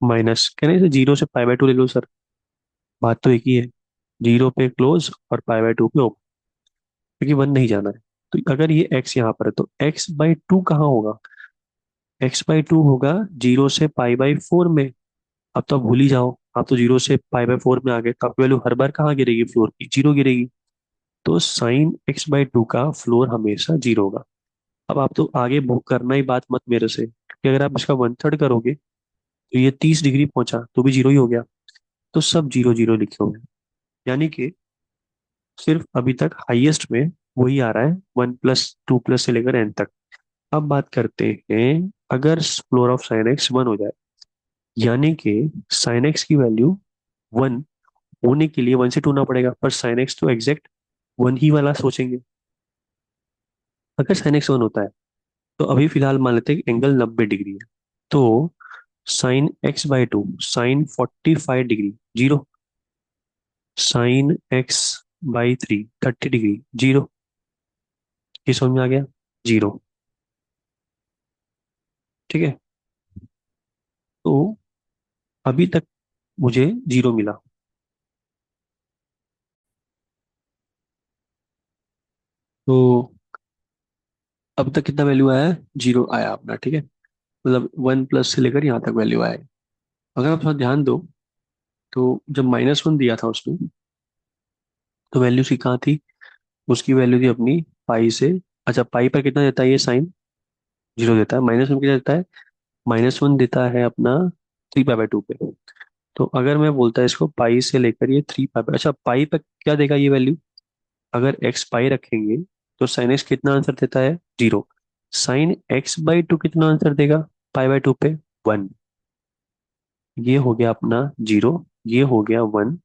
माइनस कहने से 0 से पाई/2 ले लो सर, बात तो एक ही है। 0 पे क्लोज और पाई/2 पे ओपन, क्योंकि 1 नहीं जाना है। तो अगर ये एक्स यहाँ पर है, तो x/2 कहाँ होगा, x/2 होगा 0 से पाई/4 में। अब तो आप भूल ही जाओ, आप तो 0 से पाई/4 में आ गए, तो आपकी वैल्यू हर बार कहाँ गिरेगी, फ्लोर की 0 गिरेगी। तो साइन x/2 का फ्लोर हमेशा 0 होगा। अब आप तो आगे बुक करना ही बात मत मेरे से, क्योंकि अगर आप इसका 1/3 करोगे तो ये 30 डिग्री पहुंचा तो भी 0 ही हो गया। तो सब 0 0 लिखे हुए हैं। यानी कि सिर्फ अभी तक हाईएस्ट में वही आ रहा है, 1+2+ से लेकर n तक। अब बात करते हैं, अगर फ्लोर ऑफ साइन एक्स 1 हो जाए, यानी कि साइन एक्स की वैल्यू 1 होने के लिए 1 से 2 ना पड़ेगा, पर साइन एक्स तो एग्जैक्ट 1 ही वाला सोचेंगे। अगर साइन एक्स 1 होता है, तो अभी फिलहाल मान लेते हैं कि एंगल 90 डिग्री है। तो sin x/2, sin 45 degree 0, sin x/3 30 degree 0। ये समझ में आ गया, 0। ठीक है। तो अभी तक मुझे 0 मिला। तो अब तक कितना वैल्यू आया है, 0 आया अपना। ठीक है, मतलब 1+ से लेकर यहाँ तक वैल्यू आया है। अगर आप थोड़ा ध्यान दो, तो जब -1 दिया था उसमें, तो वैल्यू सी कहाँ थी, उसकी वैल्यू थी अपनी पाई से। अच्छा पाई पर कितना देता है ये साइन, 0 देता है। -1 कितना देता है, -1 देता है अपना 3 पाई/2 पे। तो अगर मैं बोलता है इसको पाई से लेकर ये 3 पाई, अच्छा पाई पर क्या देगा ये वैल्यू, अगर एक्स पाई रखेंगे तो साइन एक्स कितना आंसर देता है, 0। साइन x/2 कितना आंसर देगा पाई/2 पे, 1। ये हो गया अपना 0, ये हो गया 1।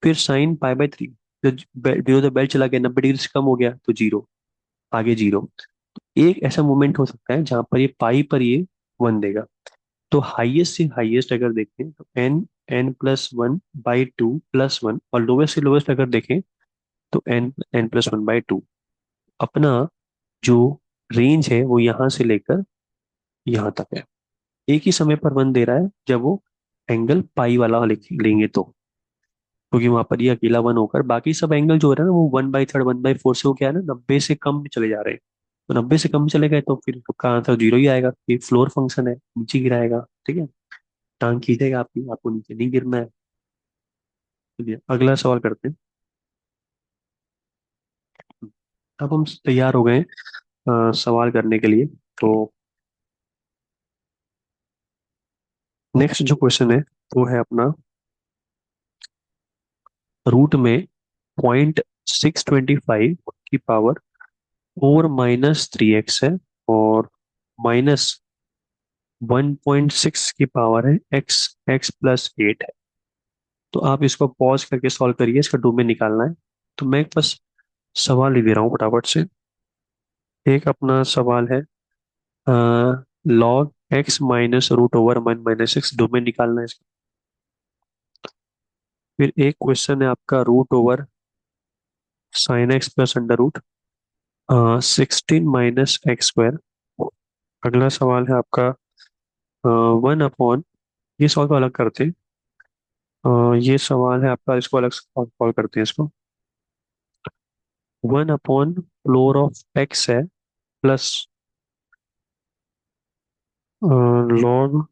फिर साइन पाई/3, तो जीरो तो बेल्ट चला गया, 90 डिग्री से कम हो गया तो 0, आगे 0। एक ऐसा मोमेंट हो सकता है जहां पर ये पाई पर ये 1 देगा। तो हाईएस्ट से हाईएस्ट अगर देखें तो n n+1/2+1, और लोवेस्ट से लोवेस्ट अगर देखें तो n n+1/2। अपना जो रेंज है वो यहाँ से लेकर यहाँ तक है। एक ही समय पर 1 दे रहा है जब वो एंगल पाई वाला लेंगे तो, क्योंकि वहां पर ये अकेला 1 होकर बाकी सब एंगल जो हो रहा है ना वो 1/3 1/4 से, वो क्या है ना 90 से कम में चले जा रहे हैं। तो 90 से कम चले गए तो फिर उसका आंसर 0 ही आएगा। ये फ्लोर फंक्शन है, नीचे गिराएगा। ठीक है, टांग खींचेगा आपकी, आपको नीचे नहीं गिरना है। चलिए अगला सवाल करते हैं। अब हम तैयार हो गए हैं, सवाल करने के लिए। तो नेक्स्ट जो क्वेश्चन है वो है अपना, रूट में .625 की पावर 4 - 3x है, और -1.6 की पावर है x x+8 है। तो आप इसको पॉज करके सॉल्व करिए, इसका डोमेन निकालना है। तो मैं बस सवाल लिख दे रहा हूँ फटाफट से। एक अपना सवाल है, लॉग x -√1 - 6 डोमेन निकालना है इसका। फिर एक क्वेश्चन है आपका, √sin x + √16 - x²। अगला सवाल है आपका 1 अपॉन, ये सवाल को अलग करते हैं। ये सवाल है आपका, इसको अलग सॉल्व करते हैं इसको। 1 अपॉन फ्लोर ऑफ एक्स है, प्लस लॉग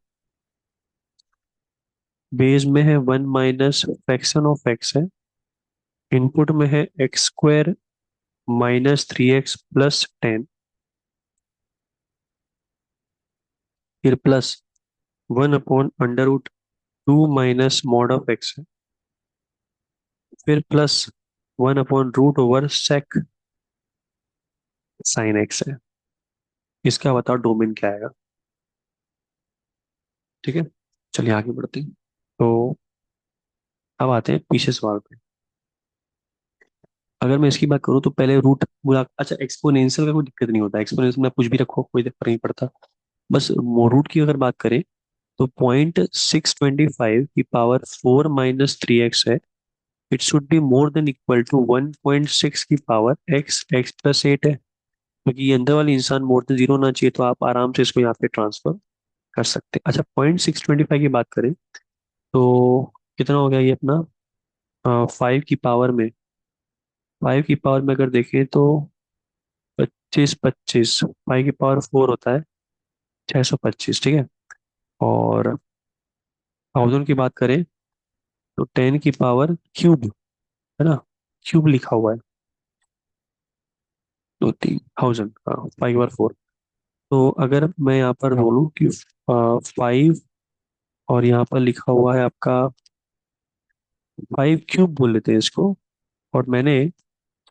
बेस में है 1 माइनस फ्रैक्शन ऑफ एक्स है, इनपुट में है x² -3x + 10, फिर plus 1 upon under root 2 minus mod of x है, फिर plus 1 upon root over sec sine x है। इसका बताओ डोमेन क्या आएगा। ठीक है, चलिए आगे बढ़ते हैं। तो अब आते हैं पीछे सवाल पे। अगर मैं इसकी बात करूँ तो पहले रूट पूरा, अच्छा एक्सपोनेंशियल का कोई दिक्कत नहीं होता, एक्सपोनेंशियल में कुछ भी रखो कोई फर्क नहीं पड़ता। बस रूट की अगर बात करें तो 0.625 की पावर 4 - 3x है, it should be more than equal to 1.6 की पावर x x + 8 है, क्योंकि ये अंदर वाली इंसान मोर देन जीरो होना चाहिए, तो आप आराम से इसको यहाँ पे ट्रांसफर कर सकते हैं। अच्छा 0.625 की बात करें तो कितना हो गया ये अपना, 5 की पावर में अगर देखें तो 25 25, 5 की पावर 4 होता है 625, ठीक है। और 1000 की बात करें तो 10 की पावर क्यूब, है ना, क्यूब लिखा हुआ है, तो 3000, हाँ 5/4। तो अगर मैं यहाँ पर बोलूँ कि 5, और यहाँ पर लिखा हुआ है आपका 5 क्यूब बोल लेते हैं इसको, और मैंने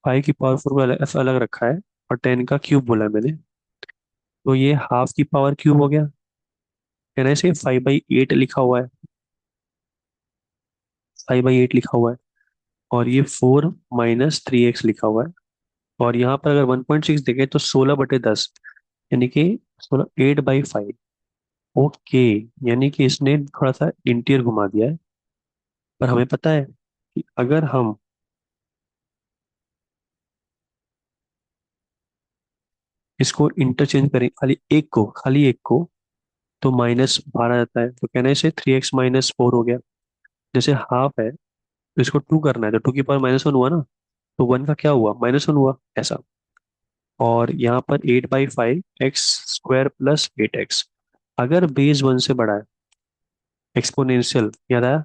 5 की पावर 4 को अलग अलग रखा है, और 10 का क्यूब बोला है मैंने, तो ये ½ की पावर क्यूब हो गया। कहना से 5/8 लिखा हुआ है, 5/8 लिखा हुआ है, और ये 4 - 3x लिखा हुआ है। और यहाँ पर अगर 1.6 देखें तो 16/10, यानी कि 8/5। ओके, यानी कि इसने थोड़ा सा इंटीरियर घुमा दिया है। पर हमें पता है कि अगर हम इसको इंटरचेंज करें, खाली एक को तो माइनस बाहर आ जाता है, तो कहना है इसे 3x - 4 हो गया। जैसे हाफ है तो इसको 2 करना है, तो 2 की पावर -1 हुआ ना, तो 1 का क्या हुआ, -1 हुआ ऐसा। और यहाँ पर 8/5 x² + 8x, अगर बेस 1 से बड़ा है, एक्सपोनेंशियल याद आया,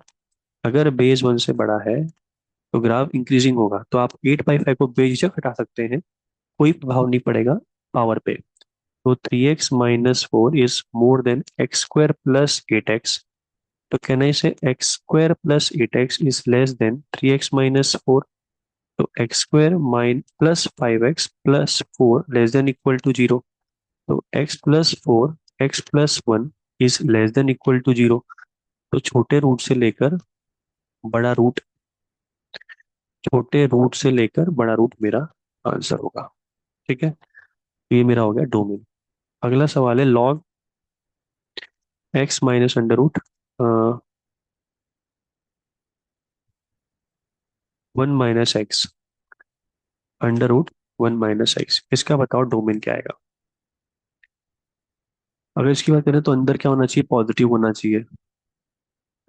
अगर बेस 1 से बड़ा है तो ग्राफ इंक्रीजिंग होगा, तो आप 8/5 को बेझिझक हटा सकते हैं, कोई प्रभाव नहीं पड़ेगा पावर पे। तो 3x - 4 is more then x² + 8x, तो कैन आई से x² + 8x is less then 3x - 4, तो x² + 5x + 4 less than equal to 0, तो x + 4 x + 1 is less than equal to 0। तो बड़ा रूट छोटे रूट से लेकर बड़ा रूट मेरा आंसर होगा। ठीक है, ये मेरा हो गया डोमेन। अगला सवाल है लॉग x - √1 - x, √1 - x, इसका बताओ डोमेन क्या आएगा। अगर इसकी बात करें तो अंदर क्या होना चाहिए, पॉजिटिव होना चाहिए,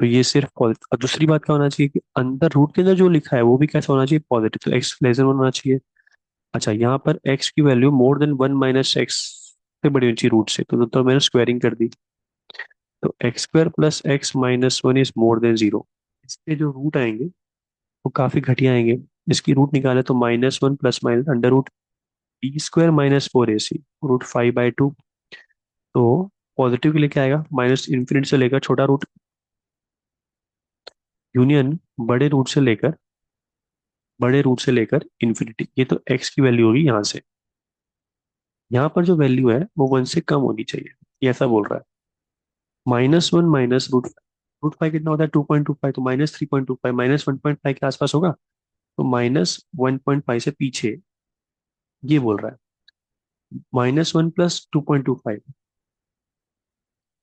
तो ये सिर्फ पॉजिटिव। और दूसरी बात क्या होना चाहिए कि अंदर रूट के अंदर जो लिखा है वो भी कैसा होना चाहिए, पॉजिटिव, तो एक्स लेस देन होना चाहिए। अच्छा यहाँ पर एक्स की वैल्यू मोर देन 1 - x से बड़ी होनी चाहिए रूट से, तो मैंने स्क्वायरिंग कर दी, तो x² + x - 1 is more then 0। इसके जो रूट आएंगे वो काफी घटिया आएंगे। इसकी रूट निकाले तो -1 + -√b² - 4ac √5/2। तो पॉजिटिव के लिए क्या आएगा, -∞ से लेकर छोटा रूट, यूनियन बड़े रूट से लेकर इन्फिनिटी, ये तो एक्स की वैल्यू होगी यहाँ से। यहाँ पर जो वैल्यू है वो 1 से कम होनी चाहिए, ये ऐसा बोल रहा है। -1 -√5 कितना होता है, 2.25, तो -3.25 -1.5 के आसपास होगा, तो -1.5 से पीछे, ये बोल रहा है। -1 + 2.25,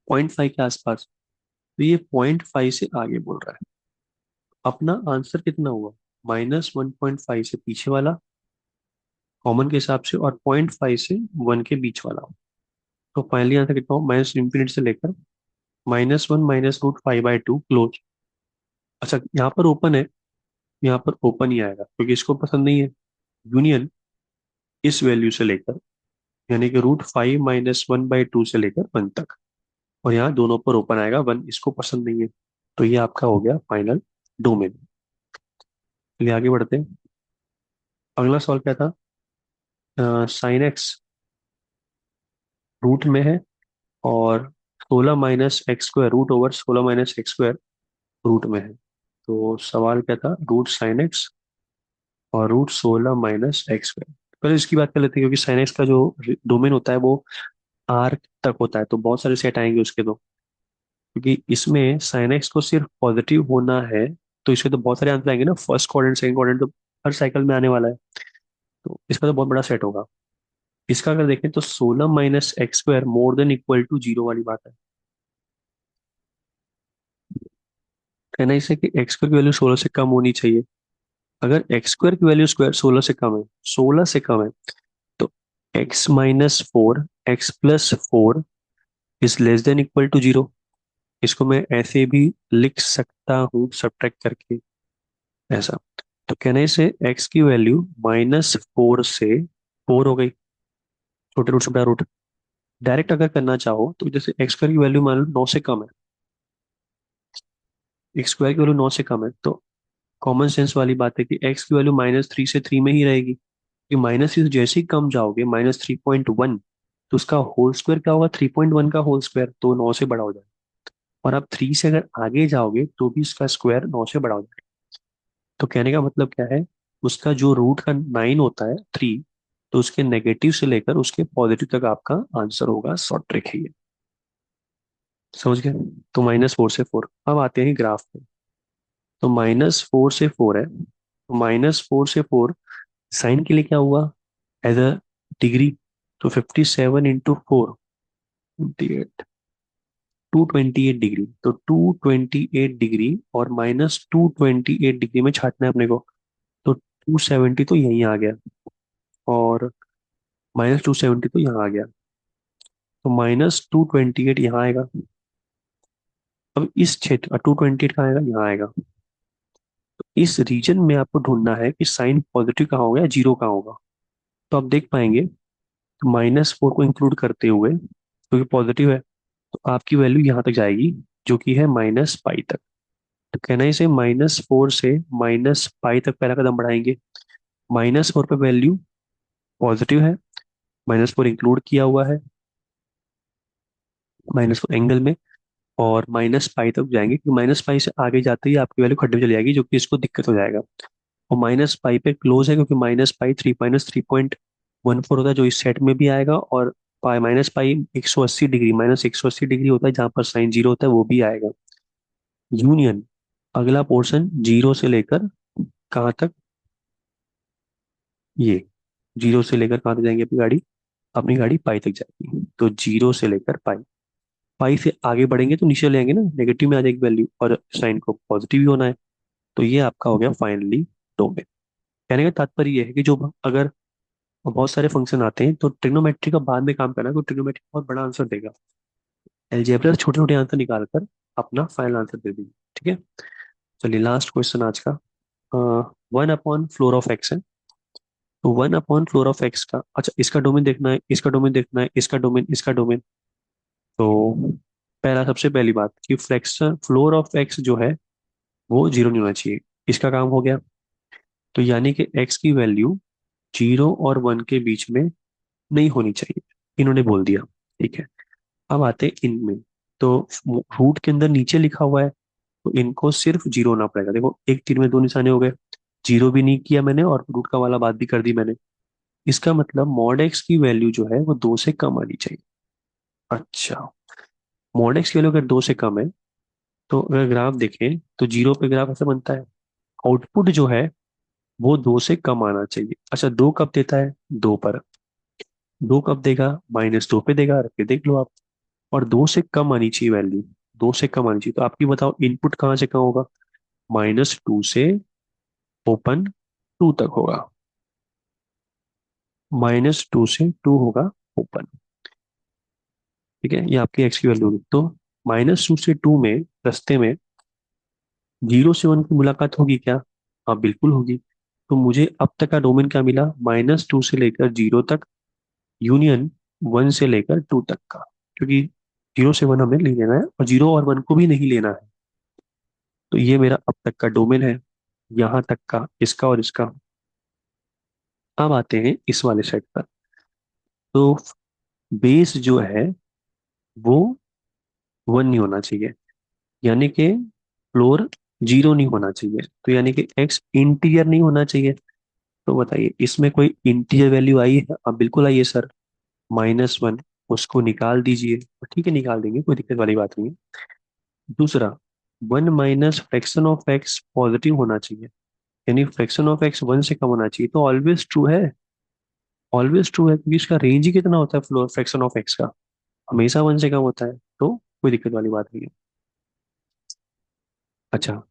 0.5 के आसपास, तो ये 0.5 से आगे बोल रहा है। अपना आंसर कितना हुआ, -1.5 से पीछे वाला कॉमन के हिसाब से, और 0.5 से 1 के बीच वाला। तो फाइनली आंसर कितना हो, माइनस इंफिनिटी से लेकर -1 -√5/2 क्लोज। अच्छा यहाँ पर ओपन है, यहाँ पर ओपन ही आएगा क्योंकि इसको पसंद नहीं है। यूनियन इस वैल्यू से लेकर, यानी कि √5 - 1/2 से लेकर 1 तक, और यहाँ दोनों पर ओपन आएगा, 1 इसको पसंद नहीं है। तो ये आपका हो गया फाइनल डोमेन। चलिए आगे बढ़ते हैं। अगला सवाल क्या था, साइन एक्स रूट में है और 16 - x² √16 - x² रूट में है। तो सवाल क्या था, √sin x और √16 - x²। पहले इसकी बात कर लेते हैं, क्योंकि साइन एक्स का जो डोमेन होता है वो आर तक होता है, तो बहुत सारे सेट आएंगे उसके तो, क्योंकि इसमें साइन एक्स को सिर्फ पॉजिटिव होना है, तो इसके तो बहुत सारे आंसर आएंगे ना, फर्स्ट क्वाड्रेंट सेकंड क्वाड्रेंट तो हर साइकिल में आने वाला है, तो इसका तो बहुत बड़ा सेट होगा। इसका अगर देखें तो 16 - x² more than equal to 0 वाली बात है। कहना इसे कि x² की वैल्यू 16 से कम होनी चाहिए। अगर x² की वैल्यू स्क्वायर 16 से कम है, 16 से कम है, तो x - 4 x + 4 is less than equal to 0। इसको मैं ऐसे भी लिख सकता हूँ सब्ट्रैक्ट करके, ऐसा। तो कहने से x की वैल्यू -4 से 4 हो गई, छोटे रूट से बड़ा रूट। डायरेक्ट अगर करना चाहो तो जैसे x² की वैल्यू मान लो 9 से कम है, x² की वैल्यू 9 से कम है, तो कॉमन सेंस वाली बात है कि x की वैल्यू -3 से 3 में ही रहेगी, कि -3 से जैसे ही कम जाओगे -3.1, तो उसका होल स्क्वायर क्या होगा, 3.1 का होल स्क्वायर, तो 9 से बड़ा हो जाएगा। और आप 3 से अगर आगे जाओगे तो भी इसका स्क्वायर 9 से बड़ा हो जाएगा। तो कहने का मतलब क्या है, उसका जो रूट का 9 होता है 3, तो उसके नेगेटिव से लेकर उसके पॉजिटिव तक आपका आंसर होगा, शॉर्ट ट्रिक है ये। समझ गए। तो -4 से 4, अब आते हैं ग्राफ पे। तो -4 से 4 है, तो -4 से 4 साइन के लिए क्या हुआ, एज अ डिग्री, तो 57 × 4 28, 228 डिग्री, तो 228 डिग्री और -228 डिग्री में छाटना है अपने को। तो 270 तो यहीं आ गया, और -270 तो यहाँ आ गया, तो -228 यहाँ आएगा। अब इस क्षेत्र 228 कहाँ आएगा, यहाँ आएगा। तो इस रीजन में आपको ढूंढना है कि साइन पॉजिटिव कहाँ होगा या जीरो कहाँ होगा। तो आप देख पाएंगे, तो -4 को इंक्लूड करते हुए, क्योंकि पॉजिटिव है, तो आपकी वैल्यू यहाँ तक जाएगी, जो कि है -पाई तक। तो कहना है इसे -4 से -पाई तक पहला कदम बढ़ाएंगे। -4 पे वैल्यू पॉजिटिव है, -4 इंक्लूड किया हुआ है -4 एंगल में, और -पाई तक जाएंगे, क्योंकि -पाई से आगे जाते ही आपकी वैल्यू खड्डे में चली जाएगी, जो कि इसको दिक्कत हो जाएगा। और -पाई पे क्लोज है, क्योंकि -पाई 3 - 3.14 होता है, जो इस सेट में भी आएगा, और पाई -पाई 180 डिग्री -180 डिग्री होता है, जहां पर साइन जीरो होता है, वो भी आएगा। यूनियन अगला पोर्शन जीरो से लेकर कहाँ तक, ये जीरो से लेकर कहाँ तक जाएंगे, अपनी गाड़ी पाई तक जाएगी, तो जीरो से लेकर पाई। पाई से आगे बढ़ेंगे तो नीचे ले आएंगे ना, नेगेटिव में आ जाएगी वैल्यू, और साइन को पॉजिटिव ही होना है। तो ये आपका हो गया फाइनली डोमेन। कहने का तात्पर्य ये है कि जो अगर बहुत सारे फंक्शन आते हैं तो ट्रिग्नोमेट्री का बाद में काम करना, तो ट्रिग्नोमेट्री बहुत बड़ा आंसर देगा। अलजेब्रा से छोटे छोटे आंसर निकाल कर अपना फाइनल आंसर दे दीजिए, ठीक है। चलिए लास्ट क्वेश्चन आज का, 1/फ्लोर ऑफ एक्स है। तो 1/फ्लोर ऑफ एक्स का, अच्छा इसका डोमेन देखना है, इसका डोमेन देखना है, इसका डोमेन। तो पहला, सबसे पहली बात कि फ्रैक्शन फ्लोर ऑफ एक्स जो है वो जीरो नहीं होना चाहिए, इसका काम हो गया। तो यानी कि एक्स की वैल्यू 0 और 1 के बीच में नहीं होनी चाहिए, इन्होंने बोल दिया, ठीक है। अब आते हैं इनमें, तो रूट के अंदर नीचे लिखा हुआ है, तो इनको सिर्फ जीरो होना पड़ेगा। देखो एक तीर में दो निशाने हो गए, जीरो भी नहीं किया मैंने और रूट का वाला बात भी कर दी मैंने। इसका मतलब मॉड एक्स की वैल्यू जो है वो 2 से कम आनी चाहिए। अच्छा, मॉड एक्स की वैल्यू अगर 2 से कम है, तो अगर ग्राफ देखें तो जीरो पे ग्राफ ऐसे बनता है, आउटपुट जो है वो 2 से कम आना चाहिए। अच्छा, 2 कब देता है, 2 पर। 2 कब देगा, -2 पे देगा, रख के देख लो आप। और 2 से कम आनी चाहिए वैल्यू, 2 से कम आनी चाहिए, तो आपकी बताओ इनपुट कहाँ से कहाँ होगा, -2 से ओपन 2 तक होगा, -2 से 2 होगा ओपन। ठीक है, ये आपकी एक्स की वैल्यू होगी। तो -2 से 2 में रास्ते में 0 से 1 की मुलाकात होगी क्या? हाँ बिल्कुल होगी। तो मुझे अब तक का डोमेन क्या मिला? -2 से लेकर 0 तक, यूनियन 1 से लेकर 2 तक का। क्योंकि 0 से 1 हमें नहीं लेना है और 0 और 1 को भी नहीं लेना है। तो ये मेरा अब तक का डोमेन है, यहाँ तक का, इसका और इसका। अब आते हैं इस वाले सेट पर। तो बेस जो है वो 1 नहीं होना चाहिए, यानी कि फ्लोर 0 नहीं होना चाहिए, तो यानी कि एक्स इंटीजर नहीं होना चाहिए। तो बताइए इसमें कोई इंटीजर वैल्यू आई है? अब बिल्कुल आई है सर, -1। उसको निकाल दीजिए। तो ठीक है, निकाल देंगे, कोई दिक्कत वाली बात नहीं है। दूसरा, 1 minus fraction of x positive होना चाहिए, यानी फ्रैक्शन ऑफ एक्स 1 से कम होना चाहिए। तो ऑलवेज ट्रू है, ऑलवेज ट्रू है, क्योंकि इसका रेंज ही कितना होता है फ्लोर फ्रैक्शन ऑफ एक्स का? हमेशा 1 से कम होता है, तो कोई दिक्कत वाली बात नहीं है। अच्छा,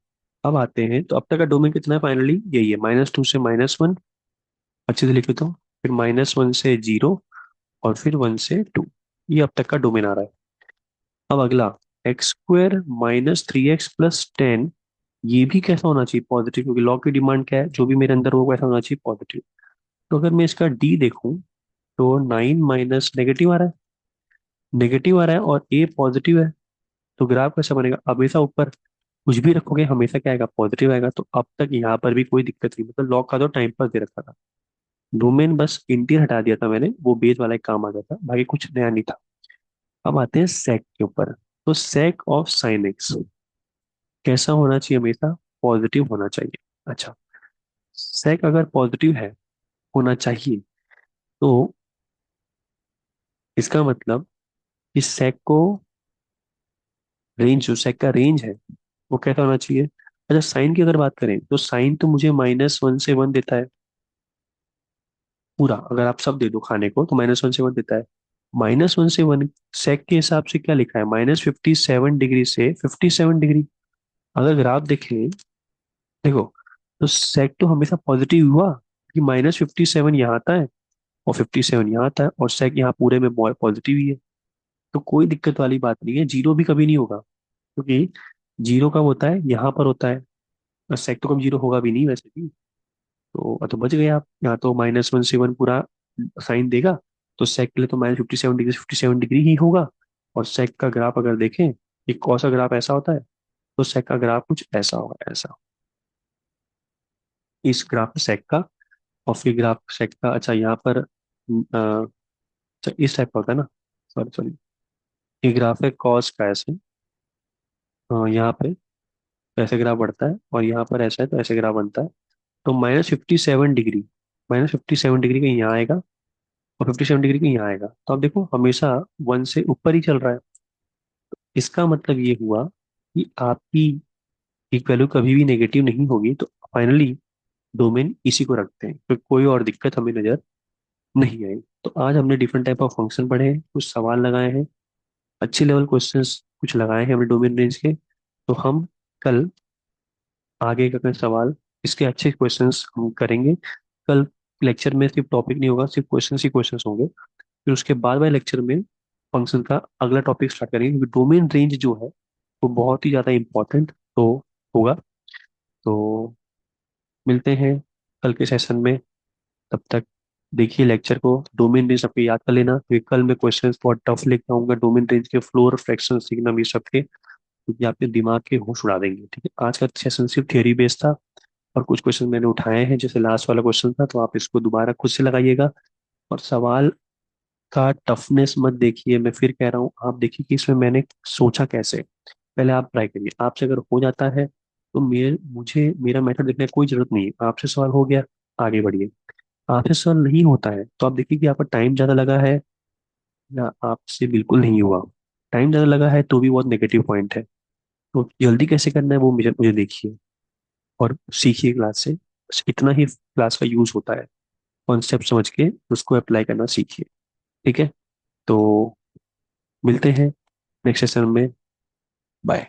अब आते हैं, तो अब तक का डोमेन कितना है? फाइनली यही है, -2 से -1। अच्छे से लिखे तो, फिर -1 से 0, और फिर 1 से 2। ये अब तक का डोमेन आ रहा है। अब अगला, x² -3x + 10, ये भी कैसा होना चाहिए? पॉजिटिव, क्योंकि लॉ की डिमांड क्या है? जो भी मेरे अंदर हो वैसा होना चाहिए, पॉजिटिव। तो अगर मैं इसका डी देखूं, तो 9 माइनस नेगेटिव आ रहा है, नेगेटिव आ रहा है, और ए पॉजिटिव है। तो ग्राफ कैसा बनेगा? हमेशा ऊपर कुछ भी रखोगे हमेशा क्या आएगा? पॉजिटिव आएगा। तो अब तक यहाँ पर भी कोई दिक्कत नहीं, मतलब लॉक का तो टाइम पास दे रखा था। डोमेन बस इंटीजर हटा दिया था मैंने, वो बेस वाला एक काम आ गया था, बाकी कुछ नया नहीं था। अब आते हैं सेक के ऊपर। तो सेक ऑफ साइन एक्स कैसा होना चाहिए? हमेशा पॉजिटिव होना चाहिए। अच्छा, सेक अगर पॉजिटिव है, होना चाहिए, तो इसका मतलब इस सेक को, रेंज, जो सेक का रेंज है वो कैसा होना चाहिए? अच्छा, साइन की अगर बात करें, तो साइन तो मुझे -1 से 1 देता है पूरा। अगर आप सब दे दो खाने को तो -1 से 1 देता है। -1 से 1 सेक के हिसाब से क्या लिखा है? -57 डिग्री से 57 डिग्री। अगर ग्राफ देखें, देखो, तो सेक तो हमेशा पॉजिटिव हुआ, कि -57 यहाँ आता है और 57 यहाँ आता है, और सेक यहाँ पूरे में पॉजिटिव ही है। तो कोई दिक्कत वाली बात नहीं है, जीरो भी कभी नहीं होगा, क्योंकि जीरो कब होता है? यहाँ पर होता है। और सेक तो कभी जीरो होगा भी नहीं वैसे भी। तो बच गए आप, यहाँ तो -1 से 1 पूरा साइन देगा। तो सेक के लिए तो -57 डिग्री ही होगा। और सेक का ग्राफ अगर देखें, एक कौन सा ग्राफ ऐसा होता है, तो सेक का ग्राफ कुछ ऐसा होगा, ऐसा। इस ग्राफ सेक का, और फिर ग्राफ सेक का, अच्छा यहाँ पर अच्छा इस टाइप का होता है ना, सॉरी सॉरी, ये ग्राफ है कॉस का ऐसे, यहाँ पे ऐसे ग्राफ बढ़ता है, और यहाँ पर ऐसा है तो ऐसे ग्राफ बनता है। तो -57 डिग्री, -57 डिग्री का यहाँ आएगा, और 57 डिग्री का यहाँ आएगा। तो आप देखो हमेशा 1 से ऊपर ही चल रहा है। इसका मतलब ये हुआ कि आपकी एक वैल्यू कभी भी नेगेटिव नहीं होगी। तो फाइनली डोमेन इसी को रखते हैं, तो कोई और दिक्कत हमें नजर नहीं आई। तो आज हमने डिफरेंट टाइप ऑफ फंक्शन पढ़े हैं, कुछ सवाल लगाए हैं, अच्छे लेवल क्वेश्चंस कुछ लगाए हैं हमने डोमेन रेंज के। तो हम कल आगे का कोई सवाल, इसके अच्छे क्वेश्चंस हम करेंगे कल। लेक्चर में सिर्फ टॉपिक नहीं होगा, सिर्फ क्वेश्चन ही क्वेश्चंस होंगे। फिर उसके बाद वाले लेक्चर में फंक्शन का अगला टॉपिक स्टार्ट करेंगे, क्योंकि डोमेन रेंज जो है वो बहुत ही ज़्यादा इंपॉर्टेंट तो होगा। तो मिलते हैं कल के सेशन में। तब तक देखिए लेक्चर को, डोमेन रेंज सबके याद कर लेना, क्योंकि कल मैं क्वेश्चंस बहुत टफ लेके आऊंगा डोमेन रेंज के, फ्लोर फ्रैक्शन सीखना भी सबके, क्योंकि आपके दिमाग के होश उड़ा देंगे। ठीक है, आज का सेशन सिर्फ थियरी बेस्ड था, और कुछ क्वेश्चन मैंने उठाए हैं, जैसे लास्ट वाला क्वेश्चन था, तो आप इसको दोबारा खुद से लगाइएगा। और सवाल का टफनेस मत देखिए, मैं फिर कह रहा हूँ, आप देखिए कि इसमें मैंने सोचा कैसे। पहले आप ट्राई करिए, आपसे अगर हो जाता है तो मुझे मेरा मेथड देखने की कोई जरूरत नहीं है। आपसे सवाल हो गया, आगे बढ़िए। आपसे सवाल नहीं होता है तो आप देखिए कि आपका टाइम ज्यादा लगा है, या आपसे बिल्कुल नहीं हुआ। टाइम ज्यादा लगा है तो भी बहुत नेगेटिव पॉइंट है। तो जल्दी कैसे करना है वो मुझे मुझे देखिए, और सीखिए क्लास से। बस इतना ही क्लास का यूज होता है, कॉन्सेप्ट समझ के उसको अप्लाई करना सीखिए। ठीक है, तो मिलते हैं नेक्स्ट सेशन में। बाय।